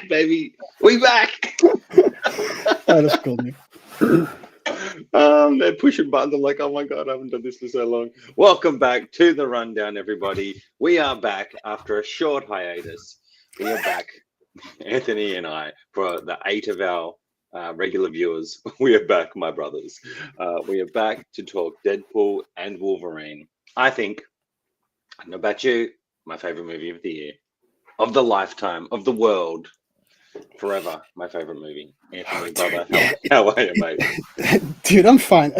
back, baby. We back. That's cool, man. They're pushing buttons. I'm like, oh my God, I haven't done this for so long. Welcome back to the rundown, everybody. We are back after a short hiatus. We are back, Anthony and I, for the 8 of our regular viewers. We are back, my brothers. We are back to talk Deadpool and Wolverine. I think, I don't know about you, my favorite movie of the year, of the lifetime, of the world. Forever, my favorite movie. Anthony, brother, how are you, mate? Dude, I'm fine.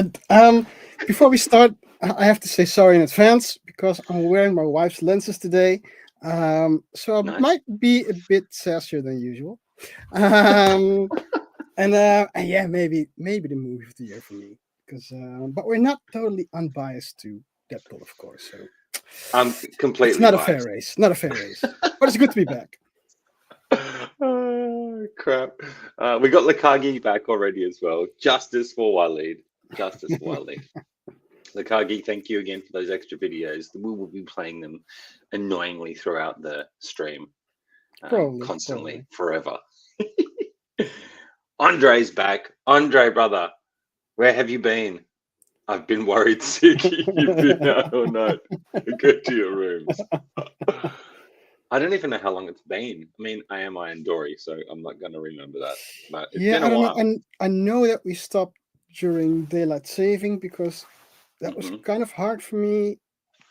Before we start, I have to say sorry in advance because I'm wearing my wife's lenses today. So I Nice. might be a bit sassier than usual. And yeah, maybe the movie of the year for me. But we're not totally unbiased to Deadpool, of course. So I'm completely it's not biased. a fair race. Not a fair race. But it's good to be back. Oh, crap. We got Lakagi back already as well. Justice for Waleed. Justice for Waleed. Lakagi, thank you again for those extra videos. We will be playing them annoyingly throughout the stream. Constantly, forever. Andre's back. Andre, brother, where have you been? I've been worried sick. You've been out all night. Go to your rooms. I don't even know how long it's been. I mean, I am Iron Dory, so I'm not going to remember that. But it's been a while. Know. I know that we stopped during daylight saving because that was kind of hard for me.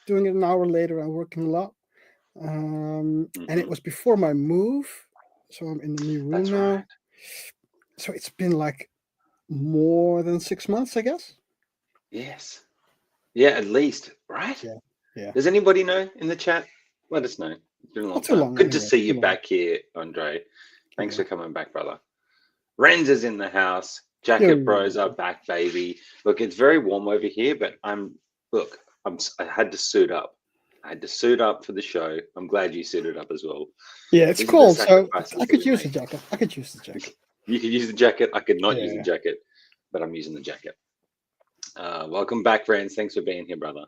Doing it an hour later, I'm working a lot. And it was before my move, so I'm in the new room now. Right. So it's been like more than 6 months, I guess. Yes. Yeah, at least, right? Yeah. Does anybody know in the chat? Let us know. It's been a long time. Good to see you back here, Andre. Thanks for coming back, brother. Renz is in the house. Jacket bros are back, baby. Look, it's very warm over here, but I had to suit up. I had to suit up for the show. I'm glad you suited up as well. Yeah, it's cold, so I could use the jacket. You could use the jacket. I could not use the jacket, but I'm using the jacket. Welcome back, friends. Thanks for being here, brother.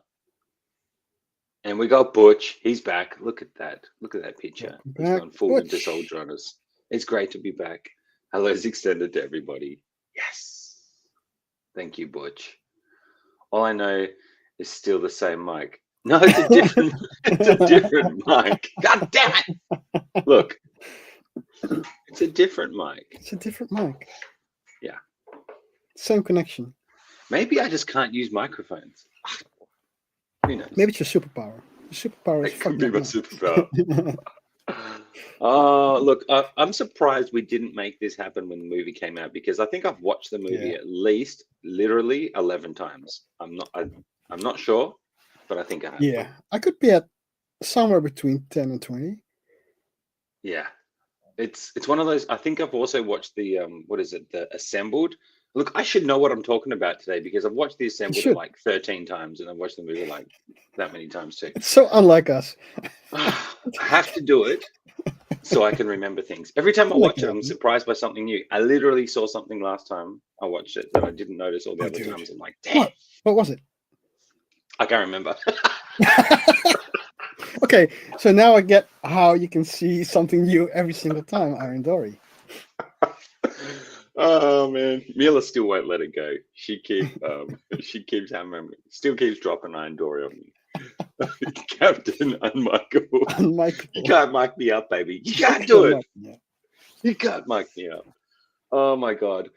And we got Butch. He's back. Look at that. Look at that picture. He's gone full Winter Soldier on us. It's great to be back. Hello's extended to everybody. Yes. Thank you, Butch. All I know is still the same mic. No, it's a different mic. God damn it. Look. It's a different mic. It's a different mic. Yeah. Same connection. Maybe I just can't use microphones. Who knows? Maybe it's your superpower. Your superpower is could be my superpower. Look, I'm surprised we didn't make this happen when the movie came out because I think I've watched the movie at least literally 11 times. I'm not sure, but I think I have. Yeah, I could be at somewhere between 10 and 20. Yeah, it's one of those. I think I've also watched the the Assembled. Look, I should know what I'm talking about today because I've watched the Assembled like 13 times and I've watched the movie like that many times too. It's so unlike us. I have to do it so I can remember things. Every time I watch it, I'm surprised by something new. I literally saw something last time I watched it that I didn't notice all the other times. I'm like, damn. What was it? I can't remember. Okay, so now I get how you can see something new every single time, Iron Dory. Oh man, Mila still won't let it go. She keeps hammering me. Still keeps dropping Iron Dory on me. Captain Unmikeable. You can't mic me up, baby. You can't do it. You can't mic me up. Oh my God.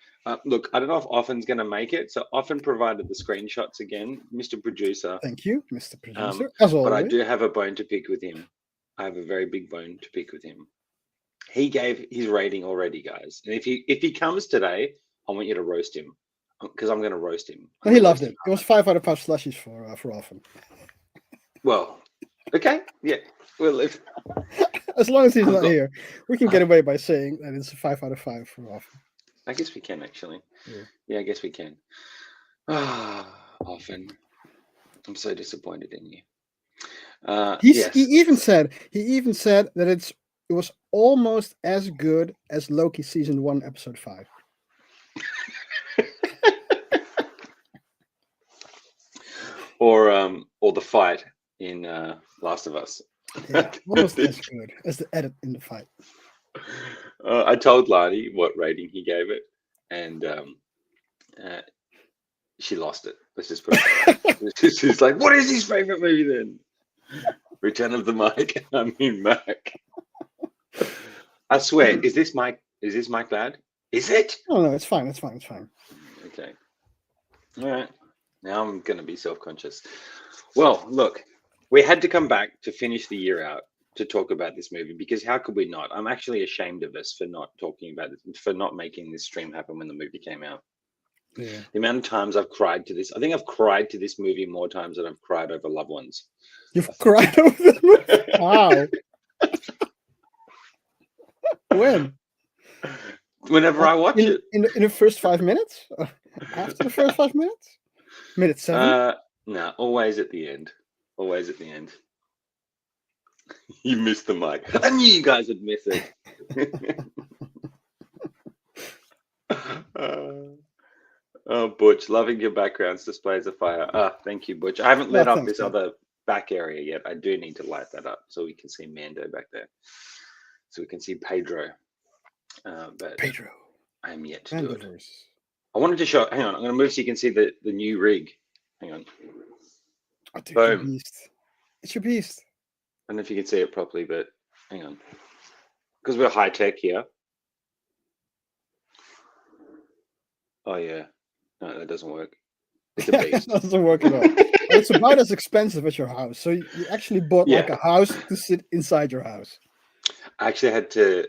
Look, I don't know if Often's going to make it. So Offen provided the screenshots again, Mr. Producer. Thank you, Mr. Producer. As always. But I do have a bone to pick with him. I have a very big bone to pick with him. He gave his rating already, guys. And if he comes today, I want you to roast him because I'm going to roast him. Well, he loved it. It was 5 out of 5 slashes for Offen. Well, okay, yeah. Well, as long as he's not here, we can get away by saying that it's a 5 out of 5 for Offen. I guess we can actually. Yeah, I guess we can. Offen, I'm so disappointed in you. He even said that it was almost as good as Loki season 1, episode 5. or the fight in Last of Us. Yeah, almost as good as the edit in the fight. I told Lani what rating he gave it, and she lost it. Let's just put it that way. She's like, "What is his favorite movie then?" Return of the Mike. I mean Mac. I swear, is this Mike? Is this Mike bad? Is it? No, it's fine. It's fine. It's fine. Okay. All right. Now I'm going to be self-conscious. Well, look, we had to come back to finish the year out to talk about this movie because how could we not? I'm actually ashamed of us for not talking about it, for not making this stream happen when the movie came out. Yeah. The amount of times I've cried to this, I think I've cried to this movie more times than I've cried over loved ones. You've cried over the movie? Wow. When? Whenever I watch it. In the first 5 minutes? After the first 5 minutes? Minute 7? No, always at the end. Always at the end. You missed the mic. I knew you guys would miss it. Oh, Butch, loving your backgrounds displays of fire. Thank you, Butch. I haven't lit up this other back area yet. I do need to light that up so we can see Mando back there. So we can see Pedro. But Pedro. I'm yet to do it. I wanted to show. Hang on, I'm going to move so you can see the new rig. Hang on. Oh, dude, Boom. It's your beast. I don't know if you can see it properly, but hang on. Because we're high tech here. Oh yeah. No, that doesn't work. It's a beast. That doesn't work at all. It's about as expensive as your house. So you actually bought like a house to sit inside your house. I actually had to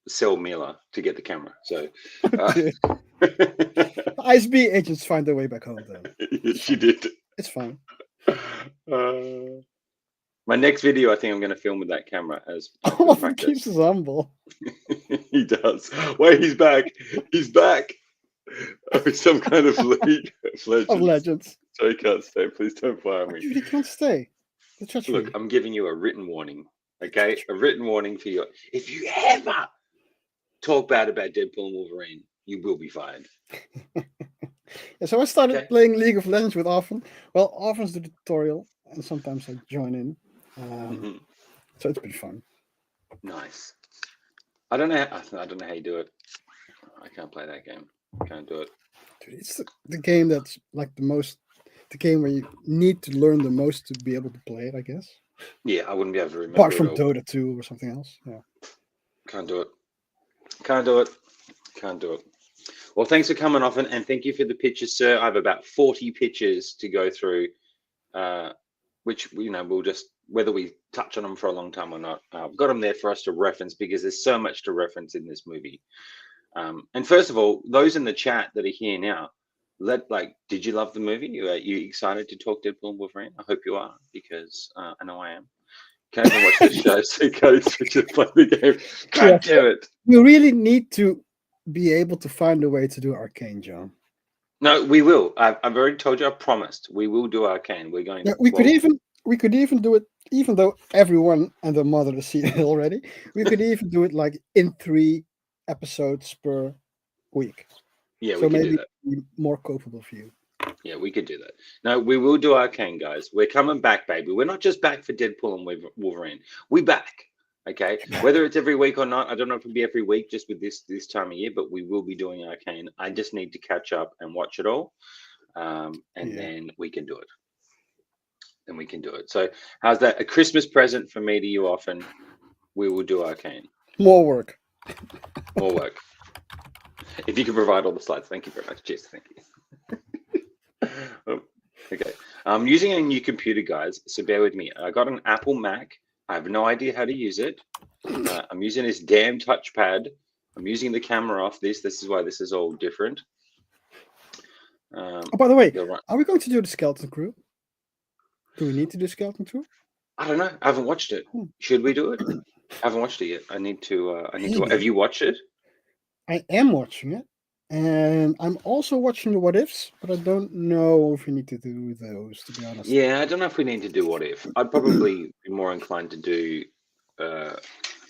sell Mila to get the camera. So the ISB agents find their way back home then. She did. It's fine. My next video, I think I'm going to film with that camera as Oliver keeps us humble. He does. Wait, he's back. He's back. Oh, some kind of league of legends. So he can't stay. Please don't fire me. Dude, he can't stay. Look, I'm giving you a written warning. Okay, a written warning for you. If you ever talk bad about Deadpool and Wolverine, you will be fired. So I started playing League of Legends with Arfan. Well, Arfan's the tutorial, and sometimes I join in. So it's been fun. Nice. I don't know how you do it. I can't play that game. I can't do it. Dude, it's the game that's like the game where you need to learn the most to be able to play it, I guess. Yeah, I wouldn't be able to remember. Apart from Dota 2 or something else. Yeah. Can't do it. Can't do it. Can't do it. Well, thanks for coming off, and thank you for the pictures, sir. I have about 40 pictures to go through, which, we'll just, whether we touch on them for a long time or not, I've got them there for us to reference because there's so much to reference in this movie. And first of all, those in the chat that are here now, did you love the movie? Are you excited to talk Deadpool and Wolverine? I hope you are, because I know I am. Can't even watch this show, so go switch to play the game. Can't do it. You really need to be able to find a way to do Arcane, John. No, we will. I've already told you. I promised. We will do Arcane. We're going. We could even do it, even though everyone and their mother has seen it already. We could even do it like in 3 episodes per week. Yeah, so we could do that. Be more copable for you. Yeah, we could do that. No, we will do Arcane, guys. We're coming back, baby. We're not just back for Deadpool and Wolverine. We're back. Okay. Whether it's every week or not, I don't know if it'll be every week just with this time of year, but we will be doing Arcane. I just need to catch up and watch it all. Then we can do it. Then we can do it. So how's that? A Christmas present for me to you often. We will do Arcane. More work. More work. If you can provide all the slides, thank you very much. Cheers. Thank you. Okay. I'm using a new computer, guys, so bear with me. I got an Apple Mac. I have no idea how to use it. I'm using this damn touchpad. I'm using the camera off this. This is why this is all different. By the way, are we going to do the Skeleton Crew? Do we need to do Skeleton Crew? I don't know. I haven't watched it. Should we do it? I haven't watched it yet. I need to. Have you watched it? I am watching it, and I'm also watching the What Ifs, but I don't know if we need to do those, to be honest. Yeah, I don't know if we need to do What If. I'd probably be more inclined to do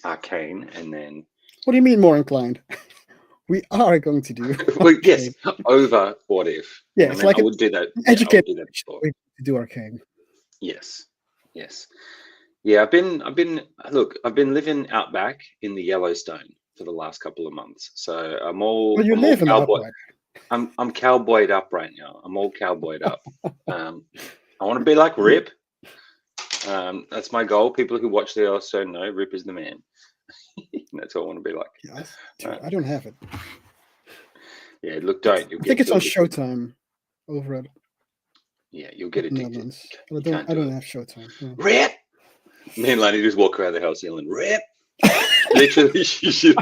Arcane, and then. What do you mean more inclined? We are going to do. Well, yes, over What If. Yeah, it's like I would do that. Educate. Yeah, before. We do Arcane. Yes. Yeah, I've been living out back in the Yellowstone for the last couple of months. So I'm all, Well, you I'm all live in cowboy. upright. I'm cowboyed up right now. I'm all cowboyed up. I want to be like Rip. That's my goal. People who watch the Yellowstone know Rip is the man. That's what I want to be like. Yes, dude, I don't have it. Yeah, look, don't. I think it's on Showtime over at you'll get addicted. I don't have Showtime. No. Rip! Me and Lani just walk around the house yelling, Rip! Literally, she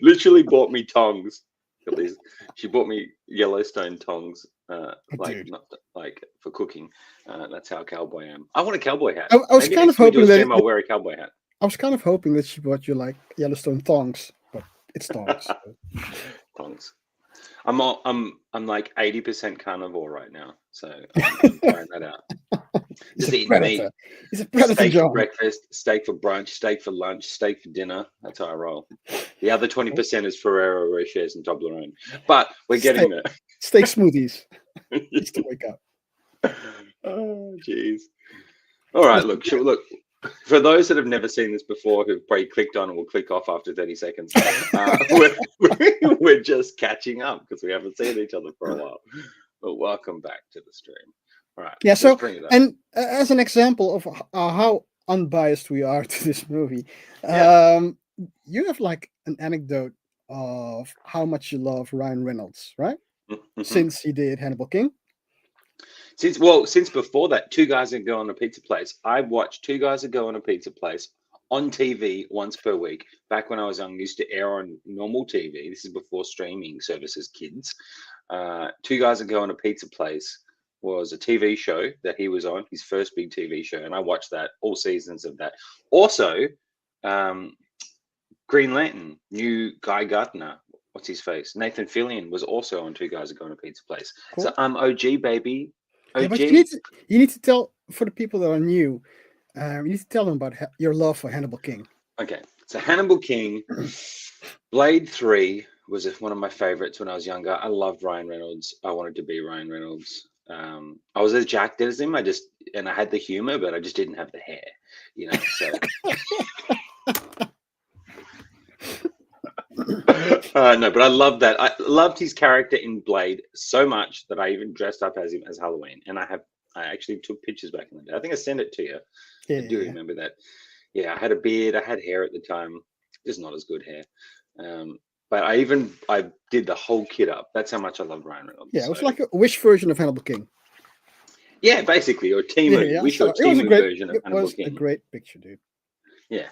literally bought me tongs. At least she bought me Yellowstone tongs, like for cooking. That's how cowboy I am. I want a cowboy hat. I was kind of hoping that I'll wear a cowboy hat. I was kind of hoping that she bought you like Yellowstone thongs, but it's tongs. Tongs. I'm like 80% carnivore right now, so I'm trying that out. Just eating meat. He's a predator. Steak for breakfast, steak for brunch, steak for lunch, steak for dinner. That's how I roll. The other 20% is Ferrero Rochers and Toblerone. But we're getting there. Steak smoothies. Just to wake up. Oh, jeez. All right, look. For those that have never seen this before, who've probably clicked on and will click off after 30 seconds, we're just catching up because we haven't seen each other for a while. But welcome back to the stream. All right. Yeah. So, and as an example of how unbiased we are to this movie, you have like an anecdote of how much you love Ryan Reynolds, right? Mm-hmm. Since he did Hannibal King. Since before that, Two Guys That Go on a Pizza Place. I watched Two Guys That Go on a Pizza Place on TV once per week. Back when I was young, used to air on normal TV. This is before streaming services, kids. Two Guys That Go on a Pizza Place was a TV show that he was on, his first big TV show, and I watched that, all seasons of that. Also, Green Lantern, new Guy Gardner. What's his face? Nathan Fillion was also on Two Guys That Go on a Pizza Place. Cool. So I'm OG, baby. OG. Yeah, but you need to tell, for the people that are new, you need to tell them about your love for Hannibal King. Okay, so Hannibal King, Blade 3 was one of my favorites when I was younger. I loved Ryan Reynolds. I wanted to be Ryan Reynolds. I was as jacked as him. I had the humor, but I just didn't have the hair, so. No, but I loved that. I loved his character in Blade so much that I even dressed up as him as Halloween. And I actually took pictures back in the day. I think I sent it to you. I do remember that. Yeah, I had a beard. I had hair at the time. Just not as good hair. But I did the whole kit up. That's how much I love Ryan Reynolds. Yeah, it was like a Wish version of Hannibal King. Yeah, basically, or Timu. Wish or Timu version of Hannibal King. It was a great picture, dude. Yeah,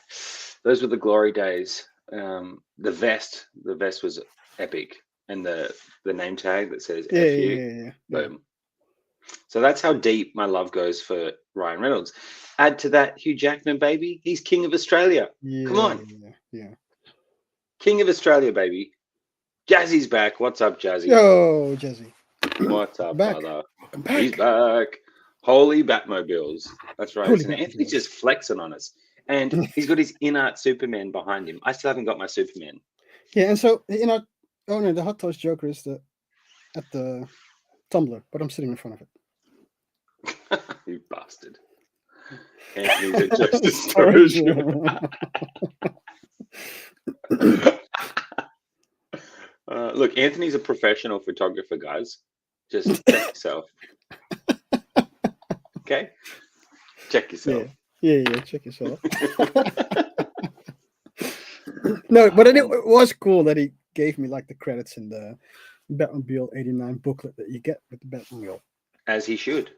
those were the glory days. The vest was epic, and the name tag that says F-U. Boom. So that's how deep my love goes for Ryan Reynolds. Add to that Hugh Jackman, baby. He's King of Australia. Come on. Yeah. King of Australia, baby. Jazzy's back. What's up, Jazzy? Yo, Jazzy. What's up, brother? He's back. Holy Batmobiles. That's right. Anthony's just flexing on us. And he's got his in-art Superman behind him. I still haven't got my Superman. Yeah, and so, the Hot Toys Joker is at the tumbler, but I'm sitting in front of it. You bastard. Anthony's a justice storage. Look, Anthony's a professional photographer, guys. Just check yourself. Okay? Check yourself. Yeah, check yourself. No, but it was cool that he gave me like the credits in the Batmobile 89 booklet that you get with the Batmobile. As he should.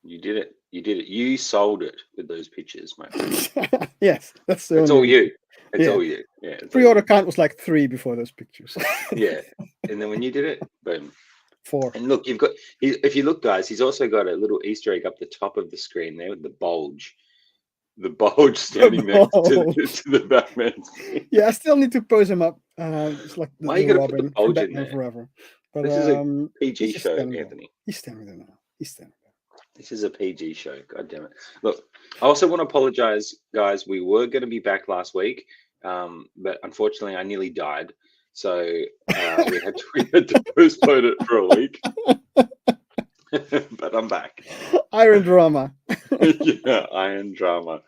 You did it. You sold it with those pictures, my friend. Yes, that's all you. It's all you. Yeah. Pre-order count was like 3 before those pictures. Yeah. And then when you did it, boom. 4. And look, if you look, guys, he's also got a little Easter egg up the top of the screen there with the bulge. The bulge standing next to the Batman. Yeah, I still need to pose him up. It's like why you gotta put the bulge in there? Forever. But this is a PG show, Anthony. He's standing there now. This is a PG show. God damn it. Look, I also want to apologize, guys. We were going to be back last week, but unfortunately, I nearly died. So we had to postpone it for a week. But I'm back. Iron drama. Yeah, iron drama.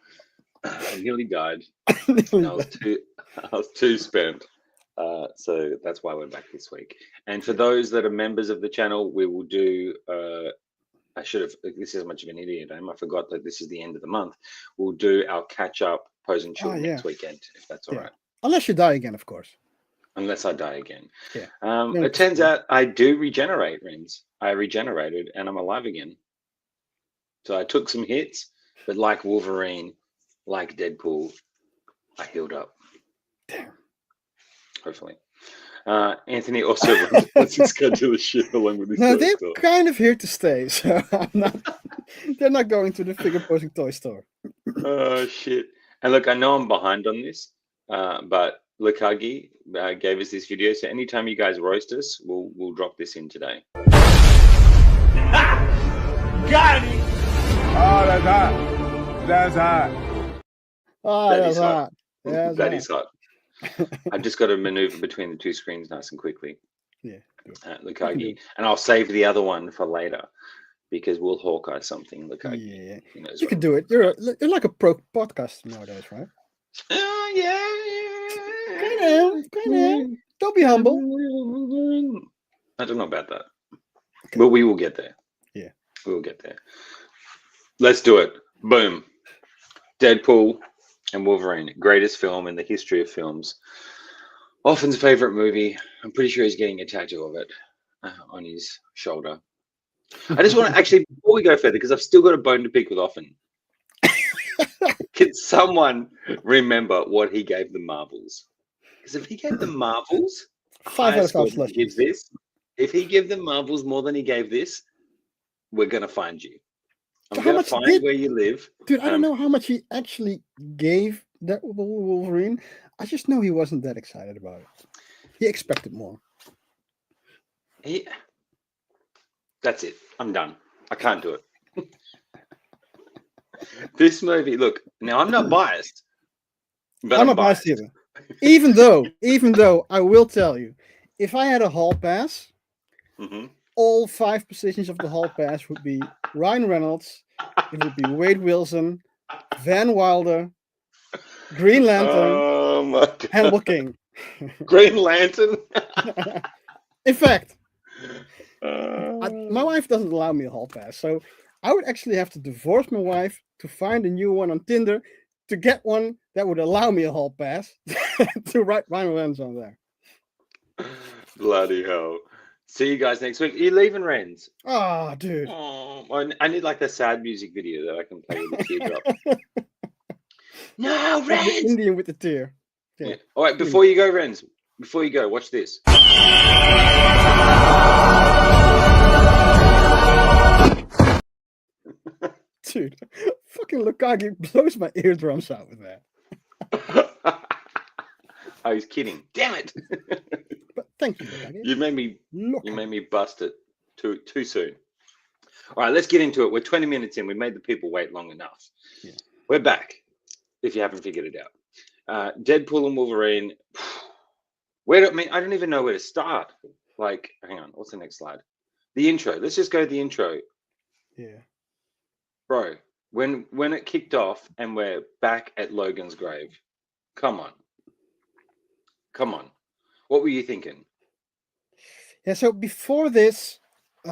I nearly died. And I was too spent. So that's why we're back this week. And for those that are members of the channel, we will do. I should have. This is much of an idiot. I forgot that this is the end of the month. We'll do our catch up pose and chill next weekend, if that's all right. Unless you die again, of course. Unless I die again. Yeah. It turns out I do regenerate, Renz. I regenerated and I'm alive again. So I took some hits, but like Wolverine, like Deadpool, I healed up. Damn. Hopefully. Anthony also wants to schedule a shit along with his No, toy they're store. kind of here to stay, so they're not going to the figure posing toy store. Oh, shit. And look, I know I'm behind on this, but Lukagi gave us this video, so anytime you guys roast us, we'll drop this in today. Got it! Oh, that's hot. That's hot. Oh, that's hot. That is hot. I've just got to maneuver between the two screens nice and quickly. Yeah. Lukagi. And I'll save the other one for later because we'll Hawkeye something. Lukagi. Yeah. You can do it. You're like a pro podcaster nowadays, right? Oh, yeah. Go now. Don't be humble. I don't know about that. Okay. But we will get there. Yeah. We will get there. Let's do it. Boom. Deadpool and Wolverine. Greatest film in the history of films. Often's favorite movie. I'm pretty sure he's getting a tattoo of it on his shoulder. I just want to actually, before we go further, because I've still got a bone to pick with Offen. Can someone remember what he gave the Marvels? Because if he gave the Marvels 5 out of 5 gives this, if he gave the Marvels more than he gave this, we're gonna find you. I'm gonna find where you live. Dude, I don't know how much he actually gave that Wolverine. I just know he wasn't that excited about it. He expected more. That's it. I'm done. I can't do it. This movie, look, now I'm not biased. But I'm not biased either. Even though I will tell you, if I had a hall pass, all 5 positions of the hall pass would be Ryan Reynolds, it would be Wade Wilson, Van Wilder, Green Lantern, Hannibal King. Green Lantern? In fact, my wife doesn't allow me a hall pass, so I would actually have to divorce my wife to find a new one on Tinder to get one that would allow me a hall pass to write Ryan Reynolds on there. Bloody hell. See you guys next week. Are you leaving, Renz? Oh, dude. Oh, I need like the sad music video that I can play with the teardrop. No, Renz! The Indian with the tear. Yeah. All right, before you go, Renz, before you go, watch this. Dude, fucking Lukagi blows my eardrums out with that. I was kidding. Damn it! But thank you, Lukagi. You made me bust it too soon. All right, let's get into it. We're 20 minutes in. We made the people wait long enough. Yeah. We're back. If you haven't figured it out, Deadpool and Wolverine. I don't even know where to start. Like, hang on. What's the next slide? The intro. Let's just go to the intro. Yeah. Bro, when it kicked off and we're back at Logan's grave, come on. What were you thinking? Yeah, so before this, he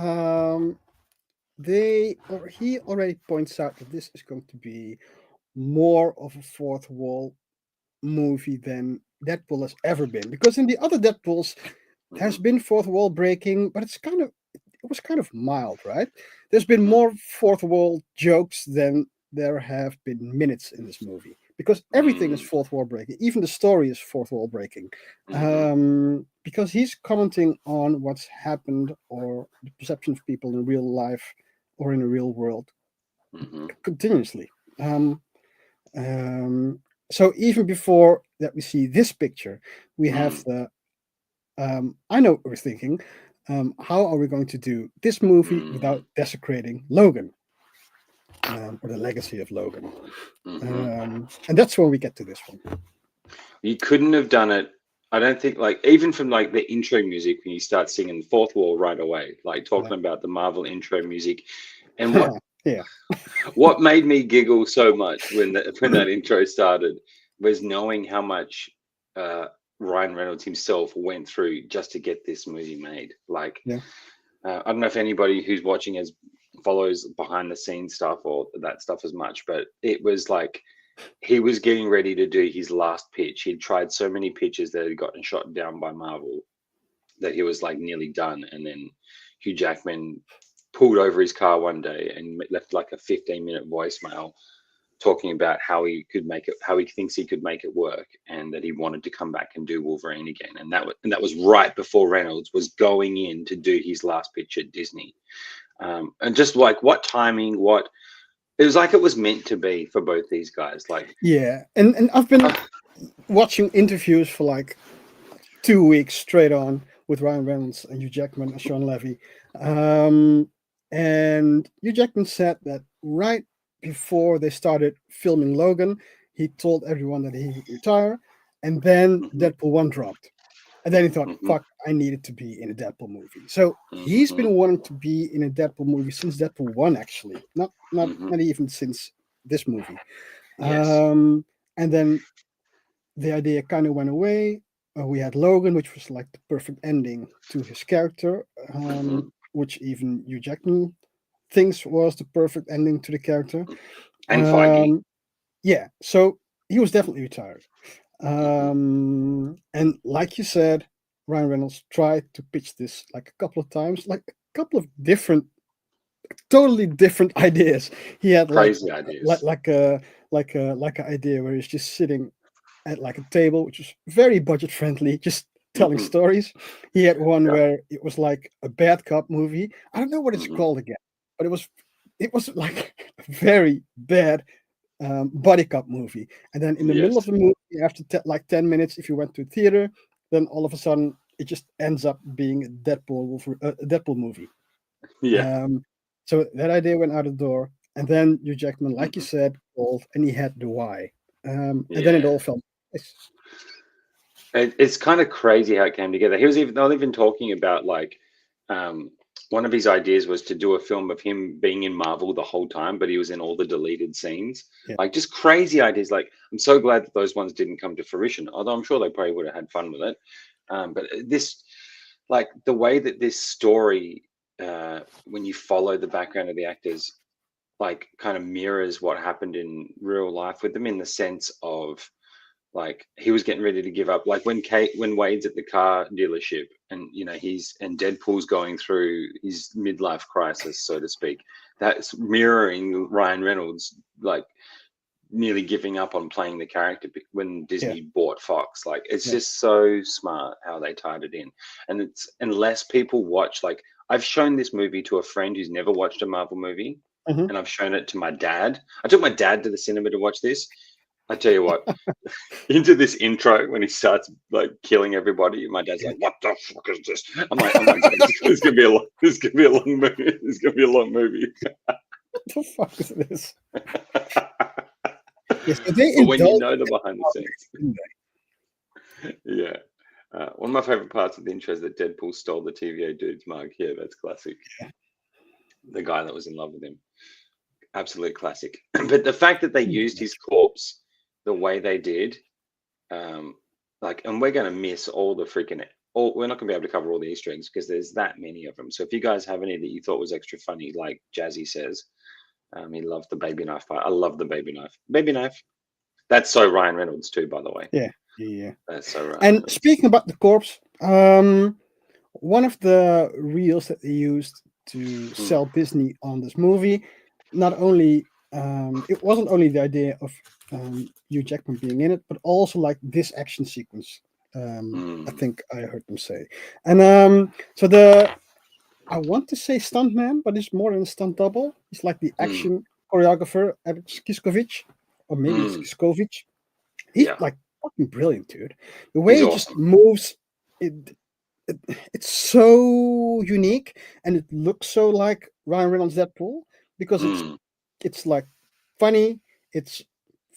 already points out that this is going to be more of a fourth wall movie than Deadpool has ever been. Because in the other Deadpools, there's been fourth wall breaking, but it was kind of mild, right? There's been more fourth wall jokes than there have been minutes in this movie, because everything is fourth wall breaking. Even the story is fourth wall breaking, because he's commenting on what's happened or the perception of people in real life or in the real world continuously. So even before that we see this picture, we have the I know what we're thinking. How are we going to do this movie without desecrating Logan, or the legacy of Logan? And that's when we get to this one. You couldn't have done it. I don't think, like, even from like the intro music, when you start singing fourth wall right away, like talking about the Marvel intro music, and Yeah. What made me giggle so much when that intro started was knowing how much Ryan Reynolds himself went through just to get this movie made. Like, Yeah. I don't know if anybody who's watching follows behind the scenes stuff or that stuff as much, but it was like he was getting ready to do his last pitch. He'd tried so many pitches that had gotten shot down by Marvel that he was like nearly done, and then Hugh Jackman pulled over his car one day and left like a 15-minute voicemail talking about how he could make it, how he thinks he could make it work, and that he wanted to come back and do Wolverine again. And that was right before Reynolds was going in to do his last pitch at Disney. And just like what timing, it was like it was meant to be for both these guys. Like, yeah, and I've been watching interviews for like 2 weeks straight on with Ryan Reynolds and Hugh Jackman and Sean Levy. And Hugh Jackman said that right before they started filming Logan, he told everyone that he would retire, and then Deadpool 1 dropped. And then he thought, fuck, I needed to be in a Deadpool movie. So he's been wanting to be in a Deadpool movie since Deadpool 1, actually. Not even since this movie. Yes. And then the idea kind of went away. We had Logan, which was like the perfect ending to his character, which even Hugh Jackman thinks was the perfect ending to the character. And Feige. Yeah, so he was definitely retired. And like you said, Ryan Reynolds tried to pitch this like a couple of times, like a couple of totally different ideas. He had crazy ideas, like an idea where he's just sitting at like a table, which was very budget friendly, just telling stories. He had one where it was like a bad cop movie. I don't know what it's called again, but it was like a very bad buddy cop movie. And then in the middle of the movie, after like 10 minutes, if you went to a theater, then all of a sudden it just ends up being a Deadpool movie. Yeah. So that idea went out the door, and then Hugh Jackman, like you said, called, and he had the why. And then it all fell. It's kind of crazy how it came together. They were even talking about like one of his ideas was to do a film of him being in Marvel the whole time, but he was in all the deleted scenes. Like just crazy ideas. Like I'm so glad that those ones didn't come to fruition, although I'm sure they probably would have had fun with it. But this, like the way that this story, when you follow the background of the actors, like kind of mirrors what happened in real life with them, in the sense of like he was getting ready to give up, like when Wade's at the car dealership, and and Deadpool's going through his midlife crisis, so to speak. That's mirroring Ryan Reynolds like nearly giving up on playing the character when Disney bought Fox. Like it's just so smart how they tied it in. And it's, unless people watch, like I've shown this movie to a friend who's never watched a Marvel movie, and I've shown it to my dad. I took my dad to the cinema to watch this. I tell you what, into this intro when he starts like killing everybody, my dad's like, "What the fuck is this?" I'm like, "This gonna be a long movie. This gonna be a long movie." What the fuck is this? Yes, but when you know the behind the scenes, yeah. One of my favorite parts of the intro is that Deadpool stole the TVA dude's mug. Yeah, that's classic. The guy that was in love with him, absolute classic. But the fact that they used his corpse the way they did, and we're going to miss all the freaking, we're not going to be able to cover all the Easter eggs because there's that many of them. So if you guys have any that you thought was extra funny, like Jazzy says, he loved the baby knife part. I love the baby knife. Baby knife. That's so Ryan Reynolds too, by the way. Yeah. That's so Ryan And Reynolds. speaking about the corpse, one of the reels that they used to sell Disney on this movie, not only it wasn't only the idea of Hugh Jackman being in it, but also like this action sequence. I think I heard them say, and so I want to say stuntman, but it's more than a stunt double. It's like the action choreographer, Alex Kiskovich, or maybe it's Kiskovich. He's like fucking brilliant, dude. The way he just moves, it's so unique, and it looks so like Ryan Reynolds' Deadpool because it's like funny. It's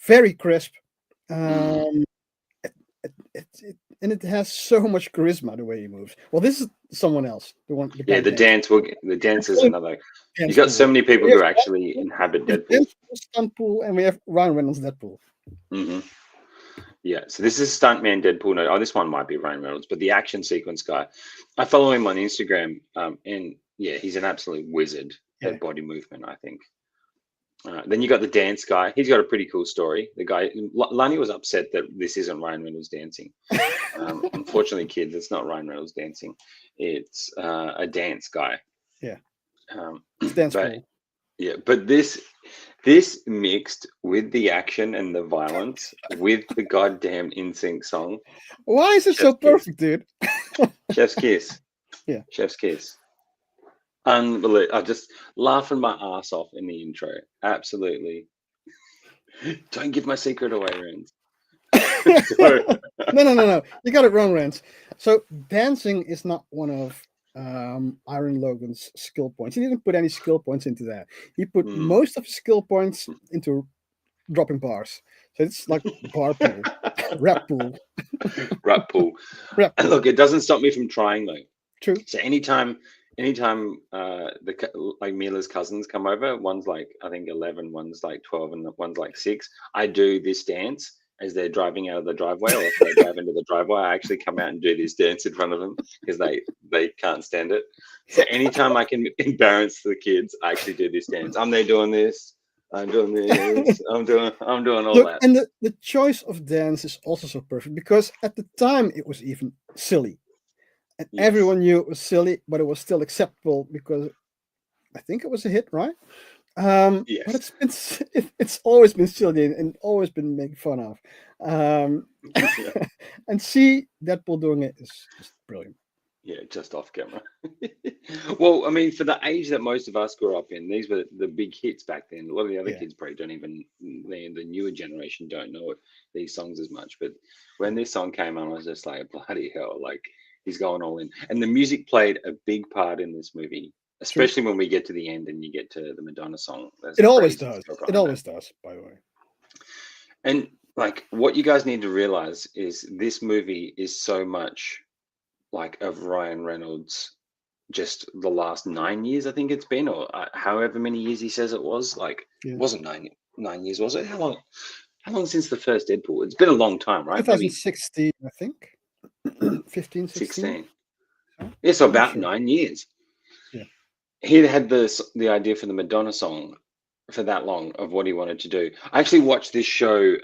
very crisp. and it has so much charisma the way he moves. Well, this is someone else. The guy the dance is another. You Dance got so pool. many people We who have actually inhabit we have Deadpool. Stunt pool, and we have Ryan Reynolds Deadpool. hmm Yeah, so this is Stuntman Deadpool. No, this one might be Ryan Reynolds, but the action sequence guy, I follow him on Instagram, and yeah, he's an absolute wizard at body movement, I think. Then you got the dance guy. He's got a pretty cool story. The guy, Lonnie was upset that this isn't Ryan Reynolds dancing. Unfortunately, kids, it's not Ryan Reynolds dancing. It's a dance guy. Yeah. It's dance but, pool. Yeah, but this mixed with the action and the violence with the goddamn NSYNC song. Why is it so perfect, dude? Chef's kiss. Yeah. Chef's kiss. Unbelievable. I just laughing my ass off in the intro. Absolutely. Don't give my secret away, Rens. No. You got it wrong, Rens. So dancing is not one of Iron Logan's skill points. He didn't put any skill points into that. He put most of his skill points into dropping bars. So it's like bar pool, rap pool. Rap pool. And look, it doesn't stop me from trying though. True. So anytime like Mila's cousins come over, one's like I think 11, one's like 12, and one's like 6. I do this dance as they're driving out of the driveway, or if they drive into the driveway, I actually come out and do this dance in front of them because they can't stand it. So anytime I can embarrass the kids, I actually do this dance. I'm there doing this. I'm doing this. I'm doing all that. And the choice of dance is also so perfect because at the time it was even silly. And everyone knew it was silly, but it was still acceptable because I think it was a hit, right? Yes. But it's always been silly and always been made fun of. And see Deadpool doing it is just brilliant. Yeah, just off camera. Well, I mean, for the age that most of us grew up in, these were the big hits back then. A lot of the other kids probably don't even, the newer generation don't know these songs as much. But when this song came on, I was just like, bloody hell, like he's going all in. And the music played a big part in this movie, especially when we get to the end and you get to the Madonna song. It always does. It always does, by the way. And like what you guys need to realize is this movie is so much like of Ryan Reynolds just the last 9 years, I think it's been, or however many years he says it was. Like it wasn't 9 years, was it? How long since the first Deadpool? It's been a long time, right? 2016, I think. 15, 16. Yeah, so about 9 years. Yeah. He had the idea for the Madonna song for that long of what he wanted to do. I actually watched this show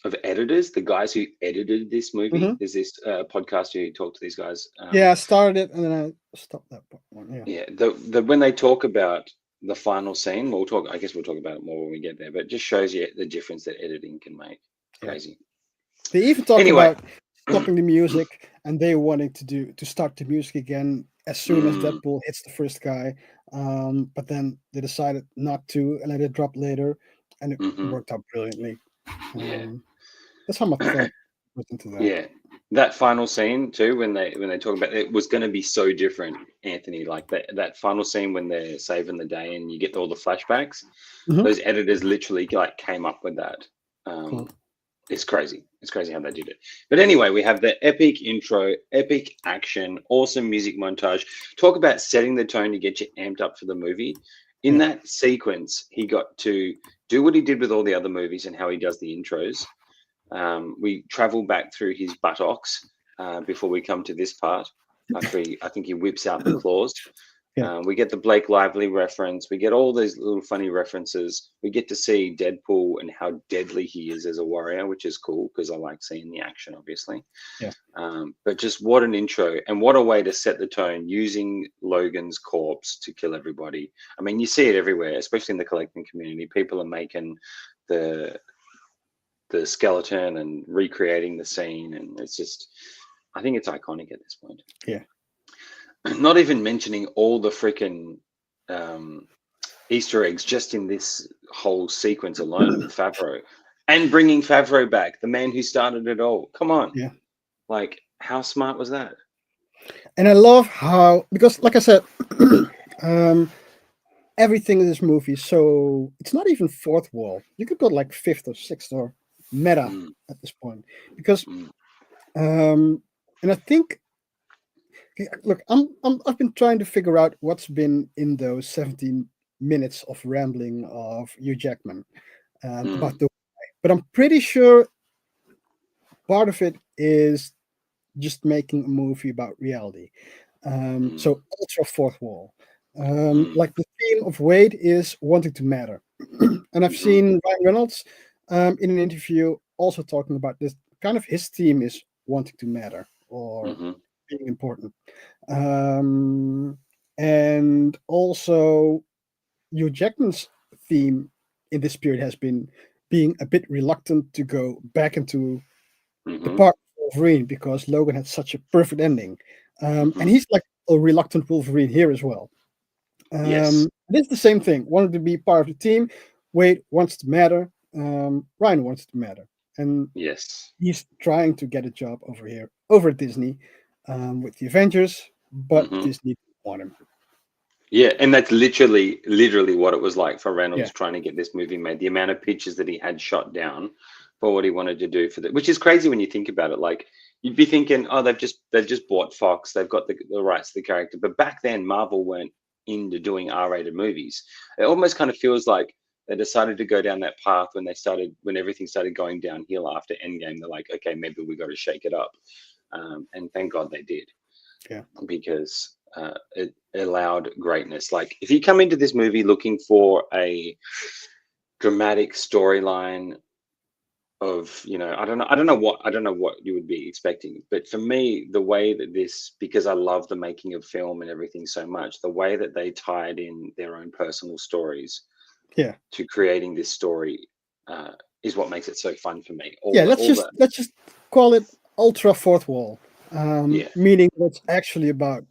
of editors, the guys who edited this movie. There's this podcast who talk to these guys. I started it and then I stopped that one. Yeah. When they talk about the final scene, I guess we'll talk about it more when we get there, but it just shows you the difference that editing can make. Crazy. They even talk about stopping the music and they wanting to start the music again as soon as Deadpool hits the first guy. But then they decided not to and let it drop later, and it worked out brilliantly. That's how much thought went into that. Yeah, that final scene too, when they talk about it, was going to be so different, Anthony. Like that final scene when they're saving the day and you get all the flashbacks. Those editors literally like came up with that. Cool. It's crazy. It's crazy how they did it. But anyway, we have the epic intro, epic action, awesome music montage. Talk about setting the tone to get you amped up for the movie. In that sequence, he got to do what he did with all the other movies and how he does the intros. We travel back through his buttocks before we come to this part. After I think he whips out the claws. We get the Blake Lively reference. We get all these little funny references. We get to see Deadpool and how deadly he is as a warrior, which is cool because I like seeing the action, obviously. But just what an intro and what a way to set the tone using Logan's corpse to kill everybody. I mean, you see it everywhere, especially in the collecting community. People are making the skeleton and recreating the scene, and it's just, I think it's iconic at this point. Not even mentioning all the freaking Easter eggs just in this whole sequence alone with Favreau, and bringing Favreau back, the man who started it all. Come on. Like, how smart was that? And I love how, because like I said, everything in this movie, so it's not even fourth wall. You could go like fifth or sixth or meta at this point, because And I think, look, I've been trying to figure out what's been in those 17 minutes of rambling of Hugh Jackman about the, but I'm pretty sure part of it is just making a movie about reality. So ultra fourth wall. Like the theme of Wade is wanting to matter. And I've seen Ryan Reynolds in an interview also talking about this. Kind of his theme is wanting to matter or being important. And also Hugh Jackman's theme in this period has been being a bit reluctant to go back into the part of Wolverine because Logan had such a perfect ending. And he's like a reluctant Wolverine here as well. Yes. It's the same thing. Wanted to be part of the team. Wade wants to matter. Ryan wants to matter. And yes, he's trying to get a job over at Disney with the Avengers, but Disney didn't want him. Yeah, and that's literally what it was like for Reynolds trying to get this movie made. The amount of pictures that he had shot down for what he wanted to do for that, which is crazy when you think about it. Like you'd be thinking, oh, they've just bought Fox, they've got the rights to the character. But back then, Marvel weren't into doing R-rated movies. It almost kind of feels like they decided to go down that path when everything started going downhill after Endgame. They're like, okay, maybe we got to shake it up, and thank God they did. Yeah, because it allowed greatness. Like if you come into this movie looking for a dramatic storyline of, I don't know what you would be expecting, but for me, the way that because I love the making of film and everything so much, the way that they tied in their own personal stories to creating this story is what makes it so fun for me. Let's just call it ultra fourth wall, meaning it's actually about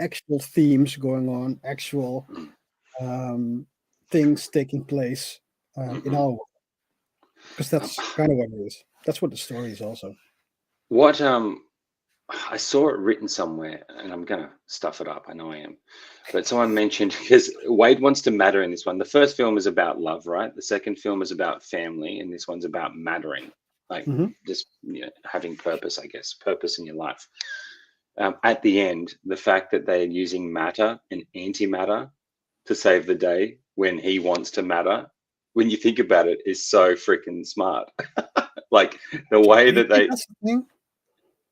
actual themes going on, actual things taking place in our world. Because that's kind of what it is. That's what the story is also. What I saw it written somewhere, and I'm gonna stuff it up. I know I am, but someone mentioned because Wade wants to matter in this one. The first film is about love, right? The second film is about family, and this one's about mattering, like just having purpose, I guess, purpose in your life. At the end, the fact that they're using matter and antimatter to save the day when he wants to matter, when you think about it, is so freaking smart. Like the way that they.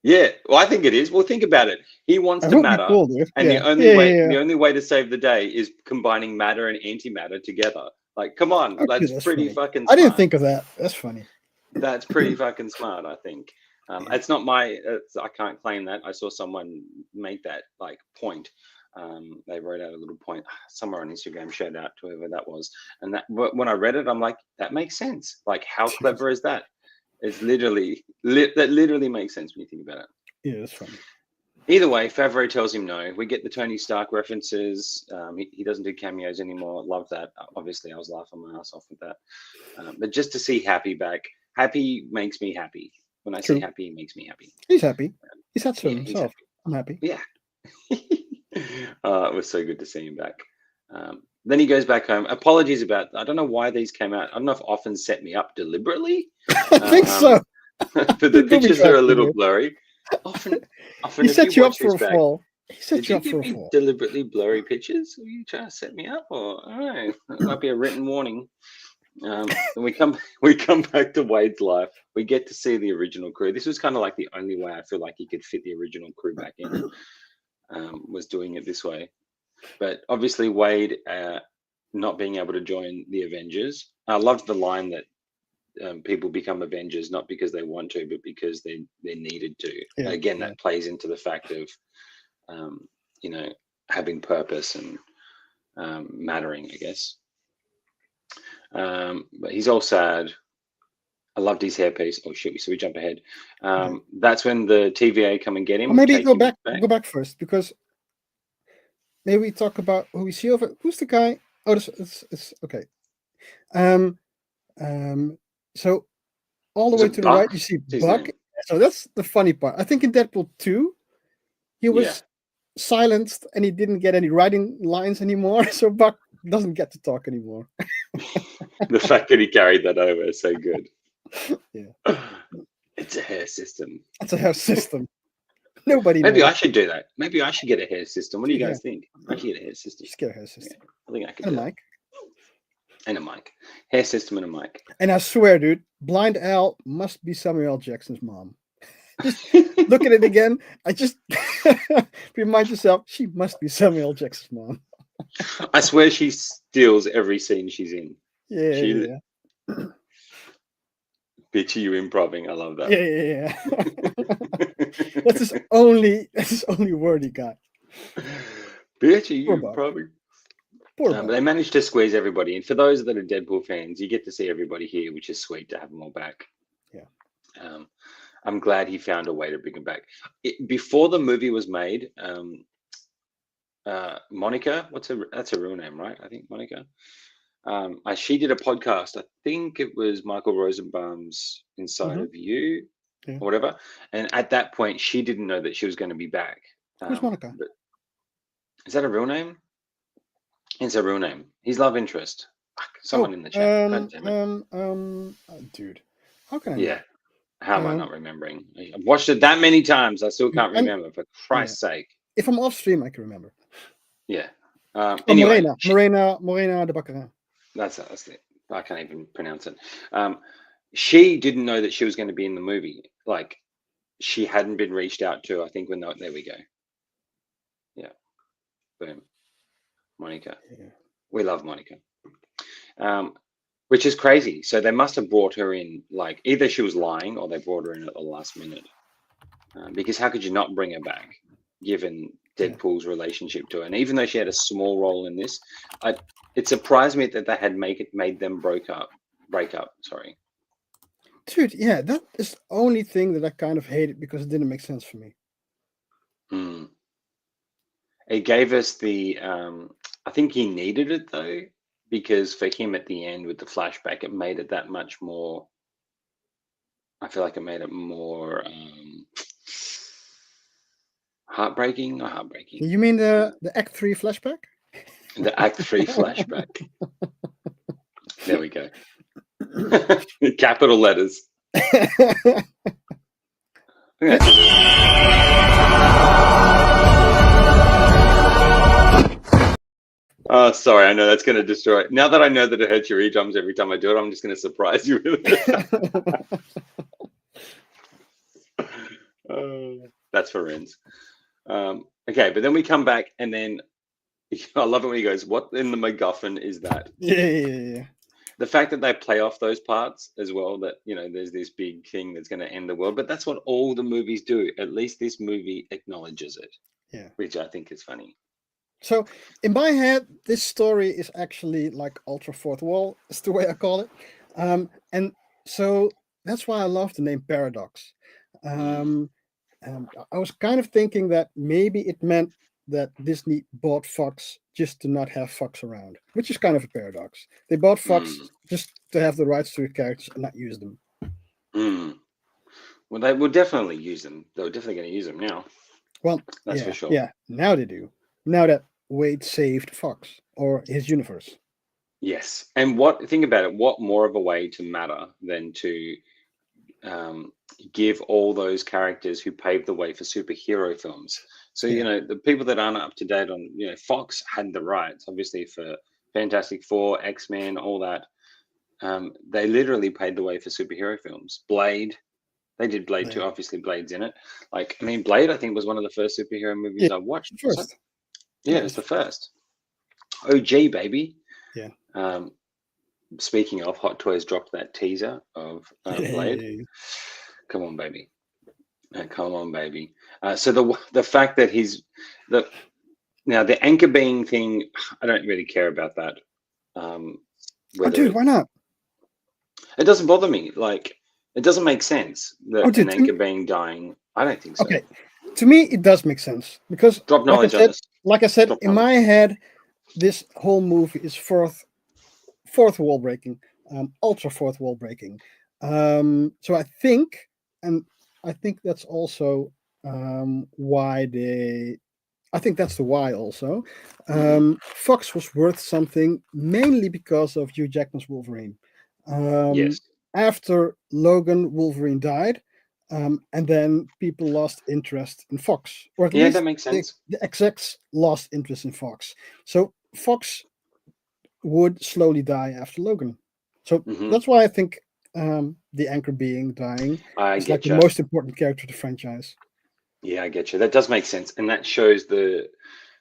Yeah, well, I think it is. Well, think about it. He wants to matter, and the only way to save the day is combining matter and antimatter together. Like, come on, that's pretty funny. fucking smart. I didn't think of that. That's funny. That's pretty fucking smart, I think. It's not I can't claim that. I saw someone make that like point. They wrote out a little point somewhere on Instagram. Shout out to whoever that was. And that when I read it, I'm like, that makes sense. Like, how clever is that? It's that literally makes sense when you think about it. Yeah, that's funny. Either way, Favreau tells him no. We get the Tony Stark references. He doesn't do cameos anymore. Love that. Obviously, I was laughing my ass off with that. But just to see Happy back, Happy makes me happy. When I say Happy, it makes me happy. He's happy. He's had so himself. I'm happy. Yeah. It was so good to see him back. Then he goes back home. Apologies about, I don't know why these came out. I don't know if Often set me up deliberately. I think so. But the pictures are a little blurry. Often he set you up for a fall. He set you up for a fall. Deliberately blurry pictures? Are you trying to set me up? Or that might be a written warning. We come back to Wade's life. We get to see the original crew. This was kind of like the only way I feel like he could fit the original crew back in. Was doing it this way. But obviously Wade not being able to join the Avengers. I loved the line that people become Avengers not because they want to, but because they needed to. Yeah, again, that plays into the fact of having purpose and mattering, I guess. But he's all sad. I loved his hairpiece. Oh shit! So we jump ahead. That's when the TVA come and get him. Or maybe go back first, because maybe we talk about who we see over. Who's the guy? Oh, it's okay. So all the way to the right, you see Buck. So that's the funny part. I think in Deadpool 2, he was silenced and he didn't get any writing lines anymore. So Buck doesn't get to talk anymore. The fact that he carried that over is so good. Yeah. It's a hair system. It's a hair system. Nobody Maybe knows. I should do that. Maybe I should get a hair system. What do you guys think? I should get a hair system. Just get a hair system. I think I could And do a that. mic. And a mic. Hair system and a mic. And I swear, dude, Blind Al must be Samuel L. Jackson's mom. Just look at it again. I just remind yourself, she must be Samuel L. Jackson's mom. I swear she steals every scene she's in. Yeah. Bitchy, you improving. I love that. Yeah. That's his only word he got. Bitchy, you Poor Bob. improving. Poor But Bob. they managed to squeeze everybody. And for those that are Deadpool fans, you get to see everybody here, which is sweet to have them all back. Yeah. I'm glad he found a way to bring them back. Before the movie was made, Monica, that's a real name, right? I think Monica. She did a podcast. I think it was Michael Rosenbaum's Inside of You, or whatever. And at that point, she didn't know that she was going to be back. Who's Monica? Is that a real name? It's a real name. His love interest. Someone in the chat. God damn it. Dude, how can I? Yeah. How am I not remembering? I've watched it that many times. I still can't remember. For Christ's sake. If I'm off stream, I can remember. Yeah. Anyway, Morena de Baccarat. That's it. I can't even pronounce it. She didn't know that she was going to be in the movie. Like, she hadn't been reached out to. I think there we go. Yeah. Boom. Monica. Yeah. We love Monica. Which is crazy. So they must have brought her in, like, either she was lying or they brought her in at the last minute. Because how could you not bring her back, given Deadpool's relationship to her? And even though she had a small role in this, it surprised me that they had made them break up. Sorry. Dude, yeah, that is the only thing that I kind of hated because it didn't make sense for me. It gave us I think he needed it though, because for him at the end with the flashback, it made it that much more. I feel like it made it more heartbreaking. Not heartbreaking. You mean the Act 3 flashback? The Act 3 flashback. There we go. Capital letters. Oh, sorry. I know that's going to destroy it. Now that I know that it hurts your eardrums every time I do it, I'm just going to surprise you with it. That's for Renz. Okay, but then we come back and then I love it when he goes, "What in the MacGuffin is that?" Yeah. The fact that they play off those parts as well, that, there's this big thing that's going to end the world, but that's what all the movies do. At least this movie acknowledges it. Yeah. Which I think is funny. So in my head, this story is actually like ultra fourth wall, is the way I call it. And so that's why I love the name Paradox. I was kind of thinking that maybe it meant that Disney bought Fox just to not have Fox around, which is kind of a paradox. They bought Fox just to have the rights to the characters and not use them. Well, they will definitely use them. They're definitely going to use them now. Well, that's for sure. Yeah, now they do. Now that Wade saved Fox or his universe. Yes. And think about it, what more of a way to matter than to give all those characters who paved the way for superhero films. So, the people that aren't up to date on, Fox had the rights, obviously, for Fantastic Four, X-Men, all that. They literally paved the way for superhero films. Blade, they did Blade too, obviously Blade's in it. Blade, I think, was one of the first superhero movies I watched. First. Yeah, it's the first. OG, baby. Yeah. Speaking of, Hot Toys dropped that teaser of Blade. Come on, baby. Come on, baby. So the fact that now the anchor being thing, I don't really care about that. Dude, why not? It doesn't bother me. Like, it doesn't make sense that an anchor being dying. I don't think so. Okay. To me, it does make sense because drop knowledge on this. Like I said, in my head, this whole movie is fourth wall breaking, ultra fourth wall breaking. So I think that's also why I think that's the why also. Fox was worth something mainly because of Hugh Jackman's Wolverine. Yes. After Logan, Wolverine died. and then people lost interest in Fox, or at Yeah, least that makes sense. the execs lost interest in Fox. So Fox would slowly die after Logan. So that's why I think the anchor being dying I is like get the you. most important character of the franchise. Yeah, I get you. That does make sense, and that shows the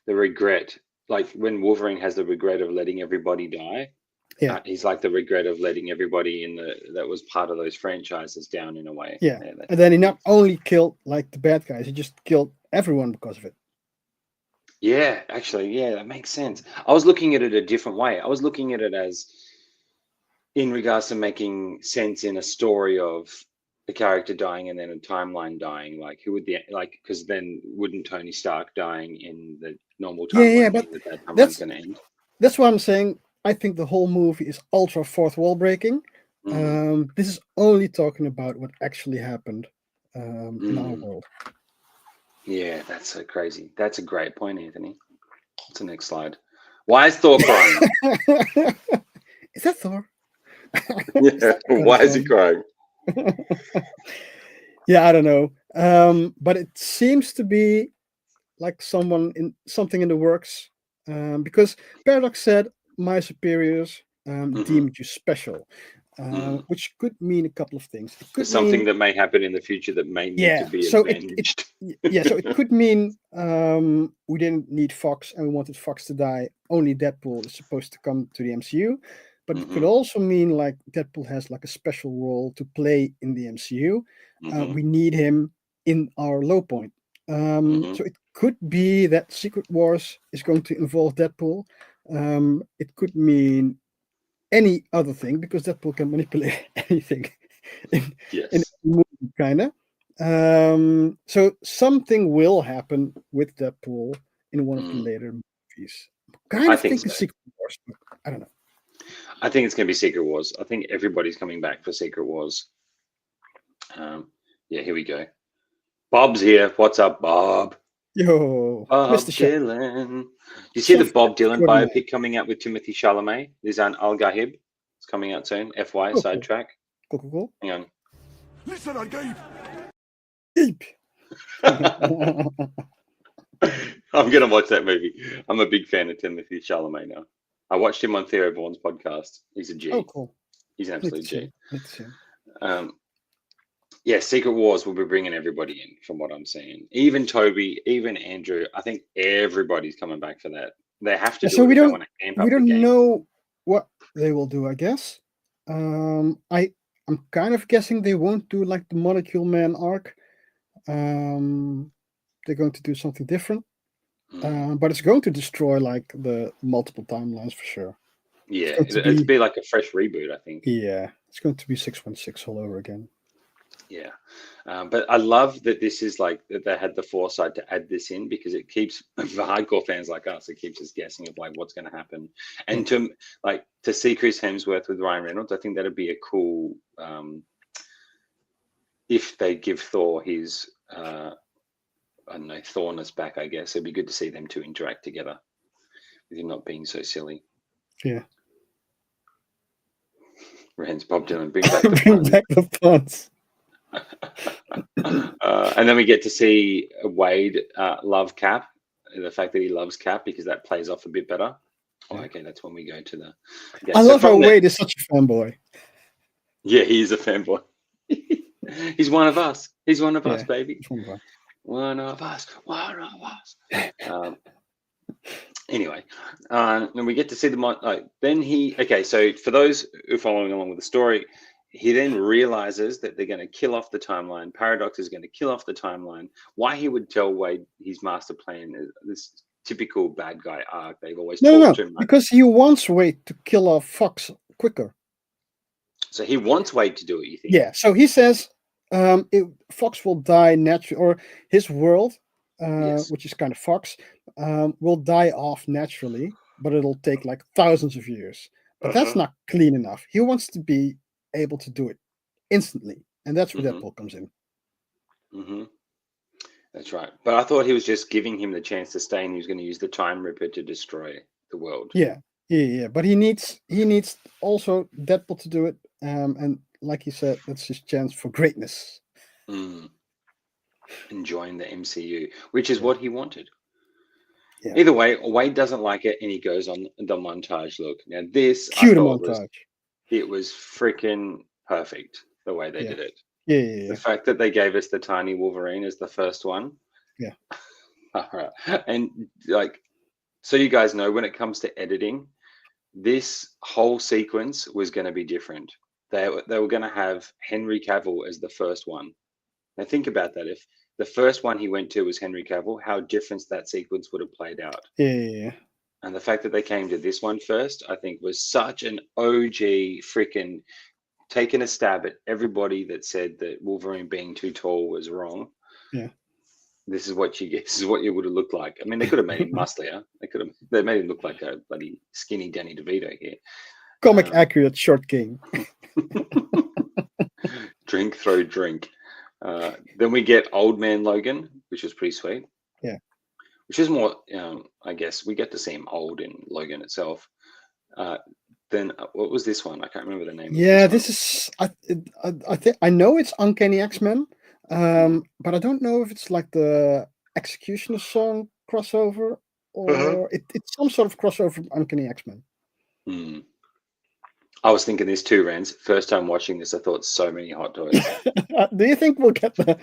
regret. Like when Wolverine has the regret of letting everybody die. Yeah. He's like the regret of letting everybody that was part of those franchises down in a way. Yeah. And then he not only killed like the bad guys, he just killed everyone because of it. Yeah, actually, yeah, that makes sense. I was looking at it a different way. I was looking at it as in regards to making sense in a story of a character dying and then a timeline dying. Like who would because then wouldn't Tony Stark dying in the normal timeline but mean that timeline's going to end? That's why I'm saying I think the whole movie is ultra fourth wall breaking. This is only talking about what actually happened in our world. Yeah, that's so crazy. That's a great point, Anthony. What's the next slide? Why is Thor crying? Is that Thor? Yeah. Why is he crying? Yeah, I don't know. But it seems to be like something in the works. Because Paradox said, "My superiors deemed you special," which could mean a couple of things. It could something mean that may happen in the future that may need to be avenged. So it could mean we didn't need Fox and we wanted Fox to die. Only Deadpool is supposed to come to the MCU. But it could also mean like Deadpool has like a special role to play in the MCU. We need him in our low point. So it could be that Secret Wars is going to involve Deadpool. It could mean any other thing because Deadpool can manipulate anything in the movie, kind of. So something will happen with Deadpool in one of the later movies. I think it's Secret Wars, but I don't know. I think it's going to be Secret Wars. I think everybody's coming back for Secret Wars. Yeah, here we go. Bob's here. What's up, Bob? Yo, Bob Mr. Dylan. You see the Bob Dylan biopic coming out with Timothée Chalamet? Lizanne Al Gahib. It's coming out soon. FY sidetrack. Cool. Hang on. Listen, I Gabe. I'm gonna watch that movie. I'm a big fan of Timothée Chalamet now. I watched him on Theo Vaughan's podcast. He's a G. Oh, cool. He's an absolute G. Yeah, Secret Wars will be bringing everybody in, from what I'm seeing. Even Toby, even Andrew. I think everybody's coming back for that. They have to do so it we if don't, they want to amp up we the don't game. know what they will do, I guess. I'm kind of guessing they won't do like the Molecule Man arc. They're going to do something different. But it's going to destroy like the multiple timelines for sure. Yeah, it'll be like a fresh reboot, I think. Yeah, it's going to be 616 all over again. Yeah, but I love that this is like that they had the foresight to add this in because it keeps for hardcore fans like us, it keeps us guessing of like what's going to happen. And to see Chris Hemsworth with Ryan Reynolds, I think that'd be a cool if they give Thor his I don't know, Thorness back. I guess it'd be good to see them two interact together with him not being so silly. Yeah. Rand's Bob Dylan, bring back the puns. And then we get to see Wade love Cap, the fact that he loves Cap because that plays off a bit better. Oh, okay, that's when we go to the. Okay, I love how Wade is such a fanboy. Yeah, he is a fanboy. He's one of us. He's one of us, baby. One of us. One of us. Anyway, then we get to see the then he. Okay, so for those who are following along with the story. He then realizes that they're going to kill off the timeline. Paradox is going to kill off the timeline. Why he would tell Wade his master plan is this typical bad guy arc. They've always talked to him. Because he wants Wade to kill off Fox quicker. So he wants Wade to do it, you think? Yeah. So he says Fox will die naturally, or his world, which is kind of Fox, will die off naturally, but it'll take like thousands of years. But that's not clean enough. He wants to be able to do it instantly, and that's where Deadpool comes in. That's right. But I thought he was just giving him the chance to stay, and he was going to use the Time Ripper to destroy the world. Yeah. But he needs also Deadpool to do it, and like he said, that's his chance for greatness. Enjoying the MCU, which is what he wanted. Yeah. Either way, Wade doesn't like it, and he goes on the montage look. Now, this Cue I the thought montage. it was freaking perfect the way they did it. Yeah. The fact that they gave us the tiny Wolverine as the first one. Yeah. All right. And like, so you guys know, when it comes to editing, this whole sequence was going to be different. They were going to have Henry Cavill as the first one. Now think about that. If the first one he went to was Henry Cavill, how different that sequence would have played out. Yeah. And the fact that they came to this one first, I think, was such an OG freaking taking a stab at everybody that said that Wolverine being too tall was wrong. Yeah. This is what you get. This is what it would have looked like. I mean, they could have made him musclier. They made him look like a bloody skinny Danny DeVito here. Comic accurate short king. Drink, throw, drink. Then we get Old Man Logan, which was pretty sweet. Yeah. Which is more, I guess, we get to see him old in Logan itself. Then what was this one? I can't remember the name. Yeah, this is. I think I know it's Uncanny X-Men, but I don't know if it's like the Executioner song crossover or it's some sort of crossover from Uncanny X-Men. I was thinking this too, Rans. First time watching this, I thought so many hot toys. Do you think we'll get the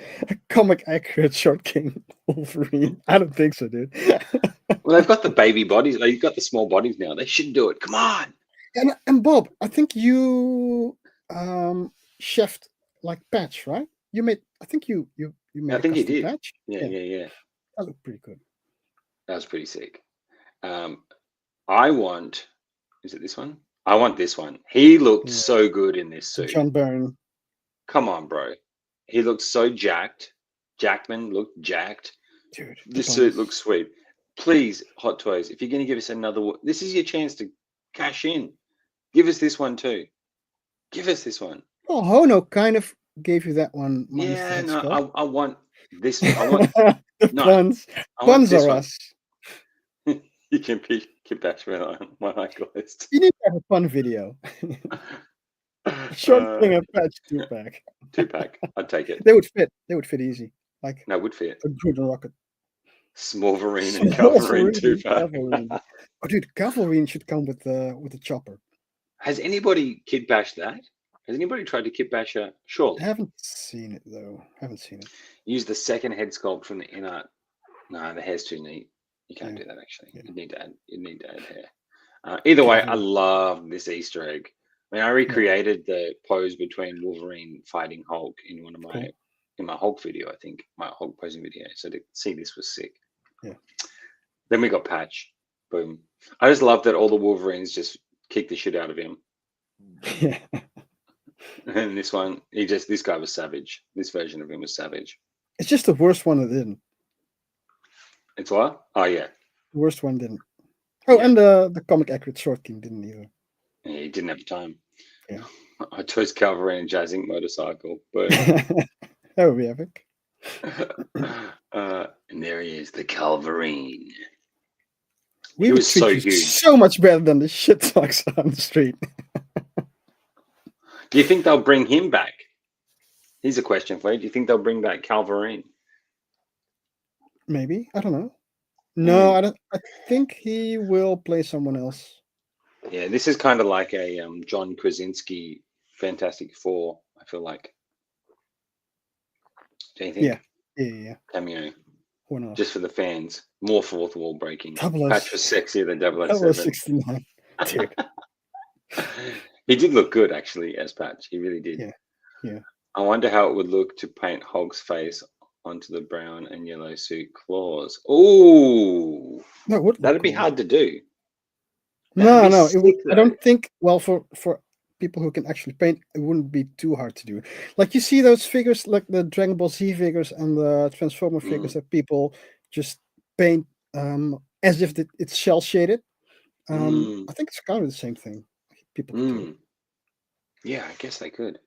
comic accurate short king Wolverine? I don't think so, dude. Well, they've got the baby bodies. They've got the small bodies now. They should do it. Come on. And Bob, I think you chefed like patch, right? You made. I think you made. I think you did. Patch. Yeah. That looked pretty good. That was pretty sick. I want. Is it this one? I want this one. He looked so good in this suit. John Byrne. Come on, bro. He looked so jacked. Jackman looked jacked. Dude, this suit looks sweet. Please, Hot Toys, if you're going to give us another, this is your chance to cash in. Give us this one too. Give us this one. Well, Hono kind of gave you that one. Yeah, no, I want this. I want the puns. Puns are us. You can pick back on my list. You need to have a fun video. Short thing, a patch 2-pack. 2-pack. I'd take it. They would fit. They would fit easy. Like no, would fit. A good rocket. Smolverine and Calverine 2-pack. Oh, dude, Calverine should come with the chopper. Has anybody kid bashed that? Has anybody tried to kid bash a? Sure. I haven't seen it though. Use the second head sculpt from the inner. No, the hair's too neat. You can't do that actually. Yeah. You need to add hair. Either way, I love this Easter egg. I mean, I recreated the pose between Wolverine fighting Hulk in one of my in my Hulk video. I think my Hulk posing video. So to see this was sick. Yeah. Then we got Patch. Boom. I just love that all the Wolverines just kick the shit out of him. Yeah. And this one, this guy was savage. This version of him was savage. It's just the worst one that didn't. It's what? Oh yeah. The worst one didn't. Oh, and the comic accurate short king didn't either. Yeah, he didn't have time. Yeah. I chose Calvary and Jazzing motorcycle, but that would be epic. And there he is, the Calverine. We he would was so huge. So much better than the shit talks on the street. Do you think they'll bring him back? Here's a question for you. Do you think they'll bring back Calverine? Maybe. I don't know. No, I don't. I think he will play someone else. Yeah, this is kind of like a John Krasinski Fantastic Four, I feel like. Do you think? Yeah. Cameo. Who knows? Just for the fans. More fourth wall breaking. Patch was sexier than 007. 69. Dude. He did look good, actually, as Patch. He really did. Yeah. I wonder how it would look to paint Hulk's face onto the brown and yellow suit claws. Oh, that'd be hard to do. No. I don't think. Well, for people who can actually paint, it wouldn't be too hard to do. Like you see those figures, like the Dragon Ball Z figures and the Transformer figures that people just paint as if it's shell shaded. I think it's kind of the same thing. People can do it. Yeah, I guess they could.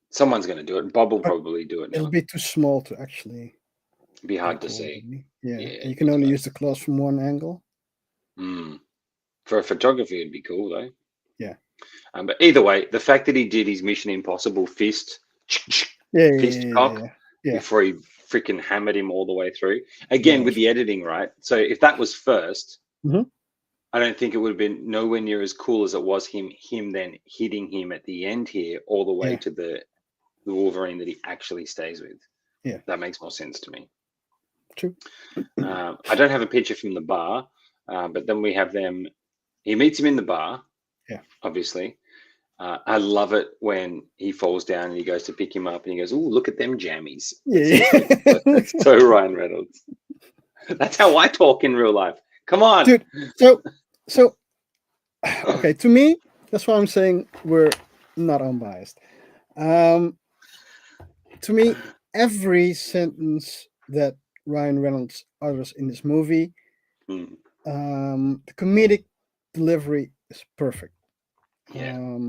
Someone's going to do it. Bob will probably do it now. It'll be too small to actually. It'd be hard to see. Yeah, you can only use the claws from one angle. For a photography, it'd be cool though. Yeah. But either way, the fact that he did his Mission Impossible fist fist cock Yeah. before he freaking hammered him all the way through. Again, with the editing, right? So if that was first, Mhm. I don't think it would have been nowhere near as cool as it was him then hitting him at the end here all the way Yeah. to the Wolverine that he actually stays with. Yeah. That makes more sense to me. True. I don't have a picture from the bar, but then we have them. He meets him in the bar. Yeah. Obviously. I love it when he falls down and he goes to pick him up and he goes, "Oh, look at them jammies." That's so Ryan Reynolds. That's how I talk in real life. Come on, dude. So, okay. To me, that's why I'm saying we're not unbiased. To me, every sentence that Ryan Reynolds utters in this movie, the comedic delivery is perfect. Yeah.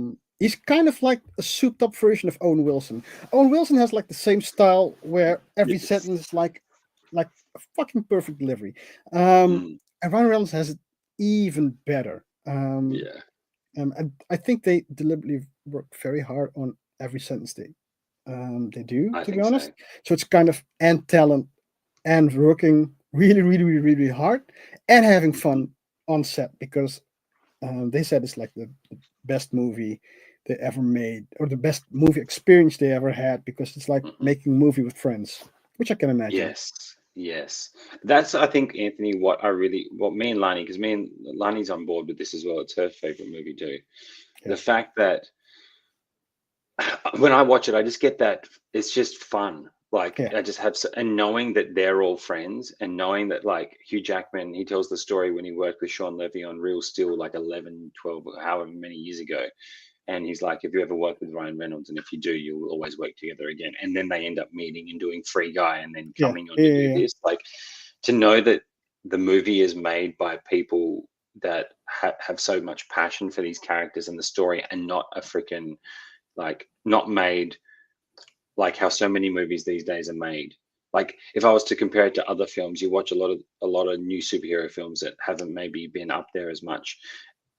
He's kind of like a souped-up version of Owen Wilson. Owen Wilson has like the same style where every sentence is like a fucking perfect delivery. And Ryan Reynolds has it even better. And I think they deliberately work very hard on every sentence they do, to be honest. So it's kind of and talent and working really, really, really, really hard and having fun on set, because they said it's like the best movie they ever made, or the best movie experience they ever had, because it's like making a movie with friends, which I can imagine. Yes. That's, I think, Anthony, what me and Lani, because me and Lani's on board with this as well. It's her favorite movie too. Yeah. The fact that when I watch it, I just get that it's just fun. Like, I just have, and knowing that they're all friends, and knowing that, like, Hugh Jackman, he tells the story when he worked with Sean Levy on Real Steel, like 11, 12, however many years ago. And he's like, if you ever work with Ryan Reynolds, and if you do, you'll always work together again. And then they end up meeting and doing Free Guy and then coming on to do this. Like, to know that the movie is made by people that have so much passion for these characters and the story, and not a freaking, like, not made like how so many movies these days are made. Like, if I was to compare it to other films, you watch a lot of new superhero films that haven't maybe been up there as much.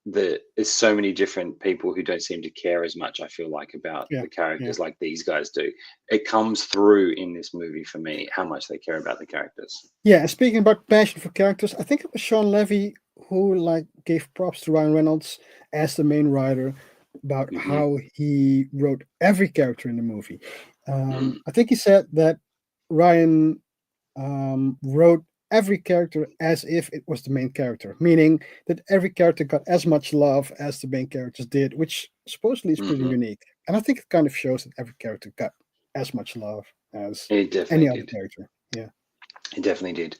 There's so many different people who don't seem to care as much, I feel like, about the characters like these guys do. It comes through in this movie for me, how much they care about the characters. Yeah, and speaking about passion for characters, I think it was Sean Levy who like gave props to Ryan Reynolds as the main writer about how he wrote every character in the movie. I think he said that Ryan wrote every character as if it was the main character, meaning that every character got as much love as the main characters did, which supposedly is pretty unique. And I think it kind of shows that every character got as much love as any other character. Yeah, it definitely did.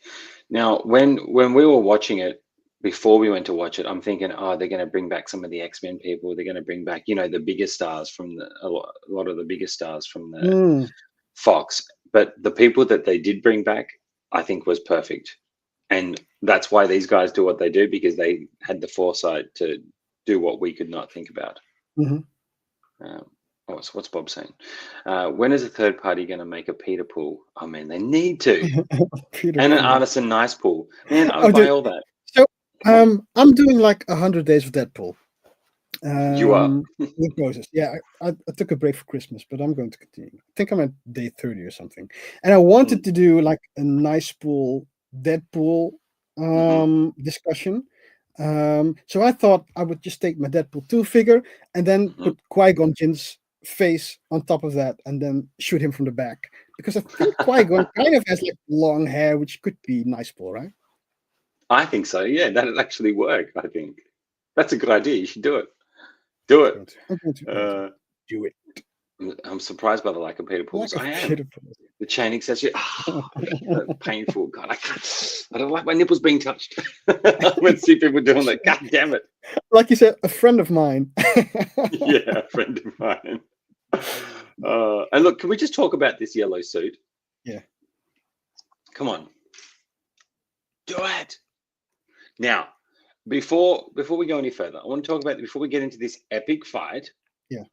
Now, when we were watching it, before we went to watch it, I'm thinking, oh, they're going to bring back some of the X-Men people. They're going to bring back, the bigger stars from a lot of the bigger stars from the Fox. But the people that they did bring back, I think, was perfect. And that's why these guys do what they do, because they had the foresight to do what we could not think about. What's Bob saying? When is a third party going to make a Peter pool? Oh, man, they need to. And an Artisan Nice pool. Man, I would buy all that. So I'm doing like 100 days of Deadpool. You are? Yeah, I took a break for Christmas, but I'm going to continue. I think I'm at day 30 or something. And I wanted to do like a nice pool Deadpool discussion. So I thought I would just take my Deadpool 2 figure and then put Qui-Gon Jinn's face on top of that and then shoot him from the back. Because I think Qui-Gon kind of has like long hair, which could be nice pool, right? I think so. Yeah, that'd actually work, I think. That's a good idea. You should do it. Do it. I'm going to do it. I'm surprised by the lack of Peter pools. I am. The chain accessory. Painful. God, I don't like my nipples being touched. When see people doing that. God damn it. Like you said, a friend of mine. Yeah, a friend of mine. And look, can we just talk about this yellow suit? Yeah. Come on. Do it. Now, before we go any further, I want to talk about, before we get into this epic fight,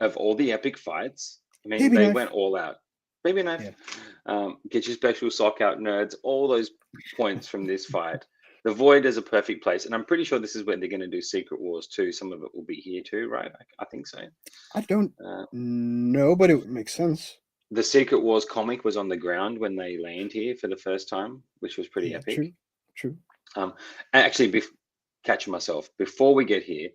of all the epic fights, I mean, Baby they knife. went all out. Baby knife. Yeah. Get your special sock out, nerds. All those points from this fight. The Void is a perfect place, and I'm pretty sure this is when they're going to do Secret Wars too. Some of it will be here too, right? I think so. I don't know, but it would make sense. the Secret Wars comic was on the ground when they land here for the first time, which was pretty epic. True. Actually, catching myself before we get here,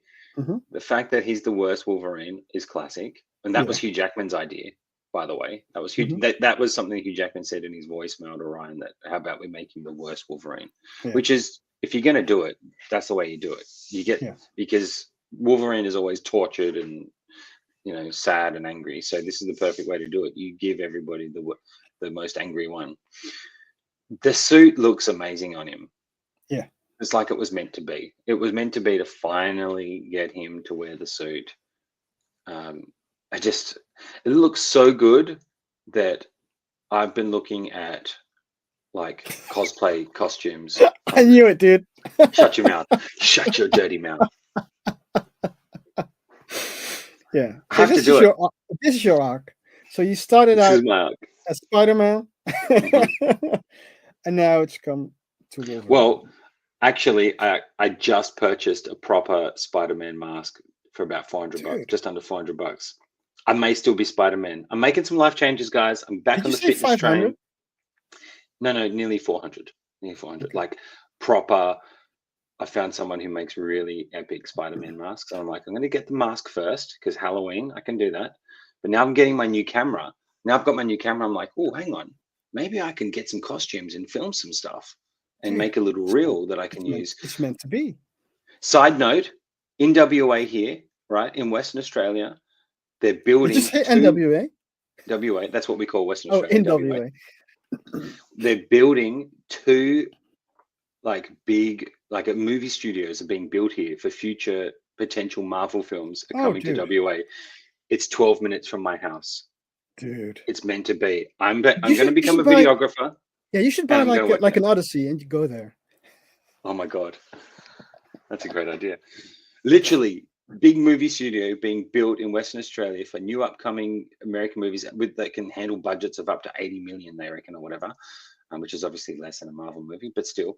the fact that he's the worst Wolverine is classic, and that was Hugh Jackman's idea, by the way. That was Hugh. That was something Hugh Jackman said in his voicemail to Ryan. That how about we make him the worst Wolverine? Which is, if you're going to do it, that's the way you do it. You get because Wolverine is always tortured and sad and angry. So this is the perfect way to do it. You give everybody the most angry one. The suit looks amazing on him. Yeah. It's like it was meant to be. It was meant to be to finally get him to wear the suit. It looks so good that I've been looking at like cosplay costumes. I knew it, dude. Shut your mouth. Shut your dirty mouth. Yeah. I have to do it. This is your arc. So you started out as Spider-Man, and now it's come to Wolverine. Well, actually, I just purchased a proper Spider-Man mask for about $400, just under $400. I may still be Spider-Man. I'm making some life changes, guys. I'm back on the fitness train. No, nearly 400. Nearly 400. Like proper. I found someone who makes really epic Spider-Man masks. And I'm like, I'm going to get the mask first because Halloween, I can do that. But now I'm getting my new camera. Now I've got my new camera. I'm like, oh, hang on. Maybe I can get some costumes and film some stuff and make a little reel that I can use. It's meant to be. Side note, in WA here, right, in Western Australia, they're building. Did you say NWA? WA, that's what we call Western Oh, Australia. NWA. They're building two big movie studios are being built here for future potential Marvel films are coming to WA. It's 12 minutes from my house. Dude. It's meant to be. I'm going to become a videographer. Yeah, you should buy like an Odyssey and you go there. Oh my God. That's a great idea. Literally, big movie studio being built in Western Australia for new upcoming American movies that can handle budgets of up to 80 million, they reckon, or whatever, which is obviously less than a Marvel movie, but still,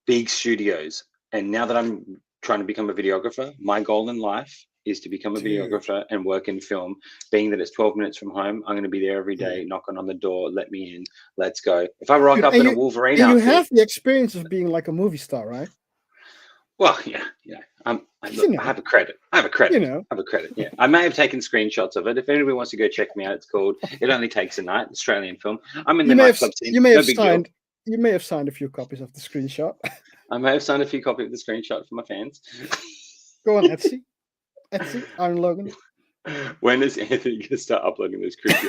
big studios. And now that I'm trying to become a videographer, my goal in life is to become a videographer and work in film. Being that it's 12 minutes from home, I'm going to be there every day, knocking on the door, let me in, let's go. If I rock up in a Wolverine outfit, you have the experience of being like a movie star, right? Well, yeah. I have a credit. I have a credit. Yeah. I may have taken screenshots of it. If anybody wants to go check me out, it's called It Only Takes a Night, Australian film. I'm in the nightclub scene. You may have signed a few copies of the screenshot. I may have signed a few copies of the screenshot for my fans. Go on, Etsy. Iron Logan. When is Anthony going to start uploading those creepy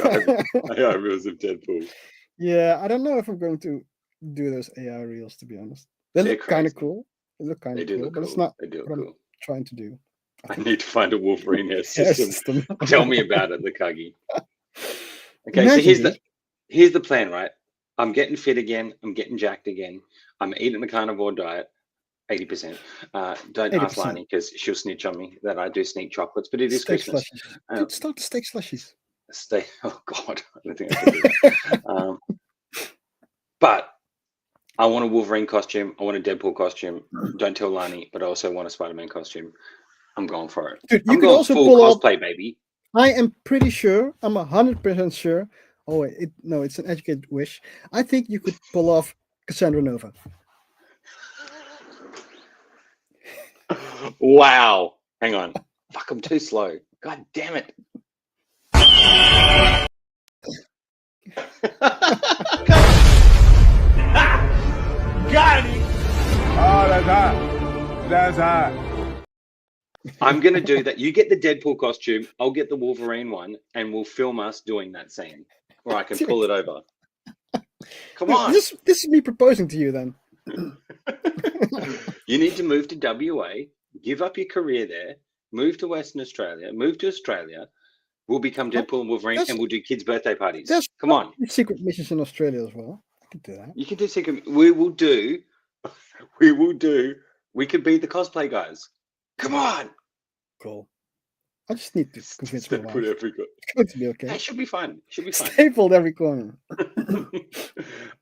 AI reels of Deadpool? Yeah, I don't know if I'm going to do those AI reels, to be honest. They look kind of cool. They look kind of cool, but it's not what I'm trying to do. I need to find a Wolverine hair system. Tell me about it, the Kagi. Okay, so here's the plan, right? I'm getting fit again. I'm getting jacked again. I'm eating the carnivore diet, 80%. Don't 80%. Ask Lani because she'll snitch on me that I do sneak chocolates, but it is steak Christmas. Dude, start the steak slushies. Oh, God. I don't think I can do that. But I want a Wolverine costume. I want a Deadpool costume. Don't tell Lani, but I also want a Spider-Man costume. I'm going for it. Dude, I'm going full cosplay, baby. I am pretty sure, I'm 100% sure. Oh, wait, it's an educated wish. I think you could pull off Cassandra Nova. Wow. Hang on. Fuck, I'm too slow. God damn it. Got it. Oh, that's hot. That's hot. I'm going to do that. You get the Deadpool costume. I'll get the Wolverine one, and we'll film us doing that scene. Or I can pull it over. Come on. This is me proposing to you then. You need to move to WA, give up your career there, move to Western Australia, move to Australia. We'll become Deadpool and Wolverine, and we'll do kids' birthday parties. Come on. Secret missions in Australia as well. I can do that. You can do secret. We could be the cosplay guys. Come on. Cool. I just need to convince my wife. It's going to be okay. It should be fun. Stapled every corner.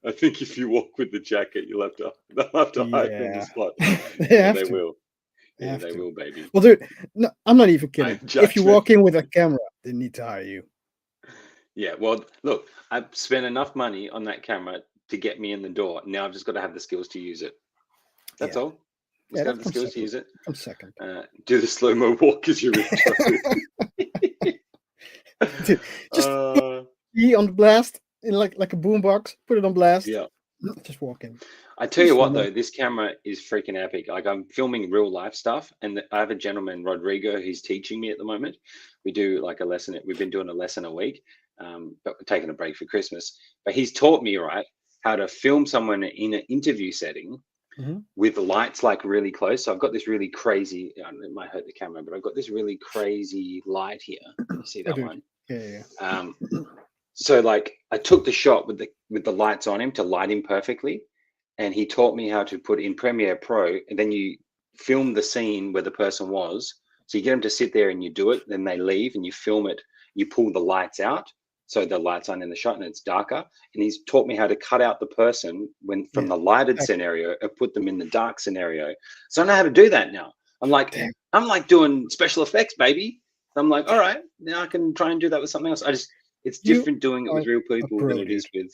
I think if you walk with the jacket, they'll have to hide in the spot. They will. Yeah, they will, baby. Well, dude, no, I'm not even kidding. If you walk in with a camera, they need to hire you. Yeah. Well, look, I've spent enough money on that camera to get me in the door. Now I've just got to have the skills to use it. That's all. Just got to have the skills to use it. Come second. Do the slow-mo walk as your intro. Dude, just put it on blast in like a boombox. Put it on blast. Yeah. Just walk in. I tell you what, though, this camera is freaking epic. Like, I'm filming real life stuff, and I have a gentleman, Rodrigo, who's teaching me at the moment. We do like a lesson. We've been doing a lesson a week, but we're taking a break for Christmas. But he's taught me, right, how to film someone in an interview setting with the lights like really close. So I've got this really crazy, it might hurt the camera, but I've got this really crazy light here. You see that one? Yeah. So like I took the shot with the lights on him to light him perfectly. And he taught me how to put in Premiere Pro, and then you film the scene where the person was. So you get them to sit there and you do it, then they leave and you film it. You pull the lights out, so the lights aren't in the shot and it's darker. And he's taught me how to cut out the person from the lighted scenario and put them in the dark scenario. So I know how to do that now. I'm like doing special effects, baby. I'm like, all right, now I can try and do that with something else. It's different doing it with real people than it is with.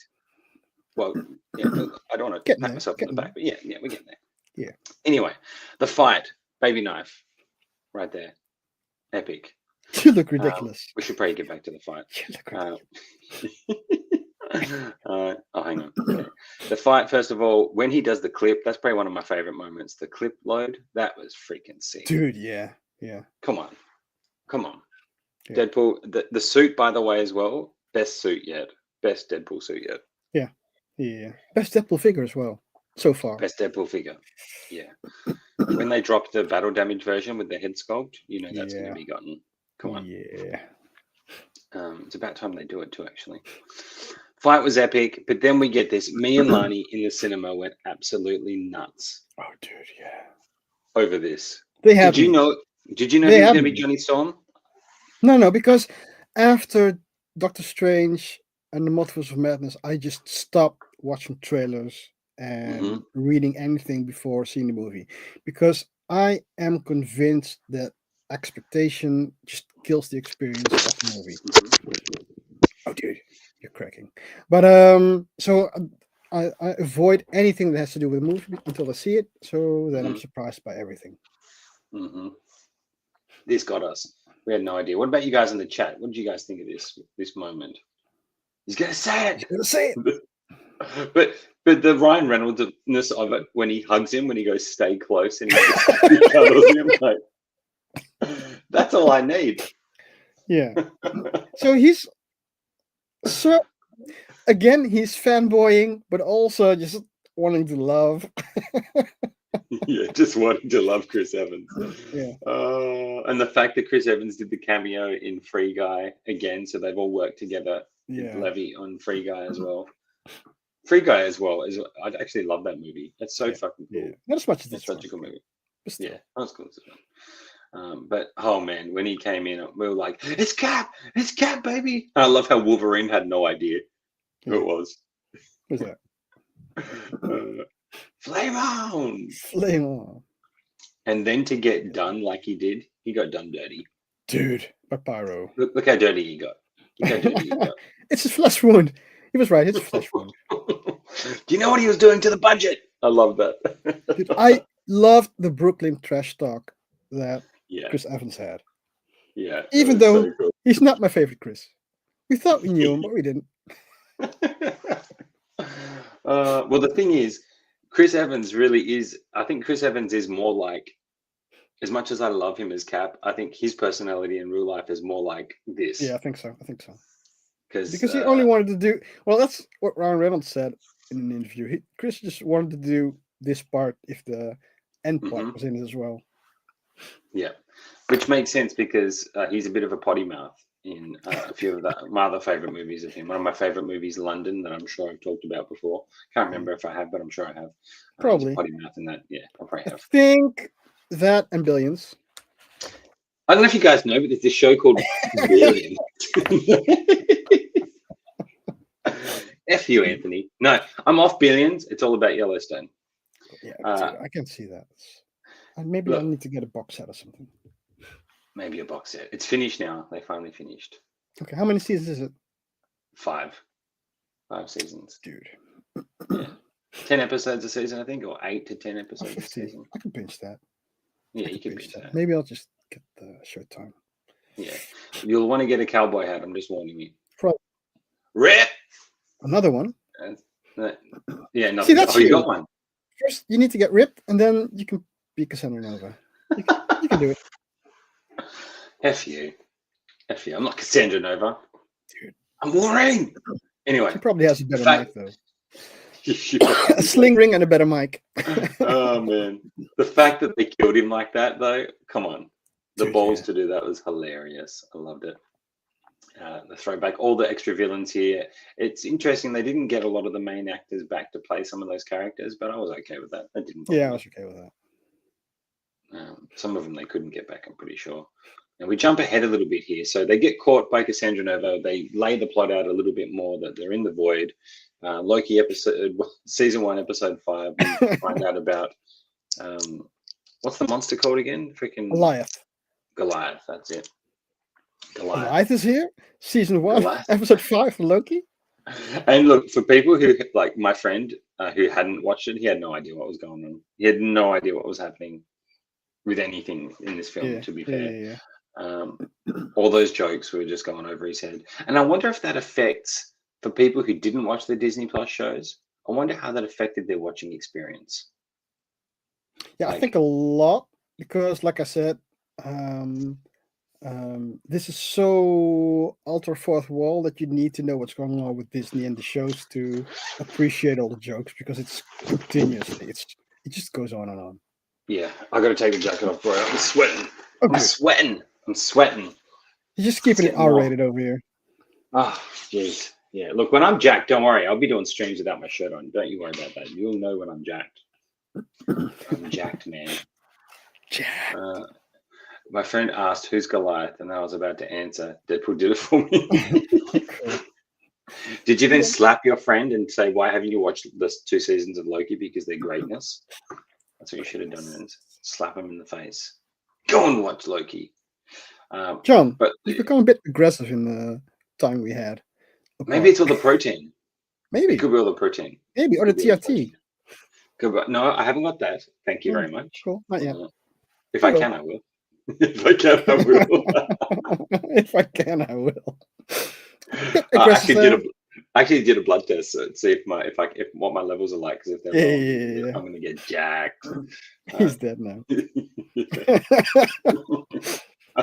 Well, yeah, I don't want to pat myself on the back, but yeah, we're getting there. Yeah. Anyway, the fight, baby knife, right there, epic. You look ridiculous. We should probably get back to the fight. You look ridiculous. Oh, hang on. Okay. The fight, first of all, when he does the clip, that's probably one of my favorite moments. The clip load, that was freaking sick. Dude, yeah. Come on. Yeah. Deadpool, the suit, by the way, as well, best suit yet. Best Deadpool suit yet. Yeah. Best Deadpool figure as well, so far. Best Deadpool figure. Yeah. When they dropped the battle damage version with the head sculpt, you know that's going to be gotten. Come on. Yeah. It's about time they do it too, actually. Fight was epic, but then we get this. Me and Lani in the cinema went absolutely nuts. Oh, dude, yeah. Over this. Did you know he was going to be Johnny Storm? No, because after Doctor Strange and the Multiverse of Madness, I just stopped watching trailers and reading anything before seeing the movie, because I am convinced that expectation just kills the experience of the movie. Oh, dude, you're cracking. But so I avoid anything that has to do with the movie until I see it, so that I'm surprised by everything. This got us. We had no idea. What about you guys in the chat? What did you guys think of this moment? He's gonna say it. But the Ryan Reynolds-ness of it, when he hugs him, when he goes stay close and he cuddles him, like, that's all I need. Yeah. So he's fanboying, but also just wanting to love. Yeah, just wanting to love Chris Evans. Yeah. And the fact that Chris Evans did the cameo in Free Guy again, so they've all worked together. Yeah. Levy on Free Guy as well. Free Guy as well is. I actually love that movie. It's so fucking cool. Yeah. Not as much as it's such a good movie. Yeah, that was cool. But oh man, when he came in, we were like, "It's Cap, baby!" And I love how Wolverine had no idea who it was. Who's that? Flame on! Flame on! And then to get done like he did, he got done dirty. Dude, by Pyro. Look how dirty he got. It's a flesh wound. He was right. It's a flesh wound. Do you know what he was doing to the budget? I love that. Dude, I loved the Brooklyn trash talk that Chris Evans had. Yeah. Even though he's not my favorite Chris. We thought we knew him, but we didn't. Well, the thing is, Chris Evans really is. I think Chris Evans is more like, as much as I love him as Cap, I think his personality in real life is more like this. Yeah, I think so. Because he only wanted to do. Well, that's what Ryan Reynolds said in an interview. Chris just wanted to do this part if the end part was in it as well. Yeah, which makes sense because he's a bit of a potty mouth in a few of my other favorite movies of him. One of my favorite movies, London, that I'm sure I've talked about before. Can't remember if I have, but I'm sure I have. Probably. Potty mouth in that. Yeah, I probably have. I think that and Billions. I don't know if you guys know, but there's this show called Billions. F you, Anthony. No, I'm off Billions. It's all about Yellowstone. Yeah, I can see that. Maybe I need to get a box set or something. Maybe a box set. It's finished now. They finally finished. Okay, how many seasons is it? 5 seasons, dude. Yeah, 10 episodes a season, I think, or 8 to 10 episodes a 50. season. I can binge that. Yeah, you can binge that. Maybe I'll just get the Showtime. Yeah, you'll want to get a cowboy hat. I'm just warning you. Probably. Rip. Another one. Yeah, no. See, that's you got one. First, you need to get ripped, and then you can be Cassandra Nova. You can do it. F you. I'm not Cassandra Nova. Dude. I'm Wolverine. Anyway. She probably has a better mic, though. A sling ring and a better mic. Oh, man. The fact that they killed him like that, though, come on. The balls to do that was hilarious. I loved it. The throwback, all the extra villains here. It's interesting. They didn't get a lot of the main actors back to play some of those characters, but I was okay with that. I was okay with that. Some of them they couldn't get back, I'm pretty sure. And we jump ahead a little bit here. So they get caught by Cassandra Nova. They lay the plot out a little bit more that they're in the void. Loki season 1, episode 5. We find out about what's the monster called again? Freaking Goliath. That's it. Goliath is here. Season 1, episode 5 for Loki. And look, for people who, like my friend who hadn't watched it, he had no idea what was going on. He had no idea what was happening with anything in this film, to be fair. All those jokes were just going over his head. And I wonder if that affects, for people who didn't watch the Disney Plus shows, I wonder how that affected their watching experience. Yeah, I think a lot, because like I said, this is so ultra fourth wall that you need to know what's going on with Disney and the shows to appreciate all the jokes, because it's continuously, it just goes on and on. Yeah, I got to take the jacket off, bro. I'm sweating. Okay. I'm sweating. You're just keeping it R-rated over here. Oh, jeez. Yeah, look, when I'm jacked, don't worry. I'll be doing streams without my shirt on. Don't you worry about that. You'll know when I'm jacked. I'm jacked, man. Jacked. My friend asked, who's Goliath? And I was about to answer. Deadpool did it for me. Did you then slap your friend and say, why haven't you watched the 2 seasons of Loki? Because they're greatness. That's what you should have done, man. Slap him in the face. Go and watch Loki. John, but you've become a bit aggressive in the time we had. Maybe it's all the protein. Maybe. It could be all the protein. Maybe, or the TRT. No, I haven't got that. Thank you very much. Cool. Not yet. If I can, I will. If I can, I will. If I can, I will. I actually did a blood test to see if what my levels are like. Because if they're wrong, I'm going to get jacked. He's dead now.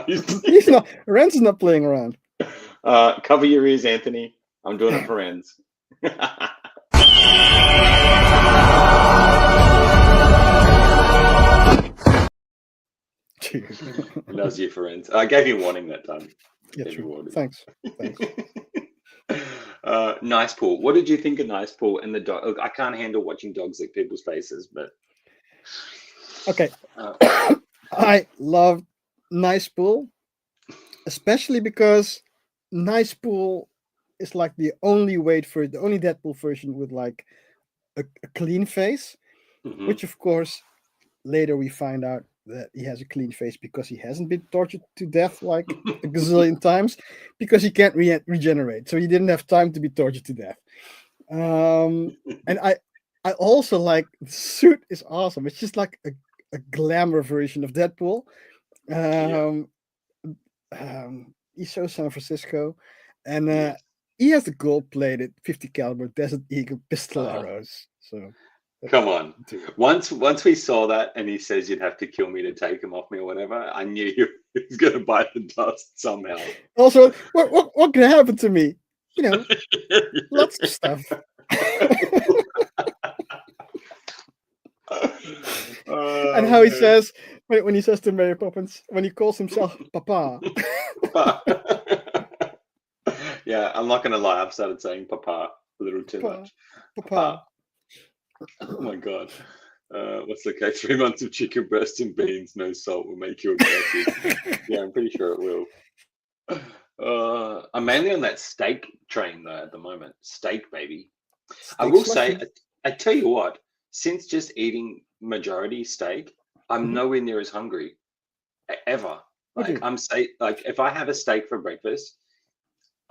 He's not. Renz is not playing around. Cover your ears, Anthony. I'm doing it for Renz. That was you for Renz. I gave you a warning that time. Yeah, true. Thanks. Nice Pool. What did you think of Nice Pool and the dog? Look, I can't handle watching dogs lick people's faces, but okay. I love Nice Pool, especially because Nice Pool is like the only Deadpool version with like a clean face, which of course later we find out that he has a clean face because he hasn't been tortured to death like a gazillion times, because he can't regenerate, so he didn't have time to be tortured to death. And I also like the suit is awesome. It's just like a glamour version of Deadpool. He's so San Francisco, and he has the gold-plated 50 caliber Desert Eagle pistol arrows. So come on. Once we saw that and he says you'd have to kill me to take him off me or whatever, I knew he was going to bite the dust somehow. Also, what can happen to me? You know, lots of stuff. And how he says, when he says to Mary Poppins, when he calls himself Papa. Yeah, I'm not going to lie. I've started saying Papa a little too much. Papa. Oh my God. What's the case? 3 months of chicken breast and beans, no salt will make you aggressive. Yeah, I'm pretty sure it will. I'm mainly on that steak train though at the moment. Steak, baby. I will say, I tell you what, since just eating majority steak, I'm nowhere near as hungry ever. Like if I have a steak for breakfast,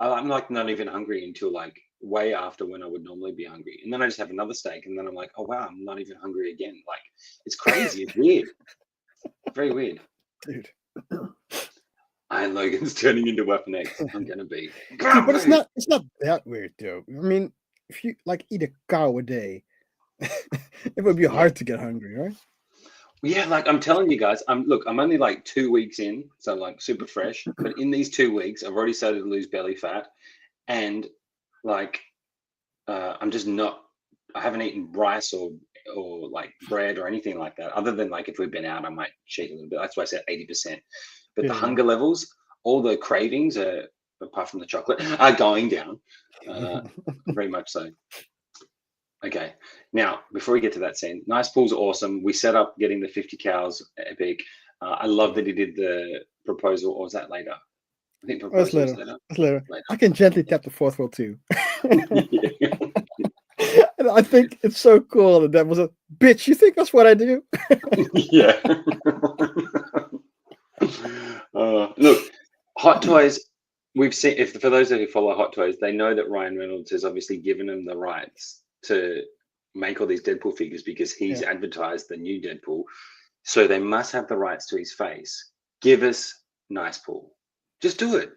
I'm like not even hungry until like way after when I would normally be hungry, and then I just have another steak, and then I'm like, oh wow, I'm not even hungry again. Like it's crazy. It's weird. Very weird. Dude. Iron Logan's turning into Weapon X. I'm gonna be. Dude, but it's not that weird though. I mean, if you like eat a cow a day, it would be hard to get hungry, right? Yeah, like I'm telling you guys, I'm only like 2 weeks in, so I'm like super fresh. But in these 2 weeks, I've already started to lose belly fat, and like I'm just not. I haven't eaten rice or like bread or anything like that. Other than like if we've been out, I might cheat a little bit. That's why I said 80%. But the hunger levels, all the cravings are, apart from the chocolate, are going down. Very much so. Okay, now before we get to that scene, Nice Pool's awesome. We set up getting the 50 cows epic. I love that he did the proposal, or was that later? I think proposal was later. Later. I can gently tap the fourth wall too. And I think it's so cool that was a bitch. You think that's what I do? Yeah. Look, Hot Toys. We've seen, if for those who follow Hot Toys, they know that Ryan Reynolds has obviously given them the rights to make all these Deadpool figures because he's advertised the new Deadpool. So they must have the rights to his face. Give us Nice Pool. Just do it.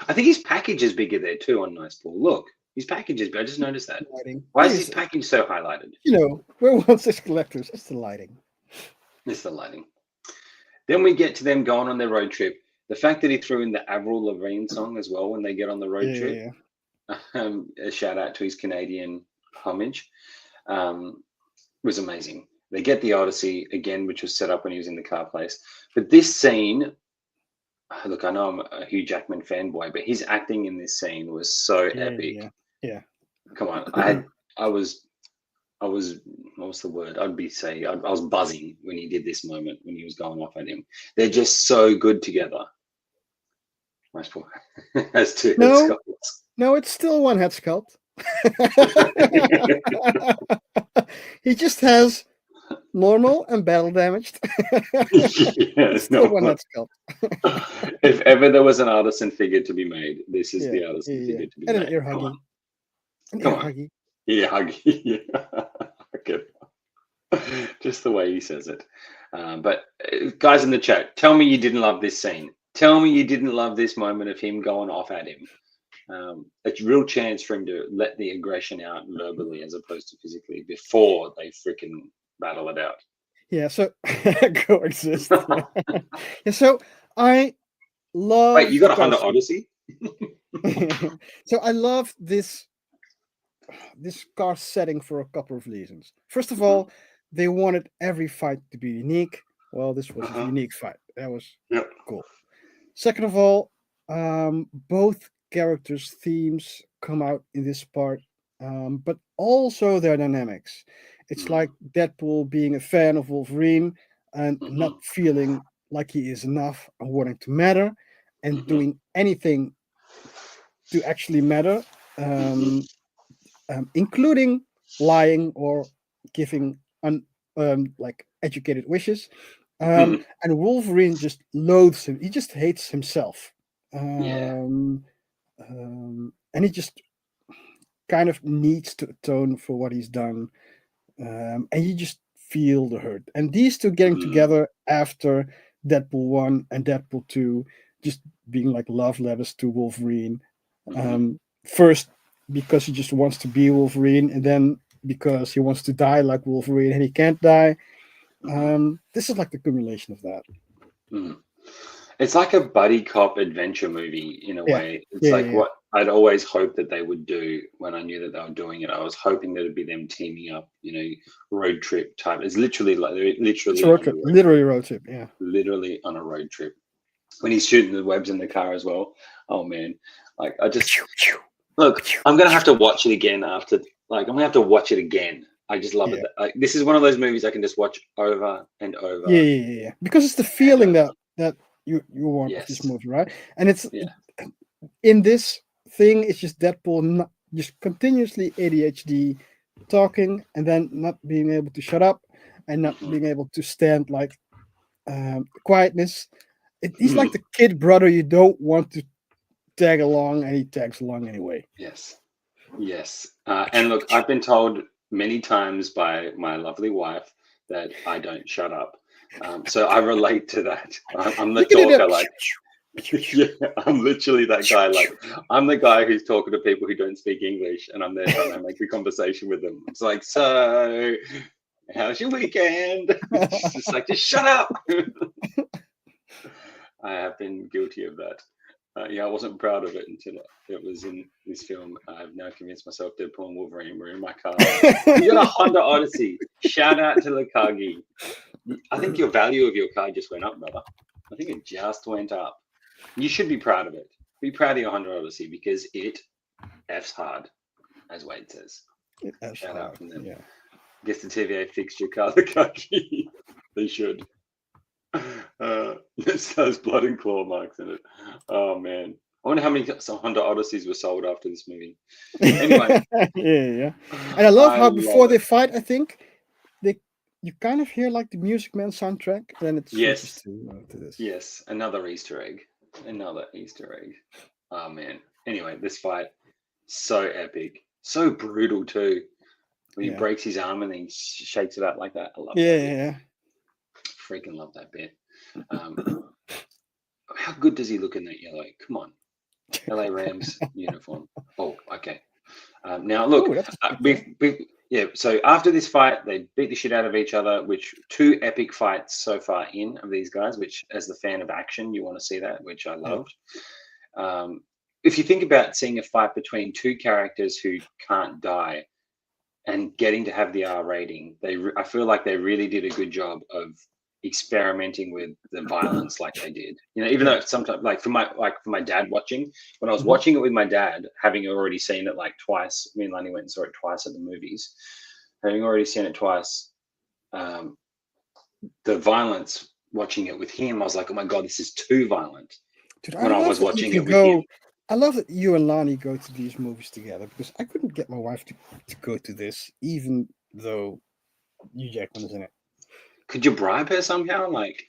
I think his package is bigger there too on Nice Pool. Look, his package is bigger. I just noticed that. Lighting. Why is his package so highlighted? You know, we're 1/6 collectors. It's the lighting. It's the lighting. Then we get to them going on their road trip. The fact that he threw in the Avril Lavigne song as well when they get on the road trip. A shout out to his Canadian homage. Was amazing. They get the Odyssey again, which was set up when he was in the car place. But this scene, look, I know I'm a Hugh Jackman fanboy, but his acting in this scene was so epic. Yeah. Come on, I was. What's the word? I was buzzing when he did this moment when he was going off at him. They're just so good together. Nice Pool has two head sculpts. No, it's still one head sculpt. He just has normal and battle damaged. Still one head sculpt. If ever there was an artisan figure to be made, this is the artisan figure to be made. And an ear huggy. Come on. Yeah, huggy. Okay. Just the way he says it. But guys in the chat, tell me you didn't love this scene. Tell me you didn't love this moment of him going off at him. It's a real chance for him to let the aggression out verbally as opposed to physically before they freaking battle it out. Yeah, so coexist. Yeah, so I love. Wait, you got a Honda Odyssey? So I love this car setting for a couple of reasons. First of all, they wanted every fight to be unique. Well, this was a unique fight. That was cool. Second of all, both characters' themes come out in this part, but also their dynamics. It's like Deadpool being a fan of Wolverine and not feeling like he is enough and wanting to matter and doing anything to actually matter, including lying or giving like educated wishes. And Wolverine just loathes him. He just hates himself. And he just kind of needs to atone for what he's done. And you just feel the hurt. And these two getting together after Deadpool 1 and Deadpool 2, just being like love letters to Wolverine. First, because he just wants to be Wolverine, and then because he wants to die like Wolverine and he can't die. This is like the accumulation of that. It's like a buddy cop adventure movie in a way. It's what I'd always hoped that they would do when I knew that they were doing it. I was hoping that it'd be them teaming up, road trip type. It's literally like literally road trip. Yeah, literally on a road trip. When he's shooting the webs in the car as well. Oh man, like I just look. I'm gonna have to watch it again after. Like I'm gonna have to watch it again. I just love it. Like, this is one of those movies I can just watch over and over. Yeah. Because it's the feeling that you want of this movie, right? And it's in this thing, it's just Deadpool just continuously ADHD talking and then not being able to shut up and not being able to stand like quietness. He's like the kid brother you don't want to tag along, and he tags along anyway. Yes. And look, I've been told many times by my lovely wife that I don't shut up. So I relate to that. I'm the talker, like, yeah, I'm literally that guy. Like, I'm the guy who's talking to people who don't speak English, and I'm there trying to make the conversation with them. It's like, so, how's your weekend? It's just like, just shut up. I have been guilty of that. I wasn't proud of it until it was in this film. I've now convinced myself Deadpool and Wolverine were in my car. You got a Honda Odyssey. Shout out to Lakagi. I think your value of your car just went up, brother. I think it just went up. You should be proud of it. Be proud of your Honda Odyssey because it F's hard, as Wade says. Shout out from them. Yeah. Guess the TVA fixed your car, Lakagi. They should. There's blood and claw marks in it. Oh man, I wonder how many Honda Odysseys were sold after this movie. Anyway, yeah. And I love how before they fight, I think you kind of hear like the Music Man soundtrack, and then it switches to this. Yes, another Easter egg. Oh man. Anyway, this fight so epic, so brutal too. When he breaks his arm and then he shakes it out like that. I love that. Yeah. Freaking love that bit. How good does he look in that yellow? Come on. LA Rams uniform. Oh, okay. Now look, so after this fight, they beat the shit out of each other, which 2 epic fights so far in of these guys, which as the fan of action, you want to see that, which I loved. If you think about seeing a fight between 2 characters who can't die and getting to have the R rating, I feel like they really did a good job of experimenting with the violence like they did, even though sometimes like for my dad watching, when I was watching it with my dad, having already seen it like twice, me and Lenny went and saw it twice at the movies, having already seen it twice, the violence watching it with him, I was like, oh my God, this is too violent. Dude, when I was watching it with him. I love that you and Lani go to these movies together because I couldn't get my wife to go to this, even though Hugh Jackman is in it. Could you bribe her somehow? Like,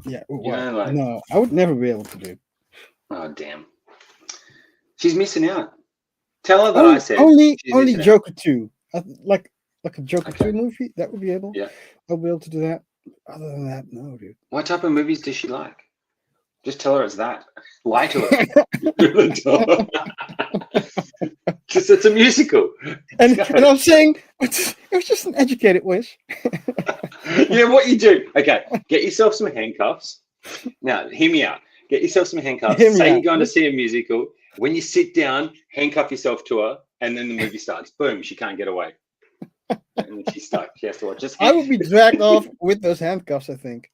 no, I would never be able to do. Oh damn, she's missing out. Tell her that I said only Joker 2, like a Joker 2 movie. That would be able. Yeah, I'll be able to do that. Other than that, no, dude. What type of movies does she like? Just tell her it's that. Lie to her. Because it's a musical. And I'm saying it was just an educated wish. Yeah, what you do? Okay, get yourself some handcuffs. Now, hear me out. Get yourself some handcuffs. Say you're going to see a musical. When you sit down, handcuff yourself to her, and then the movie starts. Boom, she can't get away. And then she's stuck. She has to watch. I would be dragged off with those handcuffs, I think.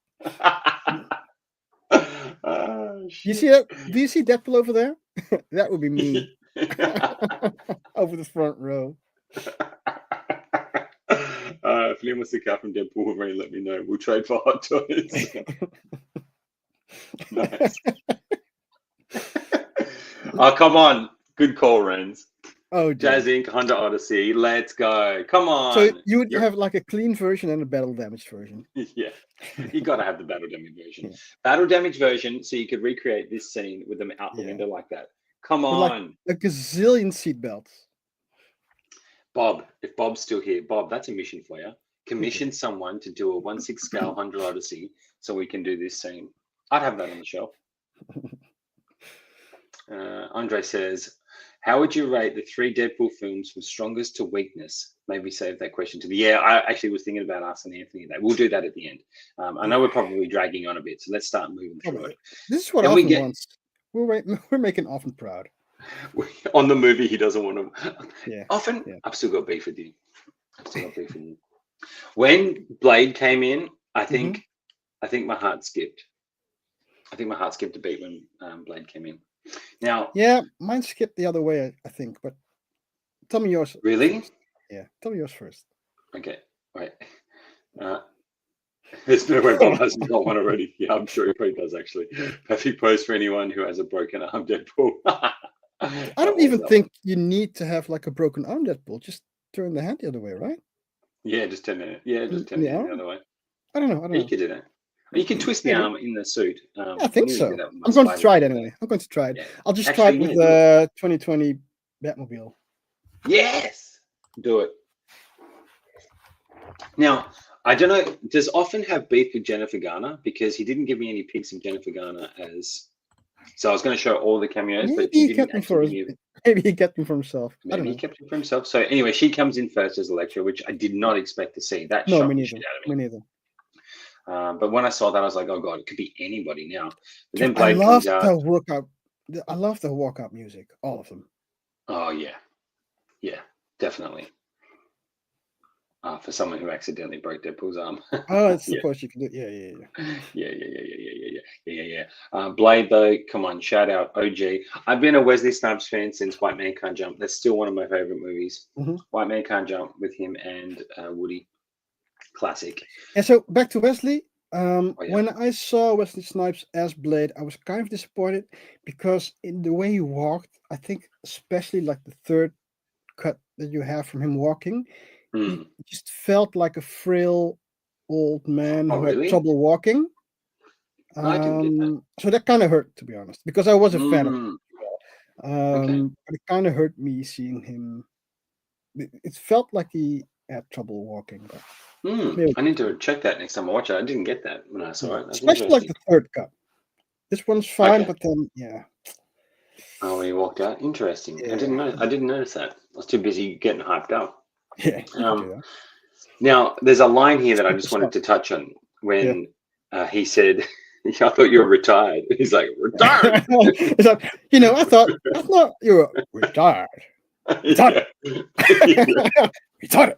You see that? Do you see Deadpool over there? That would be me. Over the front row. If anyone wants to car from Deadpool Wolverine, let me know. We'll trade for hot toys. Nice. Oh, come on. Good call, Renz. Oh, Jazz Inc. Honda Odyssey. Let's go. Come on. So you would have like a clean version and a battle damage version. Yeah. You got to have the battle damage version. Yeah. Battle damage version, so you could recreate this scene with them out the window like that. Come on. Like a gazillion seatbelts. Bob, if Bob's still here, Bob, that's a mission for you. Commission someone to do a 1/6 scale Honda Odyssey so we can do this scene. I'd have that on the shelf. Andre says, how would you rate the 3 Deadpool films from strongest to weakness? Maybe save that question to the... Yeah, I actually was thinking about asking Anthony that. We'll do that at the end. I know we're probably dragging on a bit, so let's start moving through it. This is what Often wants. We're making Often proud. On the movie, he doesn't want to... Yeah. Often, I've still got beef with you. When Blade came in, I think my heart skipped. I think my heart skipped a beat when Blade came in. Now, yeah, mine skipped the other way, I think. But tell me yours. Really? First. Yeah, tell me yours first. Okay, right. There's no way Bob hasn't got one already. Yeah, I'm sure he probably does actually. Perfect pose for anyone who has a broken arm Deadpool. I don't even think you need to have like a broken arm Deadpool. Just turn the hand the other way, right? Yeah, just turn it. Yeah, just turn it the other way. I don't know. You could do that. You can twist the Maybe. arm in the suit. I think nearly so. did that with my I'm going to Spider. try it anyway. I'm going to try it. Yeah. I'll just Actually, try it with yeah, the 2020 Batmobile. Yes, do it. Now, I don't know. Does Often have beef with Jennifer Garner because he didn't give me any pics of Jennifer Garner as. So I was going to show all the cameos, Maybe but he he didn't kept them for actually give me. maybe he kept them for himself. I don't Maybe he know. kept it for himself. So anyway, she comes in first as Electra, which I did not expect to see. That No, shocked me the neither. shit out of Me me. neither. But when I saw that, I was like, oh god, it could be anybody now. But then I Blade love comes out. the workout. I love the walkout music. All of them. Oh yeah, definitely. For someone who accidentally broke Deadpool's arm. Oh, it's Yeah. supposed you can do. Yeah. Yeah. Blade though, come on, shout out OG. I've been a Wesley Snipes fan since White Man Can't Jump. That's still one of my favorite movies. Mhm. White Man Can't Jump with him and Woody, classic. And so back to Wesley. yeah. When I saw Wesley Snipes as Blade, I was kind of disappointed because in the way he walked, I think especially like the third cut that you have from him walking, he just felt like a frail old man Oh, who really? had trouble walking. I didn't get that. So that kind of hurt, to be honest, because I was a fan of Mm, him. But it kind of hurt me seeing him. It felt like he had trouble walking. But maybe- I need to check that next time I watch it. I didn't get that when I saw it. That's especially like interesting. the third cut. This one's fine, Okay. but then yeah. Oh, when he walked out, interesting. Yeah. I didn't notice that. I was too busy getting hyped up. Yeah. You can do that. Now, there's a line here that I just wanted to touch on when he said, "I thought you were retired." He's like, "Retired." It's like, I thought you were retired. Yeah. Retired.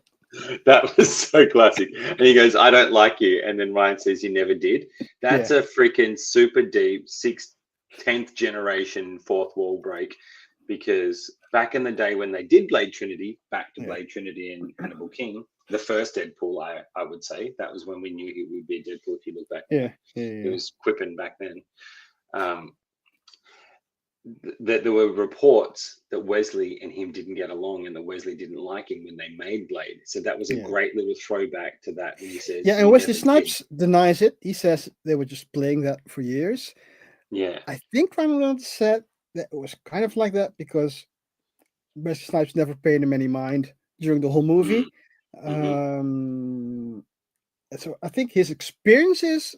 That was so classic. And he goes, "I don't like you." And then Ryan says, "You never did." That's a freaking super deep 10th generation fourth wall break. Because back in the day when they did Blade Trinity, back to Blade Trinity and Hannibal King, the first Deadpool, I would say, that was when we knew he would be Deadpool if you look back. Yeah. It was quipping back then. That there were reports that Wesley and him didn't get along and that Wesley didn't like him when they made Blade. So that was a great little throwback to that when he says, yeah, and Wesley Snipes denies it. He says they were just playing that for years. Yeah. I think Ryan Reynolds said that it was kind of like that because Wesley Snipes never paid him any mind during the whole movie. So I think his experience is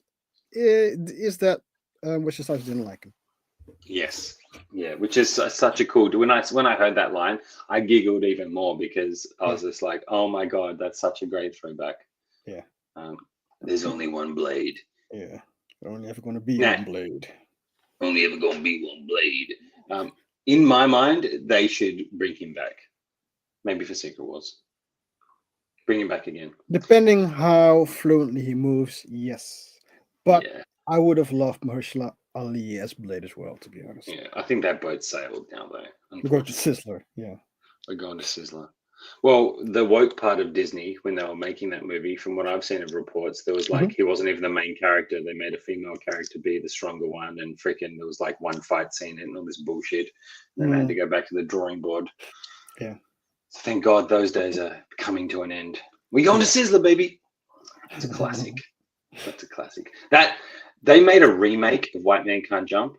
that Wesley Snipes didn't like him. Yes, yeah, which is such a cool. When I heard that line, I giggled even more because I was just like, "Oh my god, that's such a great throwback." Yeah. There's only one Blade. Yeah, there's only ever going to be one Blade. Only ever going to be one Blade. In my mind, they should bring him back. Maybe for Secret Wars. Bring him back again. Depending how fluently he moves, yes. But I would have loved Mahershala Ali as Blade as well, to be honest. Yeah, I think that boat sailed now, though. We're going to Sizzler, yeah. We're going to Sizzler. Well, the woke part of Disney, when they were making that movie, from what I've seen of reports, there was like, he wasn't even the main character. They made a female character be the stronger one, and freaking there was like one fight scene and all this bullshit. And they had to go back to the drawing board. Yeah. So thank God those days are coming to an end. We're going to Sizzler, baby. That's a classic. That's a classic. That they made a remake of White Man Can't Jump,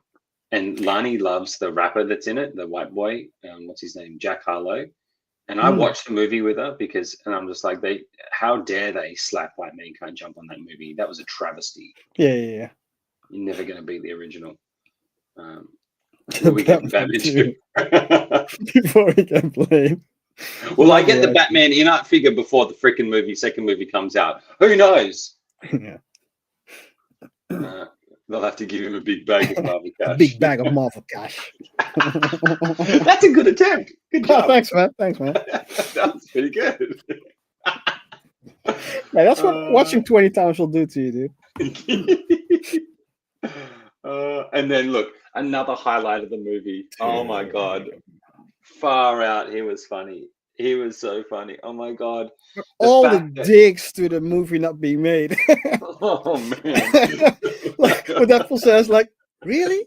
and Lani loves the rapper that's in it, the white boy. What's his name? Jack Harlow. And I watched the movie with her and I'm just like, how dare they slap White Man Can't Jump on that movie? That was a travesty. Yeah. You're never going to be the original. We get Batman too. Before we get Blade. Well, I get the Batman in-art figure before the freaking second movie comes out. Who knows? Yeah. They'll have to give him a big bag of Marvel cash. A big bag of Marvel cash. That's a good attempt. Good job. Thanks, man. That was pretty good. Yeah, that's what watching 20 times will do to you, dude. And then look, another highlight of the movie. Oh my god. Far out. He was funny. He was so funny. Oh my god. All the digs to the movie not being made. Oh man. Like what Deadpool says, like, really?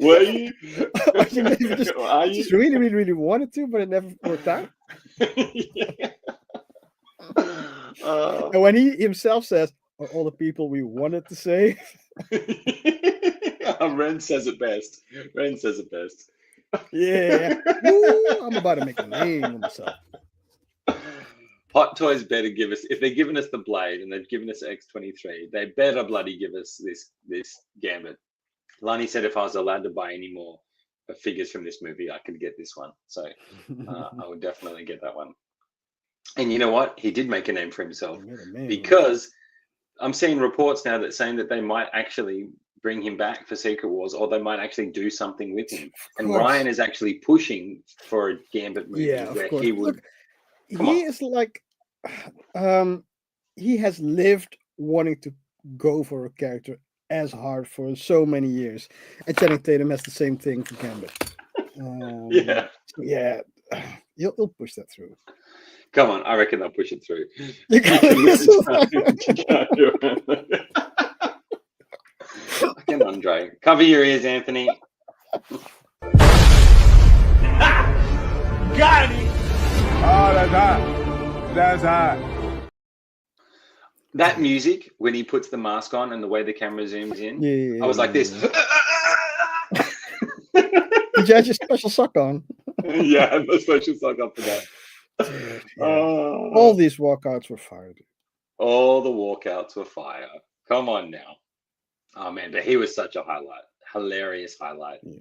Were you? You just really wanted to, but it never worked out. And when he himself says, are all the people we wanted to save. Ren says it best. Ren says it best. Yeah. Ooh, I'm about to make a name of myself. Hot Toys better give us, if they're giving us the Blade and they've given us X-23, they better bloody give us this Gambit. Lani said if I was allowed to buy any more figures from this movie, I could get this one. So I would definitely get that one. And you know what? He did make a name for himself, because I'm seeing reports now that saying that they might actually bring him back for Secret Wars, or they might actually do something with him. And Ryan is actually pushing for a Gambit movie where he would. Look, he is like, he has lived wanting to go for a character as hard for so many years, and Channing Tatum has the same thing for Gambit. He'll push that through. Come on, I reckon they'll push it through. Come on, Dre. Cover your ears, Anthony. Got it. Oh, that's hot. That's hot. That music, when he puts the mask on and the way the camera zooms in, I was like this. Did you have your special sock on? Yeah, I have a special sock on for that. Dude, all these walkouts were fire. Dude. All the walkouts were fire. Come on now. Oh man, but he was such a highlight. Hilarious highlight. Yeah.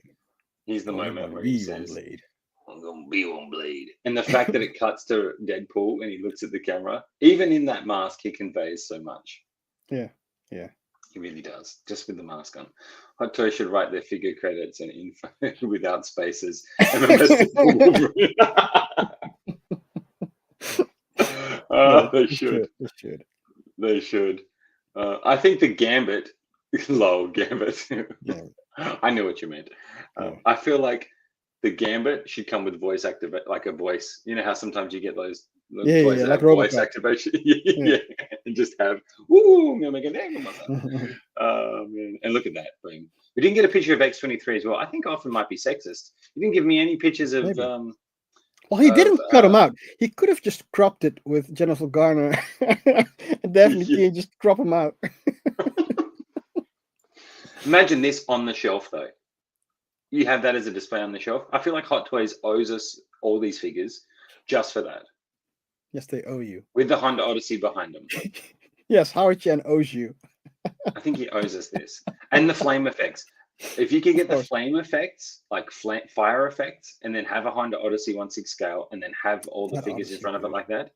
He's the moment where he says, Blade. I'm gonna be on Blade. And the fact that it cuts to Deadpool and he looks at the camera, even in that mask, he conveys so much. Yeah. He really does, just with the mask on. Hot Toys should write their figure credits and info without spaces. They should. They should. I think the Gambit, Gambit. Yeah. I knew what you meant. I feel like the Gambit should come with voice activate, like a voice. You know how sometimes you get those voice, like voice activation. And just have, I'm gonna make a name of myself. Man. And look at that. Boom. We didn't get a picture of X-23 as well. I think often might be sexist. You didn't give me any pictures of. Well, he didn't cut him out. He could have just cropped it with Jennifer Garner and definitely just crop him out. Imagine this on the shelf, though. You have that as a display on the shelf. I feel like Hot Toys owes us all these figures just for that. Yes, they owe you. With the Honda Odyssey behind them. Yes, Howard Chan owes you. I think he owes us this. And the flame effects. If you could get the flame effects, like fire effects, and then have a Honda Odyssey 1/6 scale, and then have all the figures in front of it like that,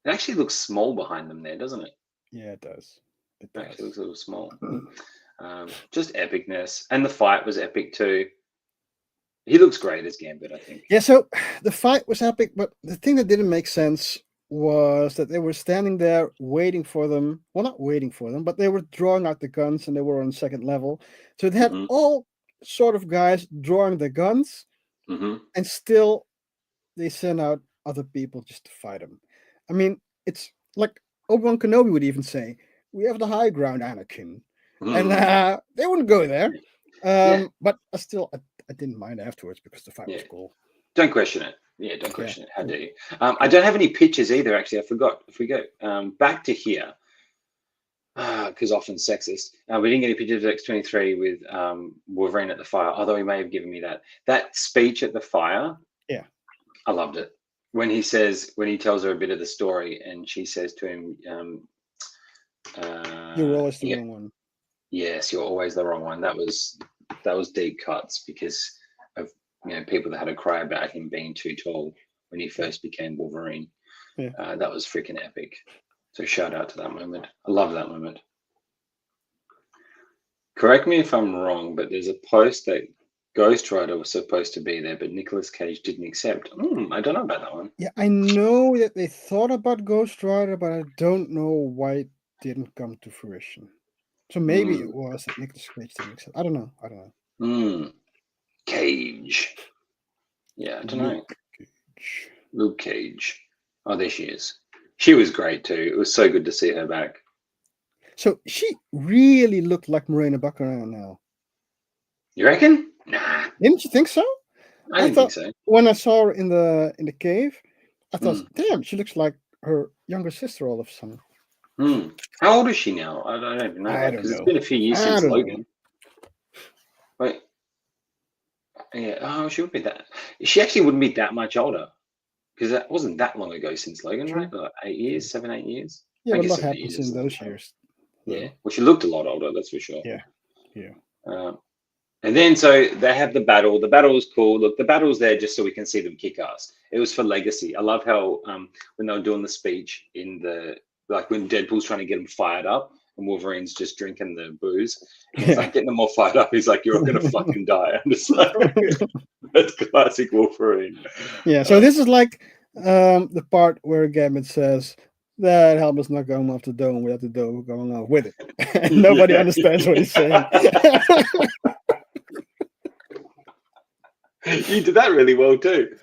it actually looks small behind them there, doesn't it? Yeah, it does. It actually looks a little small. Just epicness. And the fight was epic too. He looks great as Gambit, I think. Yeah, so the fight was epic, but the thing that didn't make sense was that they were standing there waiting for them. Well, not waiting for them, but they were drawing out the guns and they were on second level. So they had all sort of guys drawing the guns, and still they send out other people just to fight them. I mean, it's like Obi-Wan Kenobi would even say, "We have the high ground, Anakin." And they wouldn't go there. But I didn't mind afterwards because the fight was cool. Don't question it. Yeah, don't question it. How dare you? I don't have any pictures either, actually. I forgot. If we go back to here, because often sexist, we didn't get any pictures of X-23 with Wolverine at the fire, although he may have given me that. That speech at the fire, I loved it. When he tells her a bit of the story and she says to him, "You're always the wrong one." Yes, you're always the wrong one. That was deep cuts because of people that had to cry about him being too tall when he first became Wolverine. That was freaking epic. So shout out to that moment. I love that moment. Correct me if I'm wrong, but there's a post that Ghost Rider was supposed to be there, but Nicolas Cage didn't accept. I don't know about that one. Yeah, I know that they thought about Ghost Rider, but I don't know why it didn't come to fruition. So maybe it was that Nicolas Cage didn't accept. I don't know. Cage. Yeah, I don't know. Luke Cage. Oh, there she is. She was great too. It was so good to see her back. So she really looked like Morena Baccarat now. You reckon? Nah. Didn't you think so? I didn't think so. When I saw her in the cave, I thought, damn, she looks like her younger sister all of a sudden. How old is she now? I don't even know because it's been a few years since Logan. Wait. Yeah. Oh, she would be that. She actually wouldn't be that much older because that wasn't that long ago since Logan, right? Like 8 years, 7, 8 years. Yeah, but a lot happens in those years. Yeah. Well, she looked a lot older, that's for sure. Yeah. And then so they have the battle. The battle was cool. Look, the battle's there just so we can see them kick ass. It was for legacy. I love how when they were doing the speech in the when Deadpool's trying to get them fired up and Wolverine's just drinking the booze. He's like getting them all fired up. He's like, "You're all gonna fucking die." I'm just like, that's classic Wolverine. Yeah. So this is like the part where Gambit says that helmet's not going off the dome without the dome going off with it. And nobody understands what he's saying. You did that really well too.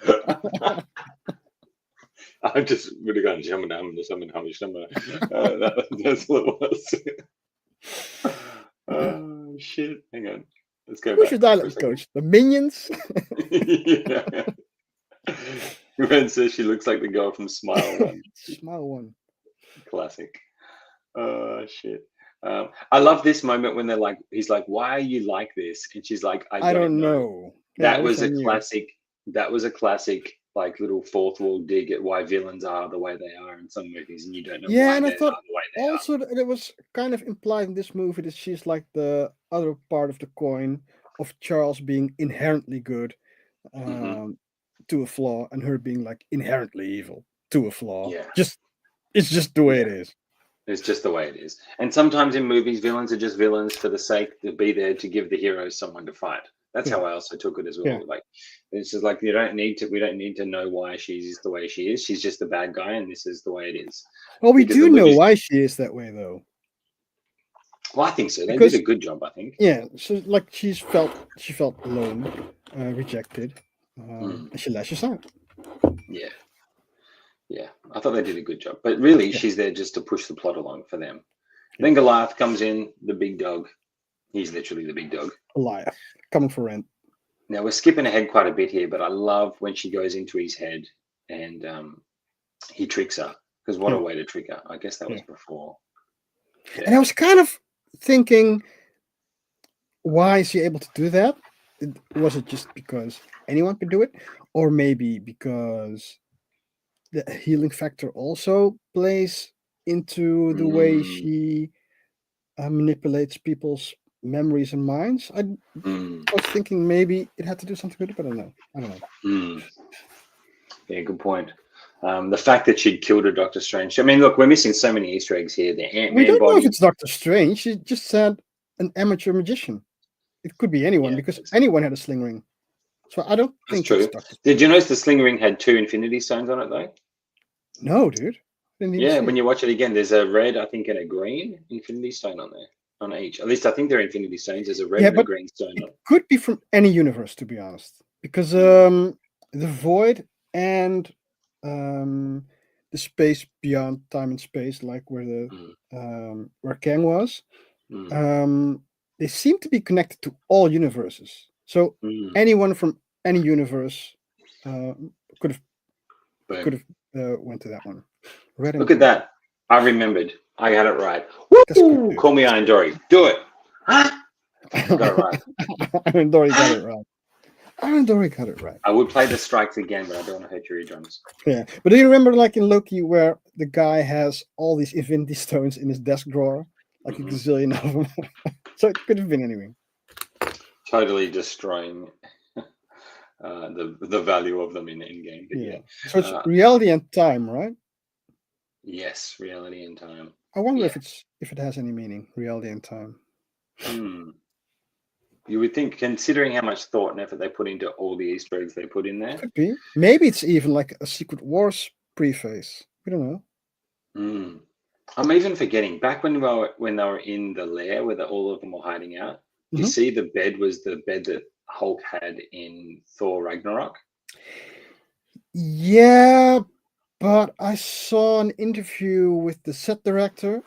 I just would have gone that's what it was. Oh shit! Hang on, let's go. Who's your dialogue coach? The Minions. Yeah. Ren says she looks like the girl from Smile One. Smile One. Classic. Oh shit. I love this moment when they're like, he's like, "Why are you like this?" And she's like, "I don't know." That was a classic. That was a classic, like little fourth wall dig at why villains are the way they are in some movies, and you don't know. Yeah, why and I thought the way they also that it was kind of implied in this movie that she's like the other part of the coin of Charles being inherently good to a flaw, and her being like inherently evil to a flaw. Yeah, it's just the way it is. It's just the way it is. And sometimes in movies, villains are just villains for the sake to be there to give the heroes someone to fight. That's how I also took it as well. Like it's just like we don't need to know why she's the way she is. She's just the bad guy, and this is the way it is. Well, we do know why she is that way, though. Well, I think so. They did a good job, I think. Yeah, so like she felt alone, rejected, and she lashes out. Yeah, I thought they did a good job. But really, she's there just to push the plot along for them. Then Goliath comes in, the big dog. He's literally the big dog. Goliath, coming for rent. Now, we're skipping ahead quite a bit here, but I love when she goes into his head and he tricks her. Because what a way to trick her. I guess that was before. Yeah. And I was kind of thinking, why is she able to do that? Was it just because anyone could do it? Or maybe because the healing factor also plays into the way she manipulates people's memories and minds. I was thinking maybe it had to do something with it, but I don't know. Yeah, good point. The fact that she'd killed a Doctor Strange. I mean, look, we're missing so many Easter eggs here. The Ant-Man we don't body. know if it's Doctor Strange. She just said an amateur magician. It could be anyone because anyone had a sling ring. So I don't think true. Did you notice the sling ring had 2 Infinity Stones on it though? No, dude. Yeah, when you watch it again, there's a red, I think, and a green Infinity Stone on there. On each. At least I think they're Infinity Stones. There's a red and a green stone. It could be from any universe, to be honest. Because the Void and the space beyond time and space, like where the where Kang was, they seem to be connected to all universes. So anyone from any universe could have went to that one. Look at that. I remembered. I got it right. Woo! Call me Iron Dory. Do it. Huh? Got it right. Iron Dory got it right. Iron Dory got it right. I would play the strikes again, but I don't want to hurt your eardrums. Yeah. But do you remember like in Loki where the guy has all these Infinity Stones in his desk drawer? Like a gazillion of them. So it could have been anything. Totally destroying the value of them in Endgame. Yeah. So it's reality and time, right? Yes, reality and time. I wonder if it has any meaning, reality and time. You would think, considering how much thought and effort they put into all the Easter eggs they put in there. Could be. Maybe it's even like a Secret Wars preface. We don't know. I'm even forgetting. Back when they were in the lair where all of them were hiding out, you see the bed was the bed that Hulk had in Thor Ragnarok? Yeah, but I saw an interview with the set director.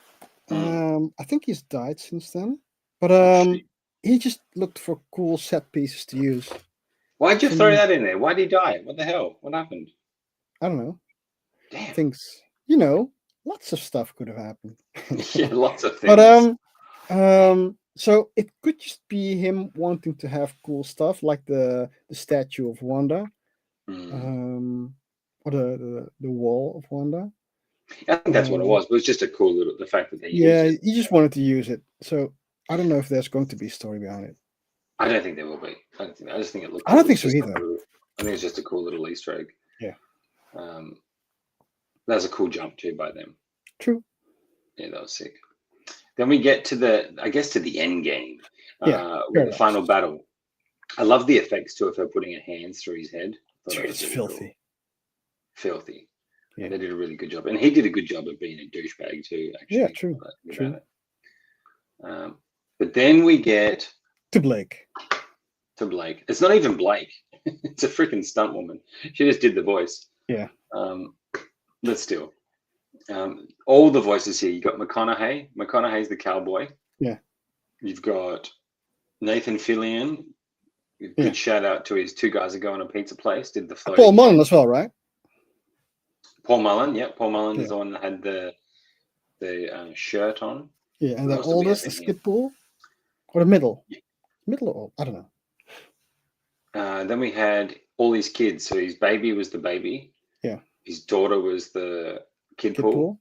I think he's died since then. But he just looked for cool set pieces to use. Why'd you throw that in there? Why'd he die? What the hell? What happened? I don't know. Damn. Things, you know, lots of stuff could have happened. Yeah, lots of things. But so it could just be him wanting to have cool stuff like the statue of Wanda, or the wall of Wanda. I think that's what it was. But it was just a cool little the fact that they Yeah, used it. he just wanted to use it. So I don't know if there's going to be a story behind it. I don't think there will be. I don't think. I just think it looked. I don't cool. think so It's just either. a cool- I think it's just a cool little Easter egg. Yeah. That's a cool jump too by them. True. Yeah, that was sick. Then we get to the end game. With the final battle. I love the effects too of her putting her hands through his head. It's really filthy. Cool. Filthy. Yeah. They did a really good job, and he did a good job of being a douchebag too. Actually, Yeah, true. True. But then we get To Blake. to Blake. It's not even Blake. It's a freaking stunt woman. She just did the voice. Yeah. But still, all the voices here. You got McConaughey. McConaughey's the cowboy. Yeah. You've got Nathan Fillion. Good shout out to his two guys that go on a pizza place. Did the floating Paul Mullen as well, right? Paul Mullen. Yeah, Paul Mullen is the one that had the shirt on. Yeah, and What the else do we have oldest in is here? Deadpool, or the middle. Yeah. Middle or old? I don't know. Then we had all his kids. So his baby was the baby. Yeah. His daughter was the kid Deadpool. pool.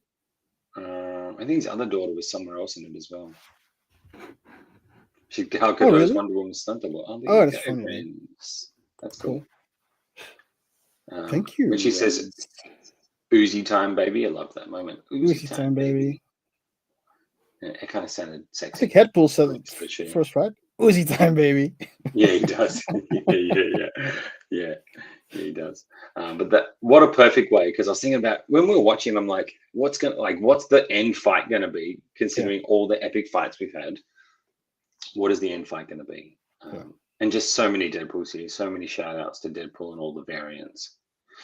I think his other daughter was somewhere else in it as well. How could those really? Wonder Woman stunt double? Oh, that's funny. That's cool. Thank you. When she says "Uzi time, baby," I love that moment. Uzi time, baby. Yeah, it kind of sounded I sexy. think Deadpool said it For sure. first, right? Uzi time, baby. Yeah, he does. Yeah, he does. But what a perfect way, because I was thinking about when we were watching, I'm like, what's the end fight gonna be? Considering all the epic fights we've had, what is the end fight gonna be? And just so many Deadpool series, so many shout outs to Deadpool and all the variants.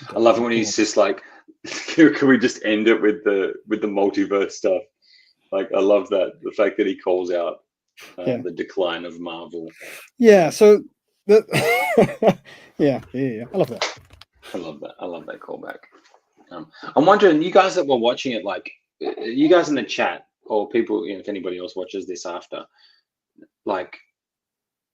I love it when he's just like, can we just end it with the multiverse stuff? Like, I love that, the fact that he calls out the decline of Marvel. Yeah. So yeah. I love that. I love that callback. I'm wondering, you guys that were watching it, like, you guys in the chat or people, if anybody else watches this after, like,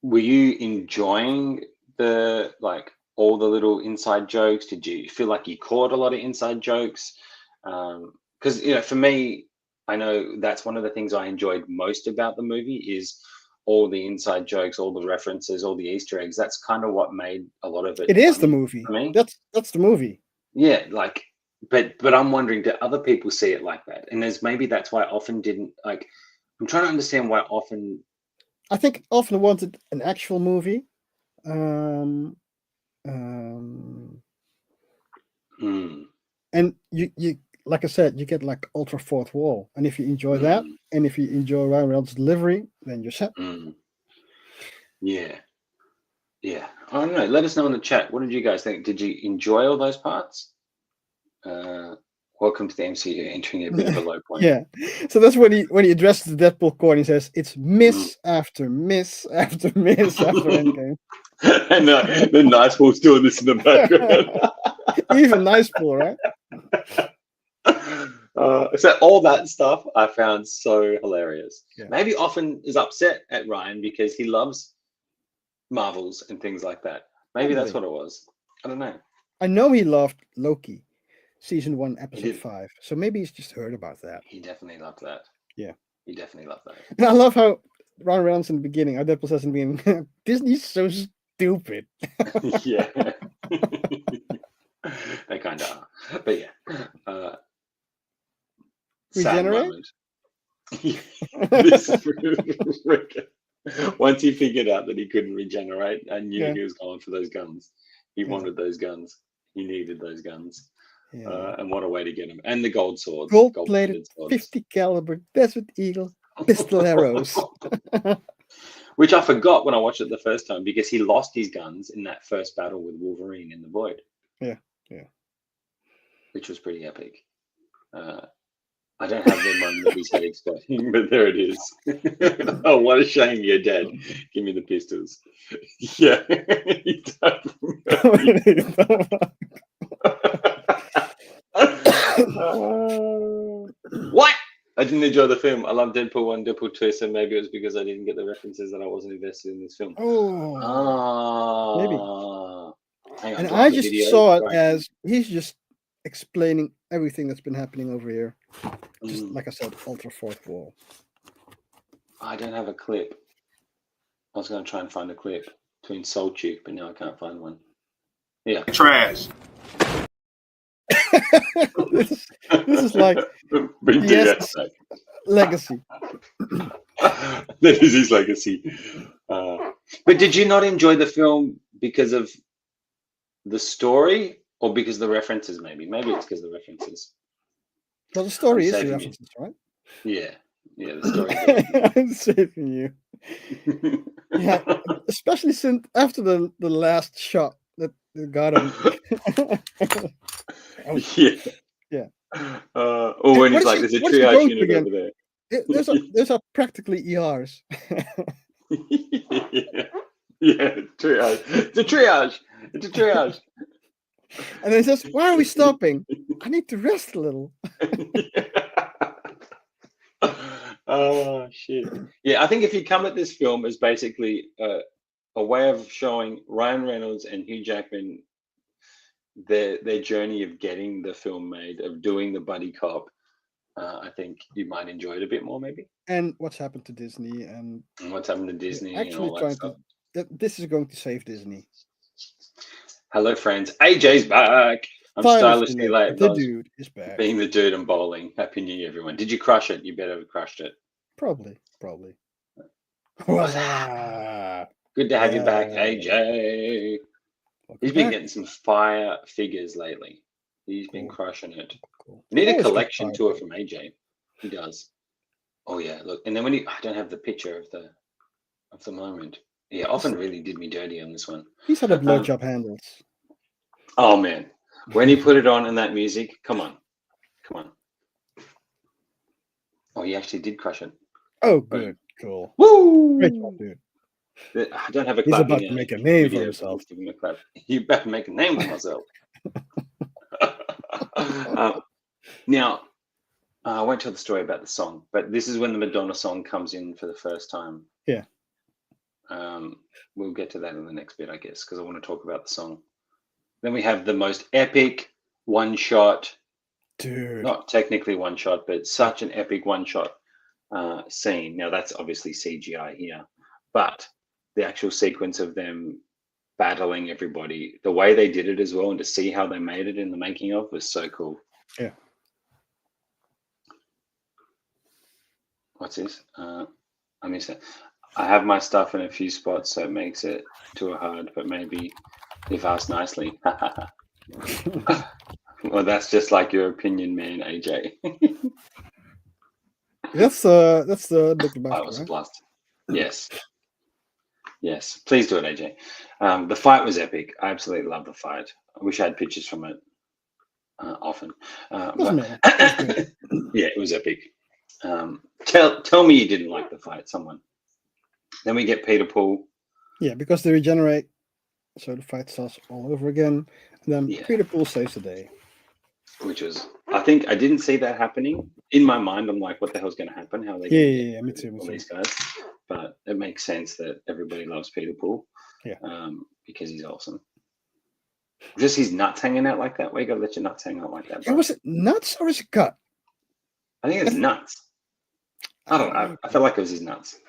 were you enjoying all the little inside jokes? Did you feel like you caught a lot of inside jokes? Because for me, I know that's one of the things I enjoyed most about the movie is all the inside jokes, all the references, all the Easter eggs. That's kind of what made a lot of it. It is the movie. For me. That's the movie. Yeah, like, but I'm wondering, do other people see it like that? And maybe that's why I often didn't like. I'm trying to understand why often. I think often wanted an actual movie. And you like I said, you get like ultra fourth wall, and if you enjoy that, and if you enjoy Ryan Reynolds' delivery, then you're set. Yeah. I don't know. Let us know in the chat. What did you guys think? Did you enjoy all those parts? Welcome to the MCU, entering a bit of a low point. Yeah. So that's when he addresses the Deadpool core and he says, "It's miss after miss after miss after Endgame." And then Nice Paul's doing this in the background. Even Nice Paul, right? So all that stuff I found so hilarious. Yeah. Maybe often is upset at Ryan because he loves Marvels and things like that. Maybe that's what it was. I don't know. I know he loved Loki, season 1, episode 5. So maybe he's just heard about that. He definitely loved that. Yeah. He definitely loved that. And I love how Ryan Reynolds in the beginning, how Deadpool says in the beginning, Disney's so stupid. Yeah. They kind of are. But yeah. Regenerate? Once he figured out that he couldn't regenerate, I knew he was going for those guns. He wanted those guns. He needed those guns. Yeah. And what a way to get them. And the gold swords. Gold-plated 50 caliber Desert Eagle pistol arrows. Which I forgot when I watched it the first time because he lost his guns in that first battle with Wolverine in the Void. Yeah. Which was pretty epic. I don't have the one that he's had exploding, but there it is. Oh, what a shame you're dead. Give me the pistols. Yeah. What? I didn't enjoy the film. I love Deadpool 1, Deadpool 2, so maybe it was because I didn't get the references that I wasn't invested in this film. Maybe. Hang on, And do I have I the just video? saw it Right. as he's just explaining everything that's been happening over here. Just like I said, ultra fourth wall. I don't have a clip. I was going to try and find a clip to insult you, but now I can't find one. Yeah. Trash. this is like Big yes, legacy. That is his legacy. But did you not enjoy the film because of the story or because of the references? Maybe it's because of the references. Well, the story I'm is the saving references, right? Yeah, the story. I'm saving you. Yeah, especially since after the last shot that got him. Yeah. Or when he's like, "There's a triage unit over there." Those are practically ERs. Yeah, triage. It's a triage. It's a triage. And then he says, "Why are we stopping? I need to rest a little." Oh shit! Yeah, I think if you come at this film as basically a way of showing Ryan Reynolds and Hugh Jackman their journey of getting the film made, of doing the buddy cop, I think you might enjoy it a bit more, maybe. And what's happened to Disney and what's happened to Disney and actually all that trying stuff. this is going to save Disney. Hello, friends. AJ's back. I'm stylishly late. The dude is back. Being the dude and bowling. Happy New Year, everyone. Did you crush it? You better have crushed it. Probably. Good to have you back, AJ. He's been getting some fire figures lately. He's been crushing it. Cool. We need a collection tour from AJ. He does. Oh yeah, look. And then I don't have the picture of the moment. Yeah, often really did me dirty on this one. He's had a blowjob handles. Oh man, when he put it on and that music, come on. Oh, he actually did crush it. Oh, good, cool. Woo! Great job, dude. I don't have a He's clap. about to make a name for himself. Give him a clap. You better make a name for myself. Now, I won't tell the story about the song, but this is when the Madonna song comes in for the first time. Yeah. We'll get to that in the next bit, I guess, because I want to talk about the song. Then we have the most epic one-shot, dude. Not technically one-shot, but such an epic one-shot scene. Now, that's obviously CGI here, but the actual sequence of them battling everybody, the way they did it as well, and to see how they made it in the making of was so cool. Yeah. What's this? I missed it. I have my stuff in a few spots, so it makes it too hard, but maybe if asked nicely. Well, that's just like your opinion, man, AJ. That's the That was a blast. Yes. Please do it, AJ. The fight was epic. I absolutely love the fight. I wish I had pictures from it often. Yeah, it was epic. Tell me you didn't like the fight, someone. Then we get Peter Paul. Yeah, because they regenerate, so the fight starts all over again. And then Peter Paul saves the day. Which was, I think, I didn't see that happening. In my mind, I'm like, what the hell's going to happen? How are they me too. All these guys? But it makes sense that everybody loves Peter Paul. Yeah. Because he's awesome. Just his nuts hanging out like that. Why you got to let your nuts hang out like that, bro? Was it nuts or is it gut? I think it's nuts. I don't know. I felt like it was his nuts.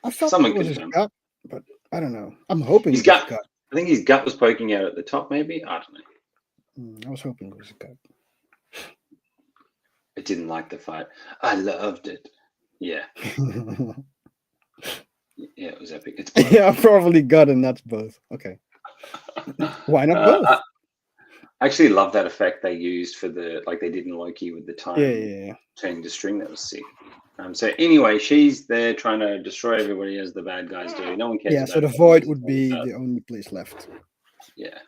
I felt someone it was could his gut, but I don't know. I'm hoping his gut. I think his gut was poking out at the top, maybe. I don't know. I was hoping it was his gut. I didn't like the fight. I loved it. Yeah. Yeah, it was epic. It's yeah, probably gut and nuts both. Okay. Why not both? I actually love that effect they used for like they did in Loki with the time turning the string. That was sick. So anyway, she's there trying to destroy everybody as the bad guys do. No one cares. Yeah, so the void would be the only place left. Yeah.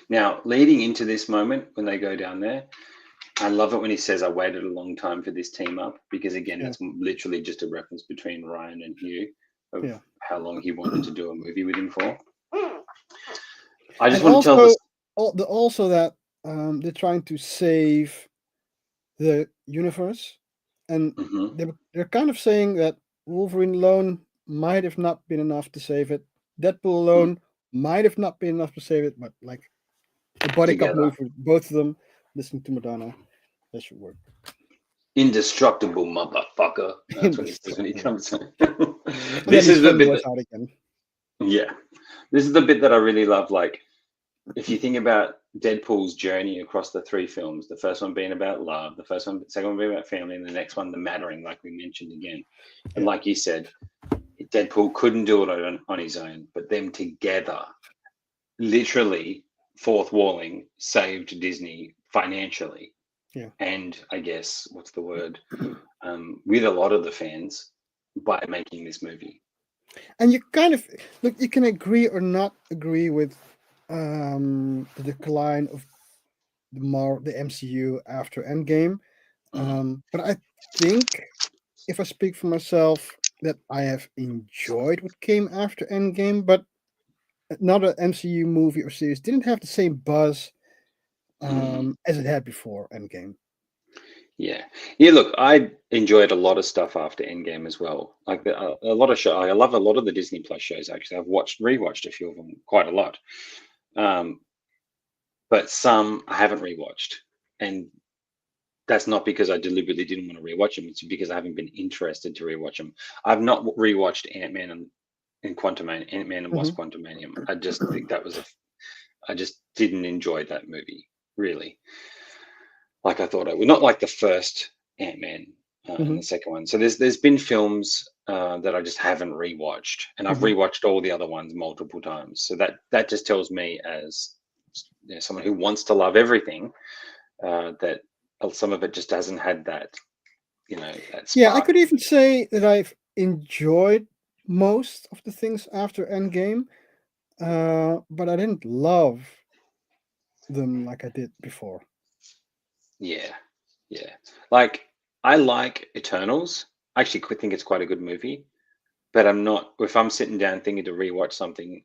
Now, leading into this moment when they go down there, I love it when he says, I waited a long time for this team up, because again, it's literally just a reference between Ryan and Hugh of how long he wanted to do a movie with him for. I just want to tell this. Also that they're trying to save the universe, and they're kind of saying that Wolverine alone might have not been enough to save it. Deadpool alone might have not been enough to save it, but like a body cop Together. movie with both of them, listening to Madonna, that should work. Indestructible motherfucker. That's what he says when he comes in. This is the bit that, out again. yeah. This is the bit that I really love. Like, if you think about Deadpool's journey across the 3 films, the first one being about love, the second one being about family, and the next one, the mattering, like we mentioned again. And like you said, Deadpool couldn't do it on his own, but them together, literally fourth walling, saved Disney financially. Yeah. And I guess, what's the word? With a lot of the fans by making this movie. And you kind of look, you can agree or not agree with the decline of the MCU after Endgame. But I think, if I speak for myself, that I have enjoyed what came after Endgame, but another MCU movie or series didn't have the same buzz as it had before Endgame. Yeah. Look, I enjoyed a lot of stuff after Endgame as well. Like a lot of shows. I love a lot of the Disney Plus shows. Actually, I've rewatched a few of them quite a lot. But some I haven't rewatched, and that's not because I deliberately didn't want to rewatch them. It's because I haven't been interested to rewatch them. I've not rewatched Ant-Man and Wasp: Quantumanium. I just think that was I just didn't enjoy that movie really. Like I thought I would. Not like the first Ant-Man and the second one. So there's been films that I just haven't rewatched, and I've rewatched all the other ones multiple times. So that just tells me, as someone who wants to love everything, that some of it just hasn't had that, that spark. Yeah, I could even say that I've enjoyed most of the things after Endgame, but I didn't love them like I did before. Yeah. Like, I like Eternals. I actually think it's quite a good movie, but I'm not. If I'm sitting down thinking to rewatch something,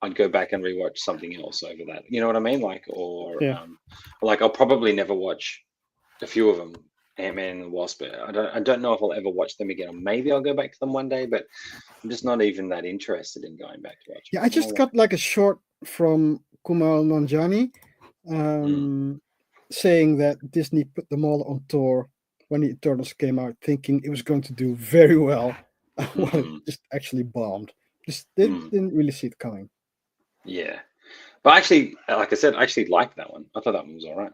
I'd go back and rewatch something else over that. You know what I mean? Like, like I'll probably never watch a few of them, Ant-Man and Wasp. I don't know if I'll ever watch them again. Or maybe I'll go back to them one day, but I'm just not even that interested in going back to watch them. Yeah, I just got like a short from Kumail Nanjiani saying that Disney put them all on tour when the Eternals came out, thinking it was going to do very well. Well, it just actually bombed. Just didn't really see it coming. Yeah. But actually, like I said, I actually liked that one. I thought that one was all right.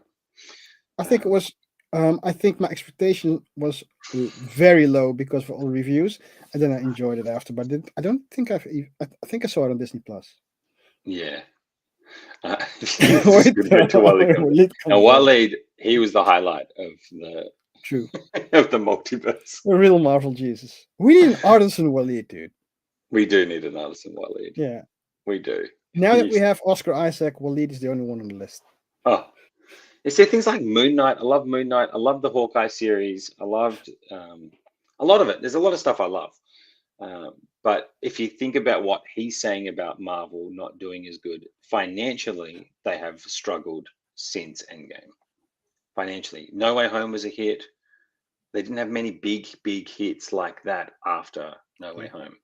I think it was. I think my expectation was very low because of all the reviews, and then I enjoyed it after. But I don't think I think I saw it on Disney Plus. Yeah. Now, Waleed, he was the highlight of the of the multiverse. The real Marvel Jesus. We need an artisan Waleed, dude. We do need an artisan Waleed. Yeah, we do. Now that we have Oscar Isaac, Waleed is the only one on the list. Oh, you see things like Moon Knight. I love Moon Knight. I love the Hawkeye series. I loved a lot of it. There's a lot of stuff I love. But if you think about what he's saying about Marvel not doing as good financially, they have struggled since Endgame. Financially, No Way Home was a hit. They didn't have many big hits like that after No Way Home.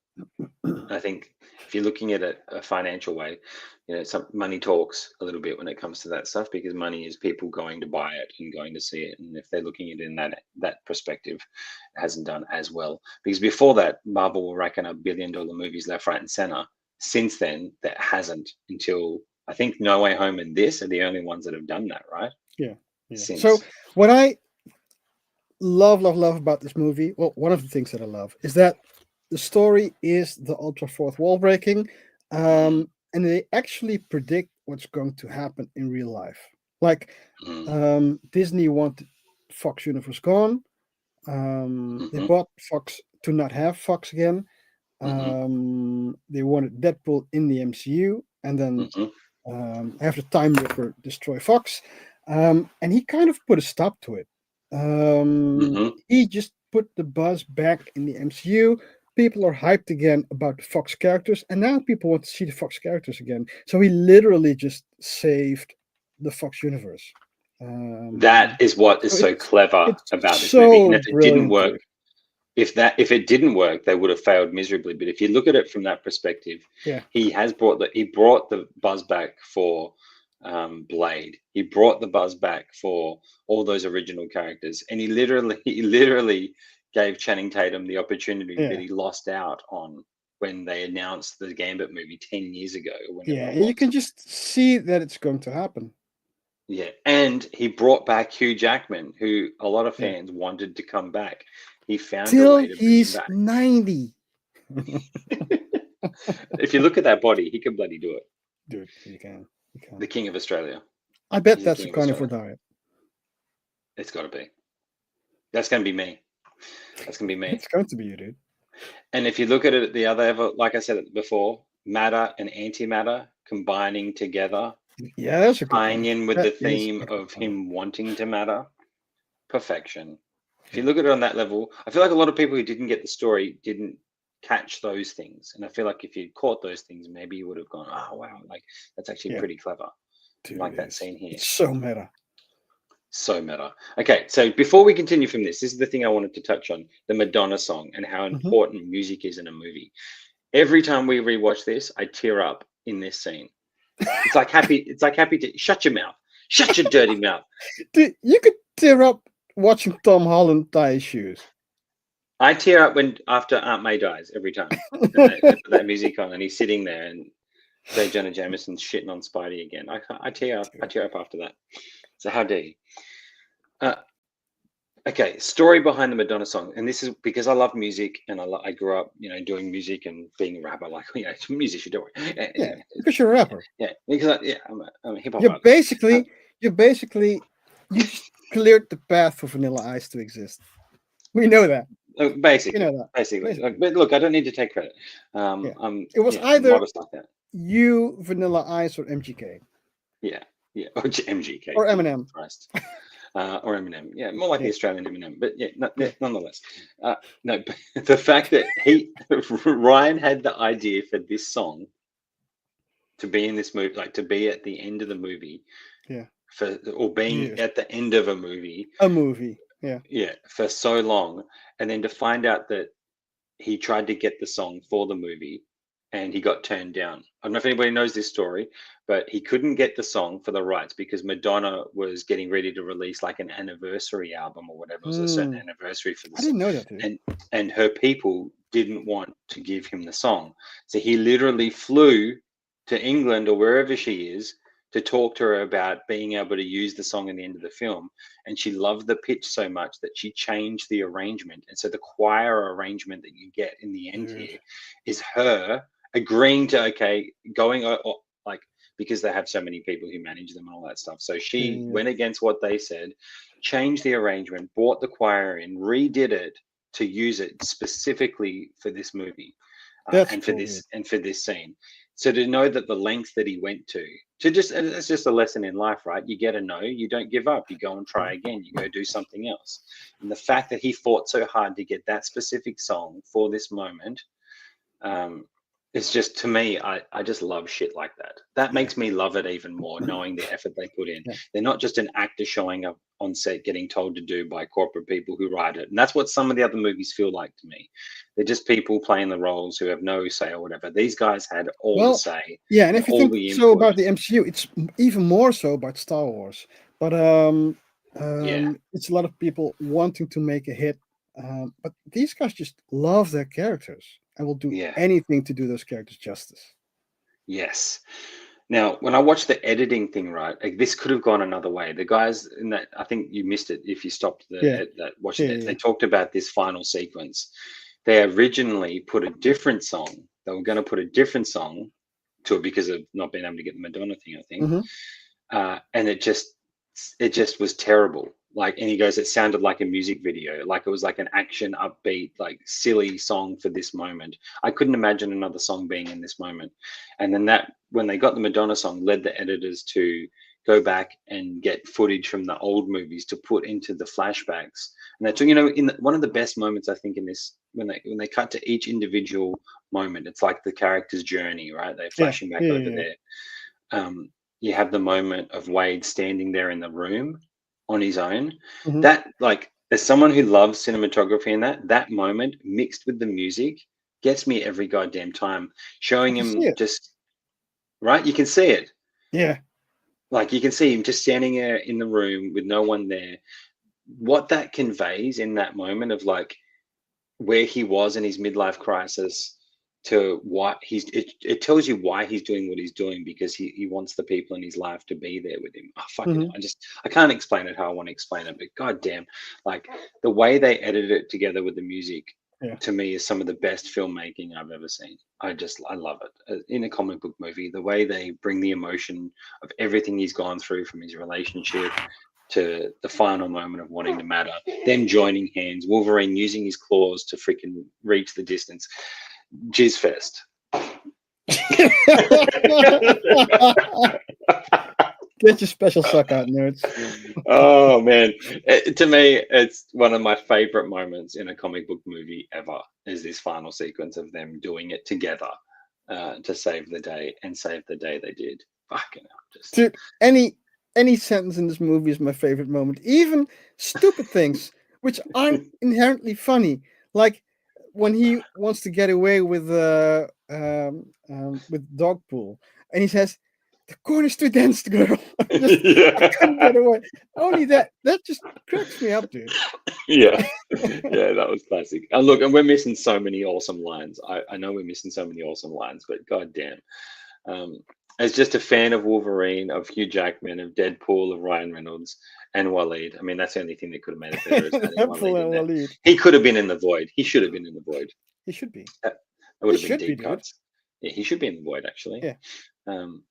I think if you're looking at it a financial way, some money talks a little bit when it comes to that stuff, because money is people going to buy it and going to see it. And if they're looking at it in that perspective, it hasn't done as well. Because before that, Marvel were racking up $1 billion movies left, right, and center. Since then, that hasn't, until I think No Way Home and this are the only ones that have done that, right? Yeah. So what I love about this movie, well, one of the things that I love is that the story is the ultra fourth wall breaking, and they actually predict what's going to happen in real life. Like Disney wanted Fox Universe gone. They bought Fox to not have Fox again. They wanted Deadpool in the MCU, and then have the Time Ripper destroy Fox. And he kind of put a stop to it. He just put the buzz back in the MCU. People are hyped again about the Fox characters, and now people want to see the Fox characters again. So he literally just saved the Fox universe. That is what is so clever it's about this so movie. And if it didn't brilliant, work, dude. if it didn't work, they would have failed miserably. But if you look at it from that perspective, Yeah. he brought the buzz back for Blade. He brought the buzz back for all those original characters, and he literally gave Channing Tatum the opportunity that he lost out on when they announced the Gambit movie 10 years ago. Yeah, and you can just see that it's going to happen. Yeah, and he brought back Hugh Jackman, who a lot of fans wanted to come back. He found a way to bring him back. 90. If you look at that body, he can bloody do it. Dude, he can. The King of Australia. I bet He's that's a carnivore diet. It's got to be. That's going to be me. That's going to be me. It's going to be you, dude. And if you look at it, the other, like I said before, matter and antimatter combining together. Yeah, that's a good tying in with the theme of him wanting to matter. Perfection. If you look at it on that level, I feel like a lot of people who didn't get the story didn't catch those things. And I feel like if you'd caught those things, maybe you would have gone, oh, wow, like that's actually pretty clever. Dude, like that scene here. It's so meta. So meta. Okay, so before we continue from this is the thing I wanted to touch on, the Madonna song and how important music is in a movie. Every time we rewatch this, I tear up in this scene. It's like happy to shut your mouth. Shut your dirty mouth. Dude, you could tear up watching Tom Holland tie his shoes. I tear up after Aunt May dies every time. that music on and he's sitting there and J. Jonah Jameson's shitting on Spidey again. I tear up after that. So how dare you? Okay, story behind the Madonna song, and this is because I love music and I grew up, doing music and being a rapper. Like, it's a musician, don't worry. Yeah, because you're a rapper. Yeah, because I'm a hip hop. You basically just cleared the path for Vanilla Ice to exist. We know that. Basically, you know that. Basically. But look, I don't need to take credit. It was either like that. You, Vanilla Ice, or MGK. Yeah, or MGK or Eminem. Christ. Or Eminem, yeah, more like the Australian Eminem, but nonetheless. No, but the fact that Ryan had the idea for this song to be in this movie, like to be at the end of the movie, being at the end of a movie, for so long, and then to find out that he tried to get the song for the movie and he got turned down. I don't know if anybody knows this story, but he couldn't get the song for the rights because Madonna was getting ready to release like an anniversary album or whatever. It was a certain anniversary for the song. I didn't know that, dude. And her people didn't want to give him the song. So he literally flew to England or wherever she is to talk to her about being able to use the song in the end of the film. And she loved the pitch so much that she changed the arrangement. And so the choir arrangement that you get in the end here is her agreeing to, going like, because they have so many people who manage them and all that stuff. So she went against what they said, changed the arrangement, brought the choir in, redid it to use it specifically for this movie and for this scene. So to know that the lengths that he went to just, and it's just a lesson in life, right? You get a no, you don't give up, you go and try again, you go do something else. And the fact that he fought so hard to get that specific song for this moment, it's just, to me, I just love shit like that. That makes me love it even more, knowing the effort they put in. They're not just an actor showing up on set getting told to do by corporate people who write it. And that's what some of the other movies feel like to me. They're just people playing the roles who have no say or whatever. These guys had all the say. Yeah, and if you think so about the MCU, it's even more so about Star Wars. But it's a lot of people wanting to make a hit. But these guys just love their characters. I will do anything to do those characters justice. Yes. Now, when I watched the editing thing, right, like this could have gone another way. The guys in that, I think you missed it if you stopped watching it. They talked about this final sequence. They originally put a different song. They were going to put a different song to it because of not being able to get the Madonna thing, I think. And it just was terrible. Like, and he goes, it sounded like a music video, like it was like an action, upbeat, like silly song for this moment. I couldn't imagine another song being in this moment. And then when they got the Madonna song, led the editors to go back and get footage from the old movies to put into the flashbacks. And they took, one of the best moments, I think, in this, when they cut to each individual moment, it's like the character's journey, right? They're flashing back over there. you have the moment of Wade standing there in the room on his own. Mhm. That, like, as someone who loves cinematography and that moment mixed with the music gets me every goddamn time. Showing can him see it. just, right? You can see it. Yeah. Like, you can see him just standing there in the room with no one there. What that conveys in that moment of, like, where he was in his midlife crisis to what it tells you why he's doing what he's doing, because he wants the people in his life to be there with him. Oh, fuck it. I can't explain it how I want to explain it, but goddamn, like, the way they edited it together with the music, to me, is some of the best filmmaking I've ever seen. I love it. In a comic book movie, the way they bring the emotion of everything he's gone through, from his relationship to the final moment of wanting to matter, them joining hands, Wolverine using his claws to freaking reach the distance. Jizz fest. Get your special suck out, nerds. Oh man, to me, it's one of my favorite moments in a comic book movie ever. Is this final sequence of them doing it together to save the day, and save the day they did. Fucking hell, just Dude, any sentence in this movie is my favorite moment. Even stupid things which aren't inherently funny, like when he wants to get away with Dogpool, and he says, "The corner street dance girl." I couldn't get away. Only that just cracks me up, dude. Yeah, that was classic. And look, and we're missing so many awesome lines. I know we're missing so many awesome lines, but goddamn. As just a fan of Wolverine, of Hugh Jackman, of Deadpool, of Ryan Reynolds, and Waleed. I mean, that's the only thing that could have made it better. Is adding Deadpool and Waleed in there. Waleed. He could have been in the void. He should have been in the void. He should be. That would He have been should be, deep dude. cuts. Yeah, he should be in the void, actually. Yeah.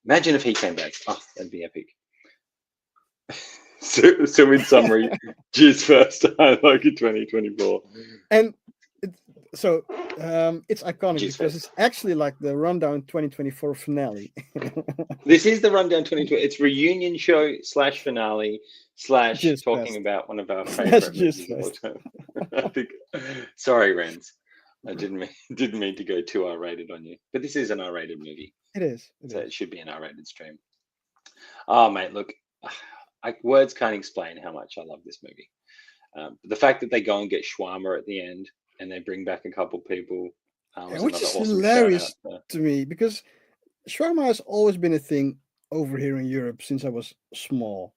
Imagine if he came back. Oh, that'd be epic. So in summary, Jizz first. I like it 2024. And it's iconic Jizz because fest. it's actually like the Rundown 2024 finale. This is the Rundown 2020. It's reunion show / finale / Jizz talking fest. about one of our Slash favorite jizz movies of all fest. time. I think. Sorry, Renz. I didn't mean to go too R-rated on you, but this is an R-rated movie. It is. So it should be an R-rated stream. Oh, mate, look, words can't explain how much I love this movie. The fact that they go and get Shawarma at the end, and they bring back a couple people, Which is awesome hilarious shout-out. to me, because shawarma has always been a thing over here in Europe since I was small.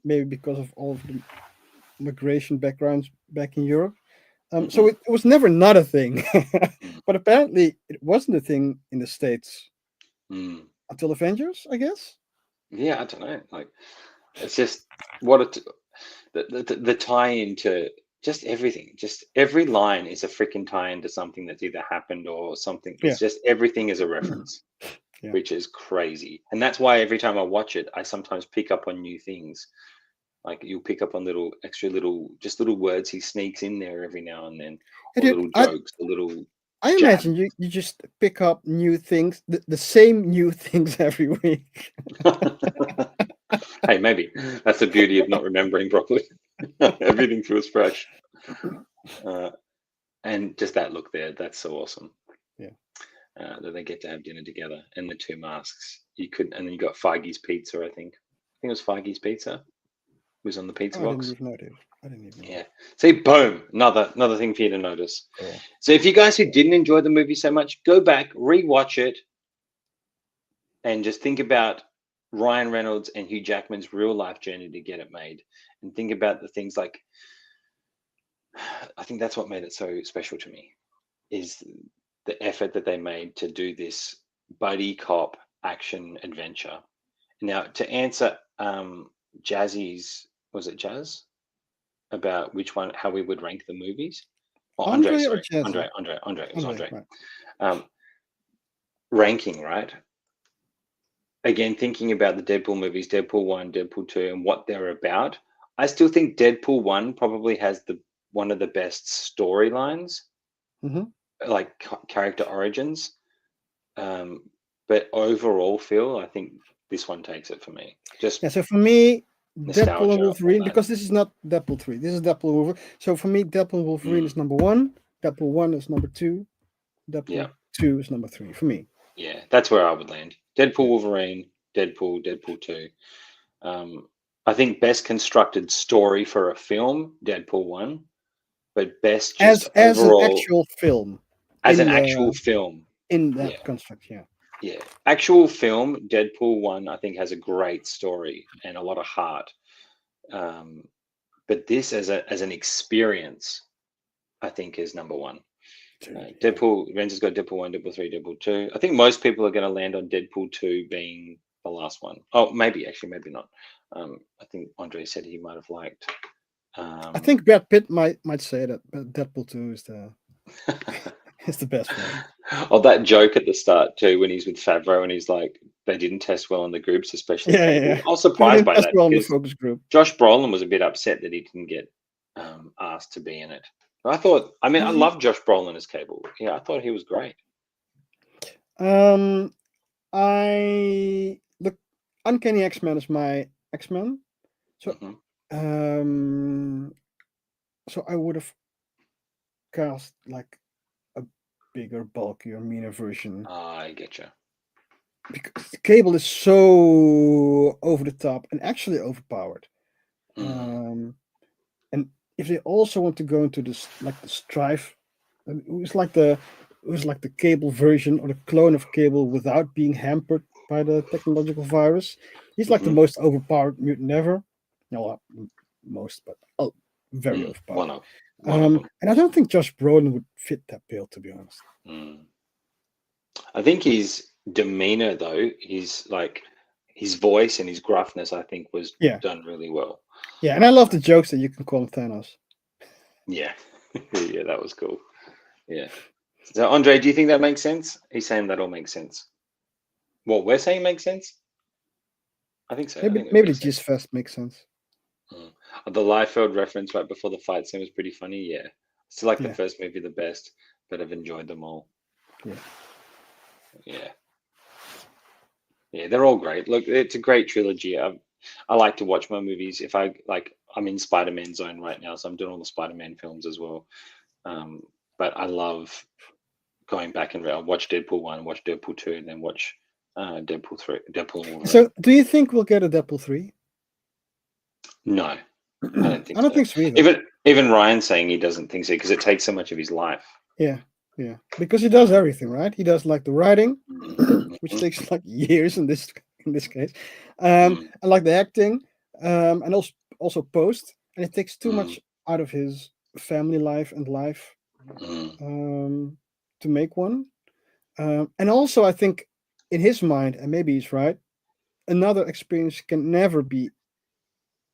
Maybe because of all of the migration backgrounds back in Europe. So it was never not a thing. But apparently it wasn't a thing in the States until Avengers, I guess. Yeah, I don't know. Like, it's just the tie-in to just everything. Just every line is a freaking tie-in to something that's either happened or something. It's just everything is a reference, which is crazy. And that's why every time I watch it, I sometimes pick up on new things. Like, you'll pick up on little words he sneaks in there every now and then, or little jokes, I imagine you just pick up new things, the same new things every week. Hey, maybe that's the beauty of not remembering properly. Everything feels fresh. And just that look there, that's so awesome. Yeah. That they get to have dinner together, and the two masks. And then you got Feige's Pizza, I think it was Feige's Pizza. Was on the pizza box. I didn't even know. Yeah. See, boom. Another thing for you to notice. Cool. So if you guys who didn't enjoy the movie so much, go back, rewatch it, and just think about Ryan Reynolds and Hugh Jackman's real life journey to get it made, and think about the things like. I think that's what made it so special to me, is the effort that they made to do this buddy cop action adventure. Now, to answer Jazzy's. Was it Jazz? About which one, how we would rank the movies? Oh, Andre. It was Andre. Right. Ranking, right? Again, thinking about the Deadpool movies, Deadpool 1, Deadpool 2, and what they're about, I still think Deadpool 1 probably has one of the best storylines, like character origins. But overall, Phil, I think this one takes it for me. So for me, Deadpool and Wolverine, because this is not Deadpool 3, this is Deadpool Wolverine. So for me, Deadpool and Wolverine is number 1, Deadpool 1 is number 2, Deadpool 2 is number 3 for me. Yeah, that's where I would land. Deadpool Wolverine, Deadpool 2. I think best constructed story for a film, Deadpool 1, but best just as an overall actual film. as in an the- actual film. in that Yeah. construct, yeah. Yeah, actual film, Deadpool 1, I think has a great story and a lot of heart. But this as an experience, I think is number one. Deadpool, Ren's got Deadpool 1, Deadpool 3, Deadpool 2. I think most people are going to land on Deadpool 2 being the last one. Oh, maybe not. I think Andre said he might have liked. I think Brad Pitt might say that, but Deadpool 2 is the is the best one. Oh, that joke at the start too, when he's with Favreau and he's like, they didn't test well in the groups, especially Cable. Yeah. I was surprised by That's that well in the because focus group. Josh Brolin was a bit upset that he didn't get asked to be in it. But I love Josh Brolin as Cable. Yeah, I thought he was great. The Uncanny X-Men is my X-Men. So so I would have cast like a bigger, bulkier, meaner version. I get you. Because Cable is so over the top and actually overpowered. And if they also want to go into this, like the Strife, it was like the Cable version or the clone of Cable without being hampered by the technological virus. He's like the most overpowered mutant ever. No, most, but very overpowered. One of them. And I don't think Josh Brolin would fit that bill, to be honest. I think his demeanor, though, his voice and his gruffness, I think, was done really well. Yeah, and I love the jokes that you can call him Thanos. Yeah, yeah, that was cool. Yeah. So, Andre, do you think that makes sense? He's saying that all makes sense. What we're saying makes sense? I think so. Maybe the Jizz Fest makes sense. The Liefeld reference right before the fight scene was pretty funny. Yeah. Still like the first movie the best, but I've enjoyed them all. Yeah, they're all great. Look, it's a great trilogy. I like to watch my movies. If I'm in Spider-Man zone right now, so I'm doing all the Spider-Man films as well. But I love going back and I'll watch Deadpool 1, watch Deadpool 2, and then watch Deadpool 3, Deadpool Wolverine. So, do you think we'll get a Deadpool 3? No, I don't think I don't think so either. Even Ryan's saying he doesn't think so because it takes so much of his life. Yeah, because he does everything, right? He does like the writing, which takes like years in this case, and like the acting, and also post, and it takes too much out of his family life and life to make one. And also, I think in his mind, and maybe he's right, another experience can never be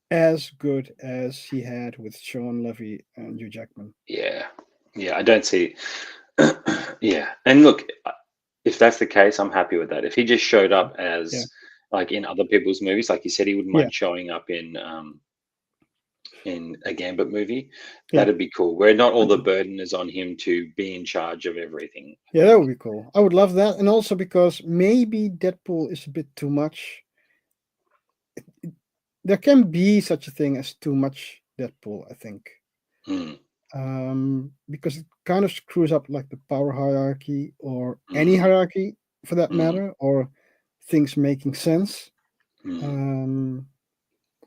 as good as he had with Sean Levy and Hugh Jackman. Yeah, I don't see. Yeah, and look, if that's the case, I'm happy with that. If he just showed up as like in other people's movies, like he said he wouldn't mind showing up in a Gambit movie, that'd be cool. Where not all the burden is on him to be in charge of everything. Yeah, that would be cool. I would love that, and also because maybe Deadpool is a bit too much. There can be such a thing as too much Deadpool, I think. Because it kind of screws up like the power hierarchy or any hierarchy for that matter, or things making sense. So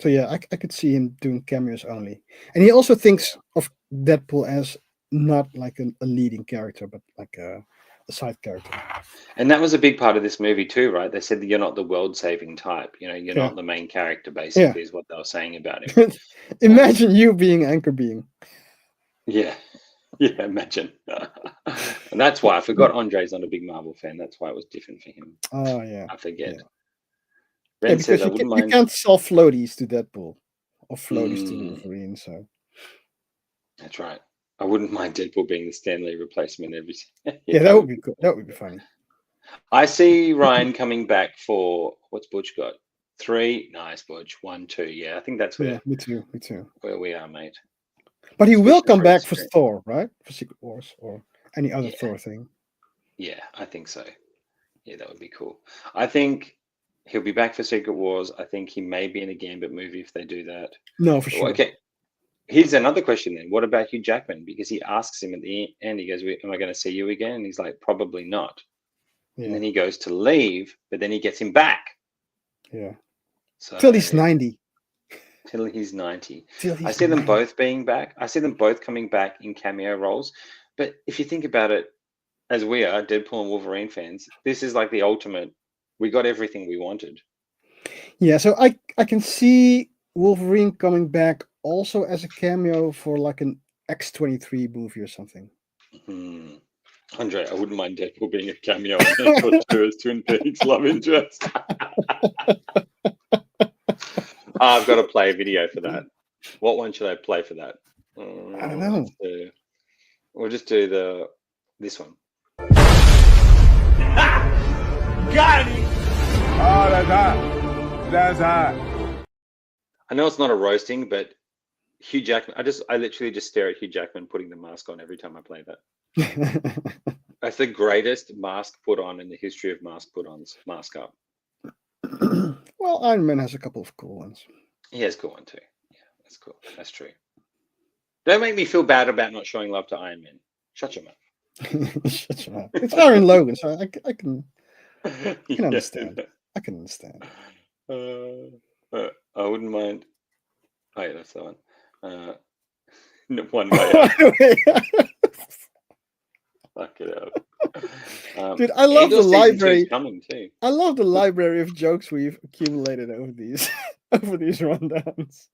yeah, I could see him doing cameos only. And he also thinks of Deadpool as not like a leading character, but like a side character. And that was a big part of this movie too, right? They said that you're not the world-saving type. You know, you're not the main character, basically, is what they were saying about him. Imagine you being Anchor Being. Yeah, imagine. And that's why I forgot Andre's not a big Marvel fan. That's why it was different for him. Oh, yeah. I forget. Yeah, because you can't sell floaties to Deadpool or floaties to Wolverine, so. That's right. I wouldn't mind Deadpool being the Stan Lee replacement every. Yeah, that would be cool. That would be funny. I see Ryan coming back for what's Butch got? 3. Nice, Butch. 1, 2. Yeah, I think that's where. Me too. Where we are, mate. But he will come back for Thor, right? For Secret Wars or any other Thor thing. Yeah, I think so. Yeah, that would be cool. I think he'll be back for Secret Wars. I think he may be in a Gambit movie if they do that. No, for sure. Okay. Here's another question then. What about Hugh Jackman? Because he asks him at the end, he goes, am I going to see you again? And he's like, probably not. Yeah. And then he goes to leave, but then he gets him back. Yeah. So Till he's 90. Till he's 90. Till he's I see them 90. both being back. I see them both coming back in cameo roles. But if you think about it, as we are Deadpool and Wolverine fans, this is like the ultimate. We got everything we wanted. Yeah, so I can see Wolverine coming back also as a cameo for like an X-23 movie or something. Andre, I wouldn't mind Deadpool being a cameo on as Twin Peaks love interest. I've got to play a video for that. What one should I play for that? I don't know. We'll just do this one. Got him! Oh, that's hot. That's hot. I know it's not a roasting, but Hugh Jackman. I literally just stare at Hugh Jackman putting the mask on every time I play that. That's the greatest mask put on in the history of mask put-ons. Mask up. Well, Iron Man has a couple of cool ones. He has a cool one too. Yeah, that's cool. That's true. Don't make me feel bad about not showing love to Iron Man. Shut your mouth. Shut your mouth. It's Aaron Logan, so I can understand. I can understand. I wouldn't mind. Oh, yeah, that's the one. One way out. Fuck it up. Dude, I love the library. Coming too. I love the library of jokes we've accumulated over these rundowns.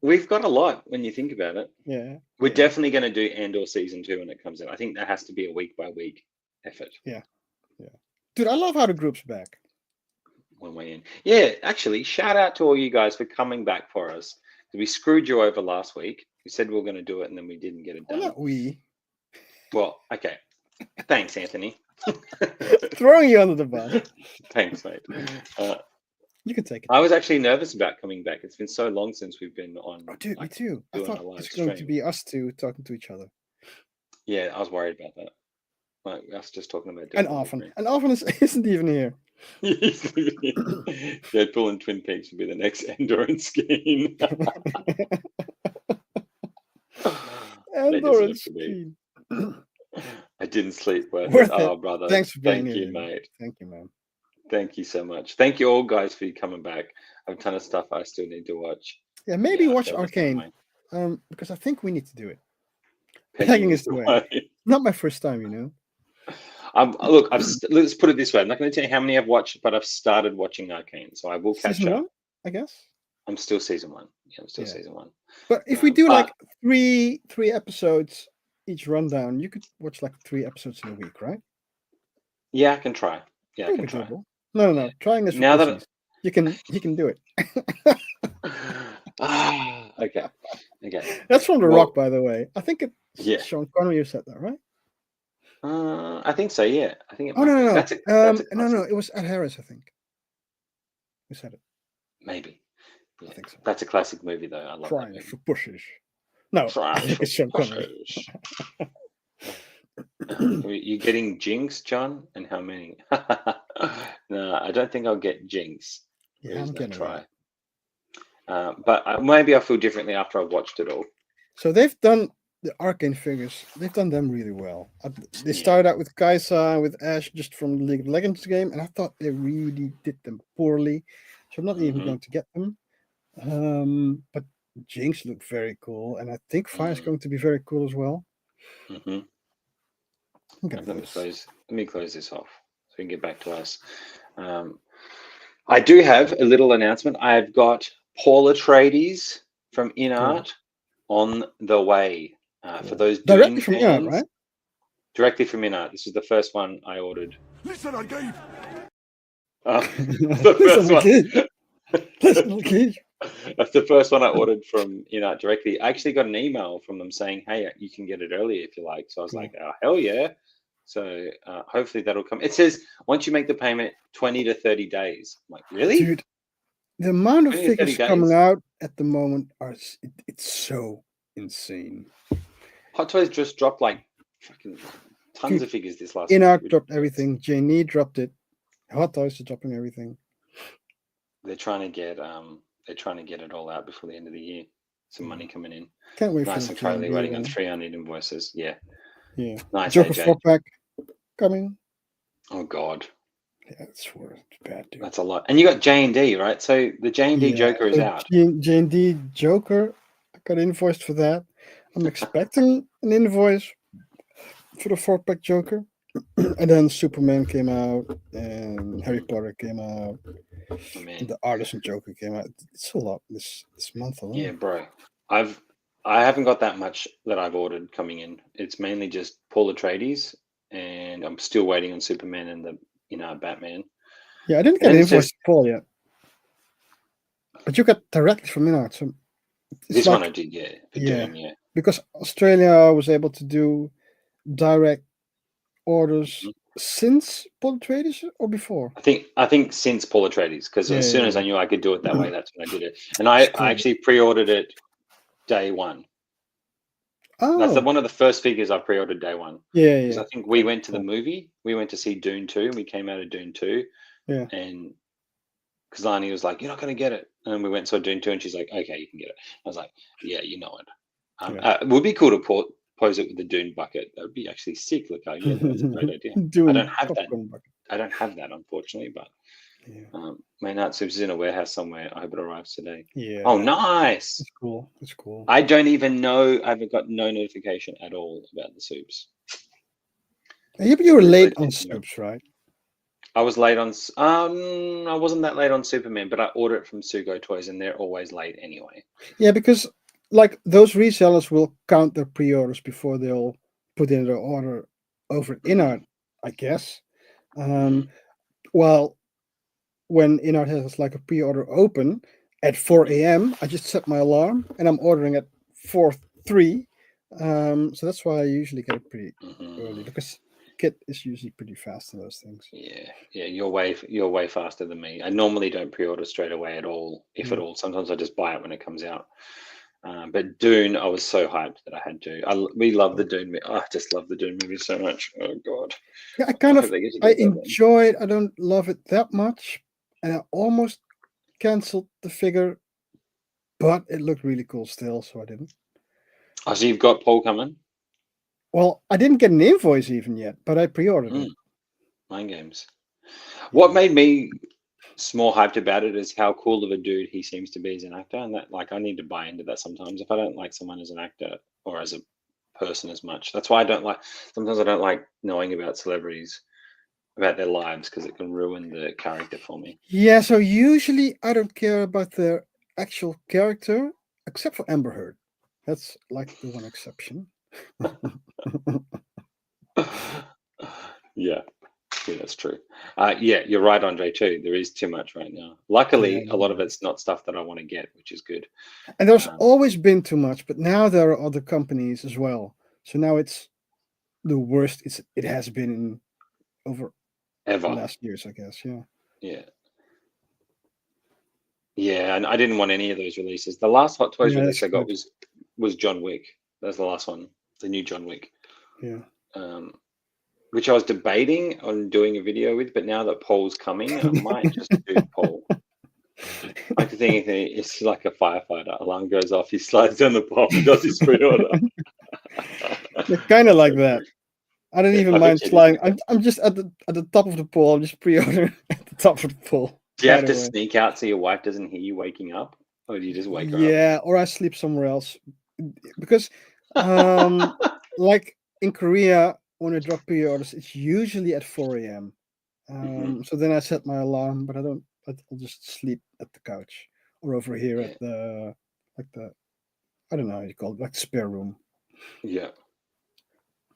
We've got a lot when you think about it. Yeah. We're definitely going to do Andor season 2 when it comes out. I think that has to be a week by week effort. Yeah. Yeah. Dude, I love how the group's back. One way in. Yeah, actually, shout out to all you guys for coming back for us. We screwed you over last week. We said we were going to do it and then we didn't get it done. Well, not we. Well, okay. Thanks, Anthony. Throwing you under the bus. Thanks, mate. You can take it. I was actually nervous about coming back. It's been so long since we've been on. Oh, dude, like, me too. I thought it's going to be us two talking to each other. Yeah, I was worried about that. Like us just talking about Deadpool. And Arfan isn't even here. Deadpool and Twin Peaks would be the next Andor scheme. Andor scheme. I didn't sleep well. Oh, brother. Thanks for being here. Thank you, mate. Thank you, man. Thank you so much. Thank you all guys for coming back. I have a ton of stuff I still need to watch. Yeah, maybe watch Arcane. Because I think we need to do it. Pegging is the way. Not my first time, you know. Look, let's put it this way. I'm not going to tell you how many I've watched, but I've started watching Arcane, so I will catch season up. 1, I guess. I'm still season 1. Yeah, I'm still season 1. But if we do like three episodes each rundown, you could watch like 3 episodes in a week, right? Yeah, I can try. Yeah, I can try. No. Trying this now that you can do it. Okay. That's from The Rock, by the way. I think it's Sean Connery who said that, right? I think so. Yeah, I think. No. No. It was Ed Harris, I think. Who said it? Maybe. Yeah. I think so. That's a classic movie, though. I love Trying that movie. for pushes. No, it's Sean Connery. You getting Jinx, John? And how many? No, I don't think I'll get Jinx. Yeah, I'm gonna try. But maybe I'll feel differently after I've watched it all. So they've done the Arcane figures. They've done them really well. They started out with Kaisa, with Ash, just from the League of Legends game, and I thought they really did them poorly. So I'm not even going to get them. But Jinx looked very cool, and I think Fire's going to be very cool as well. Let me close this off so we can get back to us. I do have a little announcement. I've got Paul Atreides from InArt on the way. For those directly from InArt, right? Directly from InArt. This is the first one I ordered. Listen, I gave. The first one. Listen, That's the first one I ordered from InArt directly. I actually got an email from them saying, "Hey, you can get it early if you like." So I was like, "Oh, hell yeah!" So hopefully that'll come. It says once you make the payment, 20 to 30 days. I'm like, really? Dude, the amount of figures coming out at the moment it's so insane. Hot Toys just dropped like fucking tons of figures this last InArt week. Dropped everything. J&E dropped it. Hot Toys are dropping everything. They're trying to get it all out before the end of the year. Some money coming in. Can't wait nice for and currently waiting on 300 invoices. Yeah. Yeah. Nice. Joker 4-pack coming. Oh God. Yeah, it's bad, dude. That's a lot. And you got J&D, right? So the J&D Joker is out. J&D Joker, I got invoiced for that. I'm expecting an invoice for the 4-pack Joker. And then Superman came out, and Harry Potter came out, and the Artisan Joker came out. It's a lot this month alone. Yeah, bro. I haven't got that much that I've ordered coming in. It's mainly just Paul Atreides, and I'm still waiting on Superman and the Batman. Yeah, I didn't get an invoice for Paul yet, but you got directly from Inart. So this one I did, yeah. Because Australia was able to do direct orders since Paul Atreides or before. I think since Paul Atreides, because as soon as I knew I could do it that way, that's when I did it. And I actually pre-ordered it day one. Oh, that's one of the first figures I pre-ordered day one. Yeah. Because I think we went to the movie. We went to see Dune 2, and we came out of Dune 2. Yeah. And Kazani was like, "You're not going to get it." And we went and saw Dune 2, and she's like, "Okay, you can get it." I was like, "Yeah, you know it." It would be cool to pose it with the Dune bucket. That would be actually sick. Look, that's a great idea. I don't have that. I don't have that, unfortunately, but Maynard Soups is in a warehouse somewhere. I hope it arrives today. Yeah. Oh, nice. It's cool. It's cool. I don't even know. I haven't got no notification at all about the soups. You were late on soups, right? I was late on. I wasn't that late on Superman, but I ordered it from Sugo Toys, and they're always late anyway. Yeah, because like those resellers will count their pre-orders before they'll put in their order over at Inart, I guess. Well, when Inart has like a pre-order open at 4 a.m., I just set my alarm and I'm ordering at 4:03. So that's why I usually get it pretty early, because Kit is usually pretty fast in those things. Yeah, you're way faster than me. I normally don't pre-order straight away at all, if at all. Sometimes I just buy it when it comes out. But Dune, I was so hyped that I had to. We love the Dune. I just love the Dune movie so much. Oh God. Yeah, I enjoy it. I don't love it that much, and I almost canceled the figure, but it looked really cool still, so I didn't. Oh, so you've got Paul coming? Well, I didn't get an invoice even yet, but I pre-ordered it. Mind games. What made me more hyped about it is how cool of a dude he seems to be as an actor, and that, like, I need to buy into that sometimes. If I don't like someone as an actor or as a person as much, that's why I don't like knowing about celebrities, about their lives, because it can ruin the character for me. Yeah, so usually I don't care about their actual character, except for Amber Heard. That's like the one exception. Yeah, that's true. You're right, Andre, too. There is too much right now. Luckily, a lot of it's not stuff that I want to get, which is good. And there's always been too much, but now there are other companies as well. So now it's the worst it has been in over ever the last years, I guess. Yeah, and I didn't want any of those releases. The last Hot Toys release I got was John Wick. That's the last one, the new John Wick. Yeah. Which I was debating on doing a video with, but now that Paul's coming, I might just do Paul. Like the thing, it's like a firefighter. Alarm goes off, he slides down the pole and does his pre-order. Kind of like that. I don't even mind sliding. I'm just at the top of the pole. I'm just pre-ordering at the top of the pole. Do you have to sneak out so your wife doesn't hear you waking up, or do you just wake her up? Yeah, or I sleep somewhere else, because like in Korea, when I drop pre-orders, it's usually at 4 a.m. So then I set my alarm, but I'll just sleep at the couch or over here at the I don't know how you call it, like the spare room. Yeah,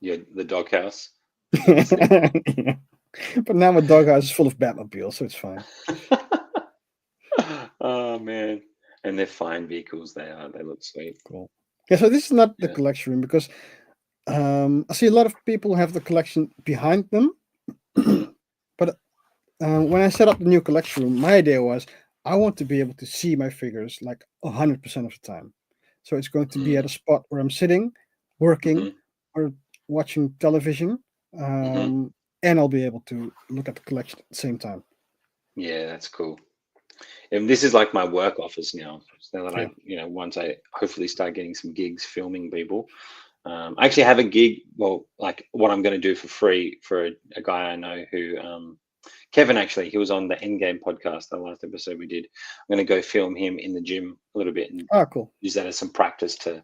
the doghouse. Yeah. But now my doghouse is full of Batmobiles, so it's fine. Oh man, and they're fine vehicles. They are. They look sweet. Cool. Yeah, so this is not the collection room, because I see a lot of people have the collection behind them. But when I set up the new collection room, my idea was I want to be able to see my figures like 100% of the time. So it's going to be at a spot where I'm sitting, working, or watching television, and I'll be able to look at the collection at the same time. Yeah, that's cool. And this is like my work office now. So now that once I hopefully start getting some gigs filming people, I actually have a gig. Well, like what I'm going to do for free for a guy I know who Kevin, actually, he was on the Endgame podcast, the last episode we did. I'm going to go film him in the gym a little bit and Cool. use that as some practice to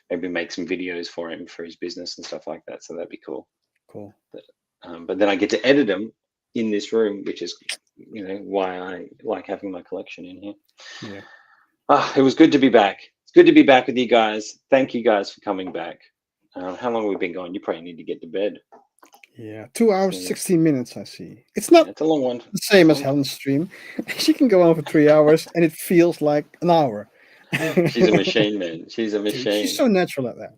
maybe make some videos for him for his business and stuff like that. So that'd be cool. Cool. But then I get to edit them in this room, which is, why I like having my collection in here. Yeah. It was good to be back. It's good to be back with you guys. Thank you guys for coming back. How long have we been going? You probably need to get to bed. Yeah, 2 hours, 16 minutes, I see. It's not it's a long one. The same as Helen's stream. She can go on for 3 hours and it feels like an hour. She's a machine, man. She's a machine. She's so natural at that.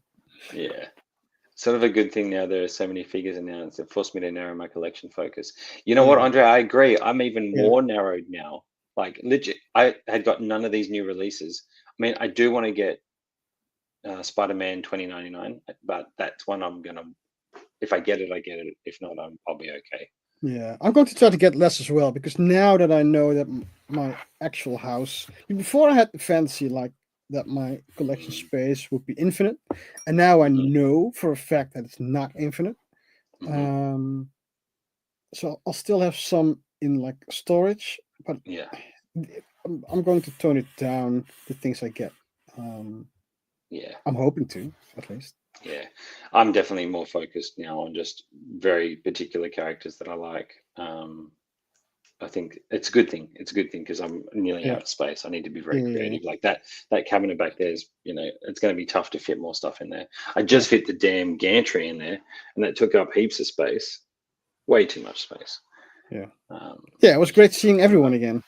Yeah. Sort of a good thing now there are so many figures announced. It forced me to narrow my collection focus. You know what, Andre? I agree. I'm even more narrowed now. Like, legit, I had got none of these new releases. I mean, I do want to get Spider-Man 2099, but that's one I'm going to, if I get it, I get it. If not, I'll be okay. Yeah, I'm going to try to get less as well, because now that I know that my actual house, before I had the fantasy like that my collection space would be infinite, and now I know for a fact that it's not infinite. So I'll still have some in like storage, but I'm going to tone it down, the things I get. I'm hoping to, at least. Yeah, I'm definitely more focused now on just very particular characters that I like. I think it's a good thing. It's a good thing because I'm nearly out of space. I need to be very creative. Like that cabinet back there is, it's going to be tough to fit more stuff in there. I just fit the damn gantry in there, and that took up heaps of space. Way too much space. Yeah. It was great seeing everyone again.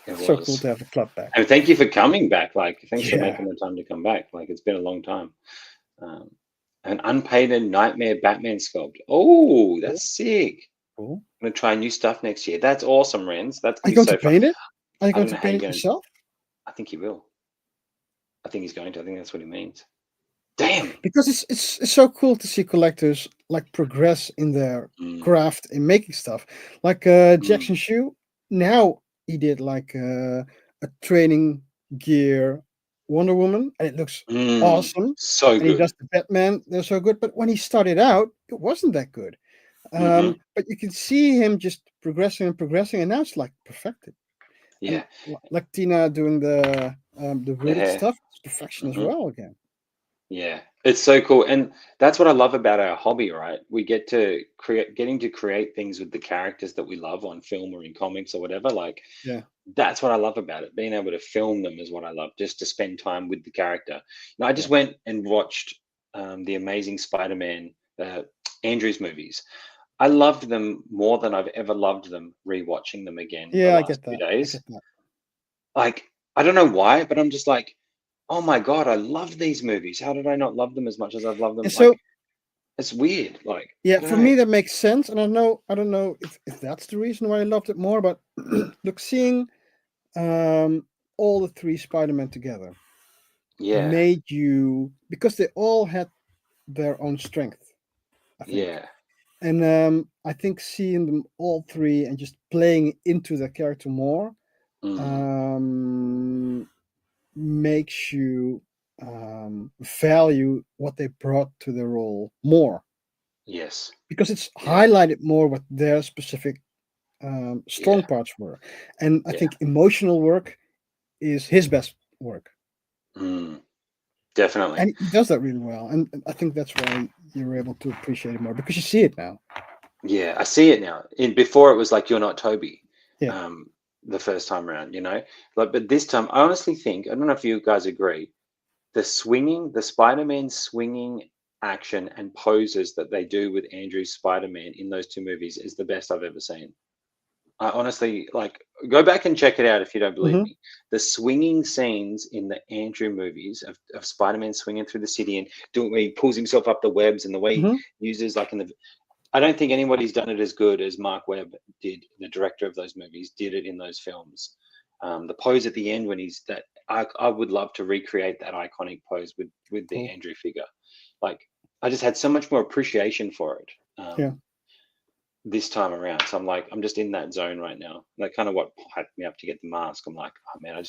So cool to have the club back. And thank you for coming back. Like, thanks for making the time to come back. Like, it's been a long time. An unpainted Nightmare Batman sculpt. Oh, that's sick. Cool. I'm going to try new stuff next year. That's awesome, Renz. That's Are you going to paint it? Are you going to paint it yourself? I think he will. I think he's going to. I think that's what he means. Damn. Because it's so cool to see collectors like progress in their craft in making stuff. Like Jackson Shu, now he did like a training gear Wonder Woman, and it looks awesome. So good. And he does the Batman, they're so good. But when he started out, it wasn't that good. But you can see him just progressing, and now it's like perfected. Yeah. And like Tina doing the rooted stuff, it's perfection as well again. Yeah, it's so cool. And that's what I love about our hobby, right? We get to getting to create things with the characters that we love on film or in comics or whatever. Like, that's what I love about it. Being able to film them is what I love, just to spend time with the character. I just went and watched the Amazing Spider-Man, Andrew's movies. I loved them more than I've ever loved them rewatching them again. Yeah, I get that. 2 days. Like, I don't know why, but I'm just like, oh my God, I love these movies. How did I not love them as much as I've loved them? So, it's weird. Like, for me, that makes sense. And I don't know if that's the reason why I loved it more, but look, seeing all the three Spider-Men together made you, because they all had their own strength, I think. And I think seeing them all three and just playing into the character more makes you value what they brought to the role more. Yes. Because it's highlighted more what their specific strong parts were. And I think emotional work is his best work. Definitely. And he does that really well. And I think that's why you're able to appreciate it more, because you see it now. Yeah, I see it now. Before it was like, you're not Toby. Yeah. The first time around, but this time I honestly think, I don't know if you guys agree, the Spider-Man swinging action and poses that they do with Andrew's Spider-Man in those two movies is the best I've ever seen. I honestly, like, go back and check it out if you don't believe me. The swinging scenes in the Andrew movies of Spider-Man swinging through the city and doing where he pulls himself up the webs, and the way he uses, like, I don't think anybody's done it as good as Mark Webb did, the director of those movies, did it in those films. The pose at the end when he's that, I would love to recreate that iconic pose with the Andrew figure. Like, I just had so much more appreciation for it this time around. So I'm just in that zone right now. Like, kind of what hyped me up to get the mask. I'm like, oh man, I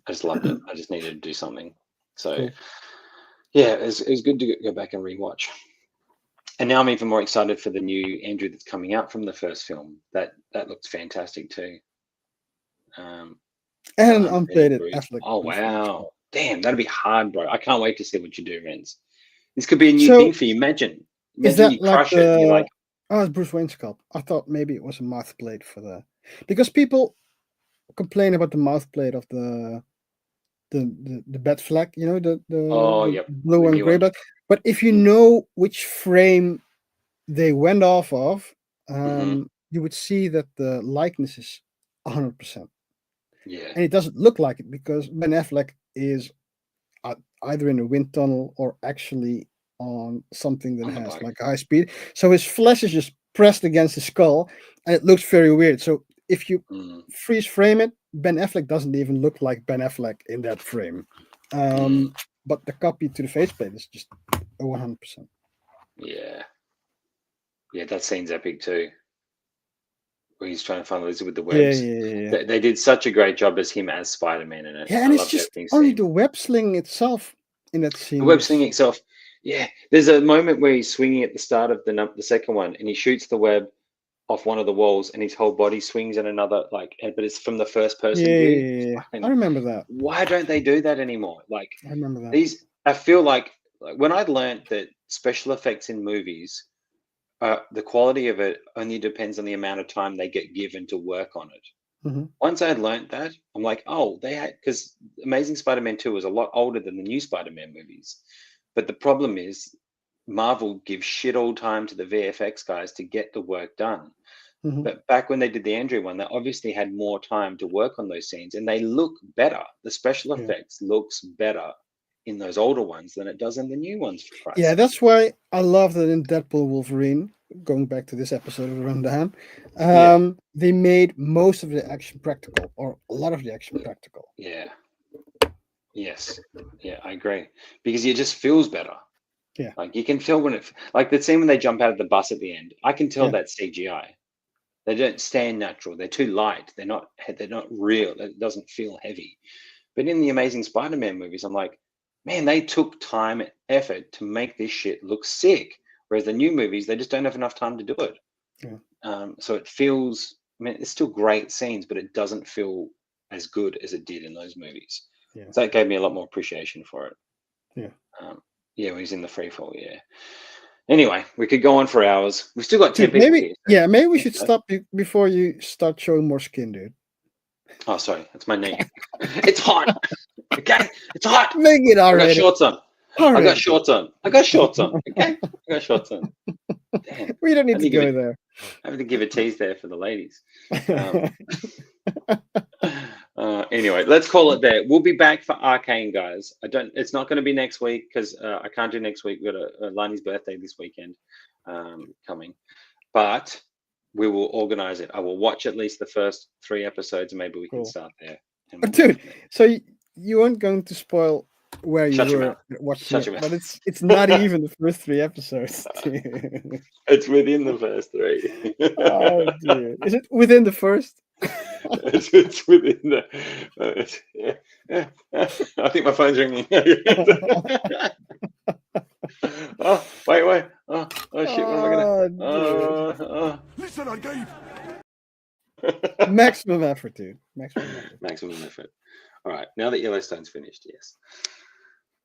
just loved it. I just needed to do something. So yeah, it was good to go back and rewatch. And now I'm even more excited for the new Andrew that's coming out from the first film. That looks fantastic too. And an Unfaded unfaded Bruce. Affleck. Oh wow, damn, that'd be hard, bro. I can't wait to see what you do, Renz. This could be a new So, thing for you. Imagine is you that like crush it. And you're like, it's Bruce Wayne's sculpt. I thought maybe it was a mouth blade for the, because people complain about the mouth blade of the bat flag, you know, the yep, blue the and new gray one. bat. But if you know which frame they went off of, you would see that the likeness is 100%. Yeah, And it doesn't look like it because Ben Affleck is either in a wind tunnel or actually on something that on the has bike. like high speed. So his flesh is just pressed against the skull, and it looks very weird. So if you freeze frame it, Ben Affleck doesn't even look like Ben Affleck in that frame. But the copy to the faceplate is just 100%. Yeah, that scene's epic too. Where he's trying to find Lizard with the webs. Yeah. They did such a great job as him as Spider-Man in it. Yeah, and it's just only the web sling itself in that scene. The web sling itself. Yeah, there's a moment where he's swinging at the start of the second one, and he shoots the web off one of the walls, and his whole body swings in another, but it's from the first person view. Yeah. I remember that. Why don't they do that anymore? Like, I remember that. I feel like when I learned that special effects in movies, the quality of it only depends on the amount of time they get given to work on it. Once I had learned that, I'm like, oh, because Amazing Spider-Man 2 was a lot older than the new Spider-Man movies. But the problem is Marvel gives shit all time to the VFX guys to get the work done. But back when they did the Andrew one, they obviously had more time to work on those scenes, and they look better. The special effects looks better in those older ones than it does in the new ones. For Christ's sake. That's why I love that in Deadpool Wolverine, going back to this episode of the Rundown, they made most of the action practical, or a lot of the action practical. Yeah. Yes. Yeah, I agree. Because it just feels better. Yeah. Like you can feel when like the scene when they jump out of the bus at the end, I can tell that's CGI. They don't stand natural. They're too light. They're not real. It doesn't feel heavy. But in the Amazing Spider-Man movies, I'm like, man, they took time and effort to make this shit look sick. Whereas the new movies, they just don't have enough time to do it. Yeah. So it feels, it's still great scenes, but it doesn't feel as good as it did in those movies. Yeah. So that gave me a lot more appreciation for it. Yeah. When he's in the free fall, Anyway, we could go on for hours. We've still got 10 people here. Yeah, maybe we should stop before you start showing more skin, dude. Oh, sorry. That's my knee. It's hot. Okay? It's hot. Make it already. I got shorts on. I got shorts on. Okay? I got shorts on. Damn. We don't need to go there. I have to give a tease there for the ladies. Anyway, let's call it there. We'll be back for Arcane, guys. It's not going to be next week because I can't do next week. We've got a Lani's birthday this weekend coming, but we will organize it. I will watch at least the first 3 episodes, and maybe we can start there. Dude, so you weren't going to spoil where you were watching it, but it's not even the first 3 episodes. It's within the first 3. Oh dear, is it within the first? It's within the. I think my phone's ringing. Oh wait! Oh shit! What am I gonna? Listen, I gave. Maximum effort, dude. Maximum effort. All right. Now that Yellowstone's finished, yes.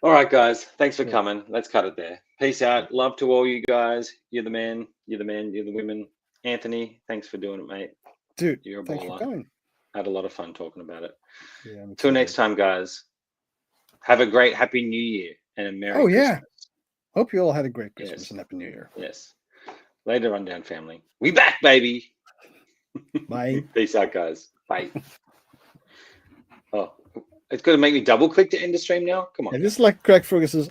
All right, guys. Thanks for coming. Let's cut it there. Peace out. Love to all you guys. You're the man. You're the women. Anthony, thanks for doing it, mate. Dude, you're a thanks baller. for coming. I had a lot of fun talking about it. Yeah, Till next time, guys. Have a great Happy New Year and a Merry Christmas. Yeah. Hope you all had a great Christmas and Happy New Year. Yes. Later, Rundown family. We back, baby. Bye. Peace out, guys. Bye. Oh, it's going to make me double click to end the stream now? Come on. This is like Craig Ferguson's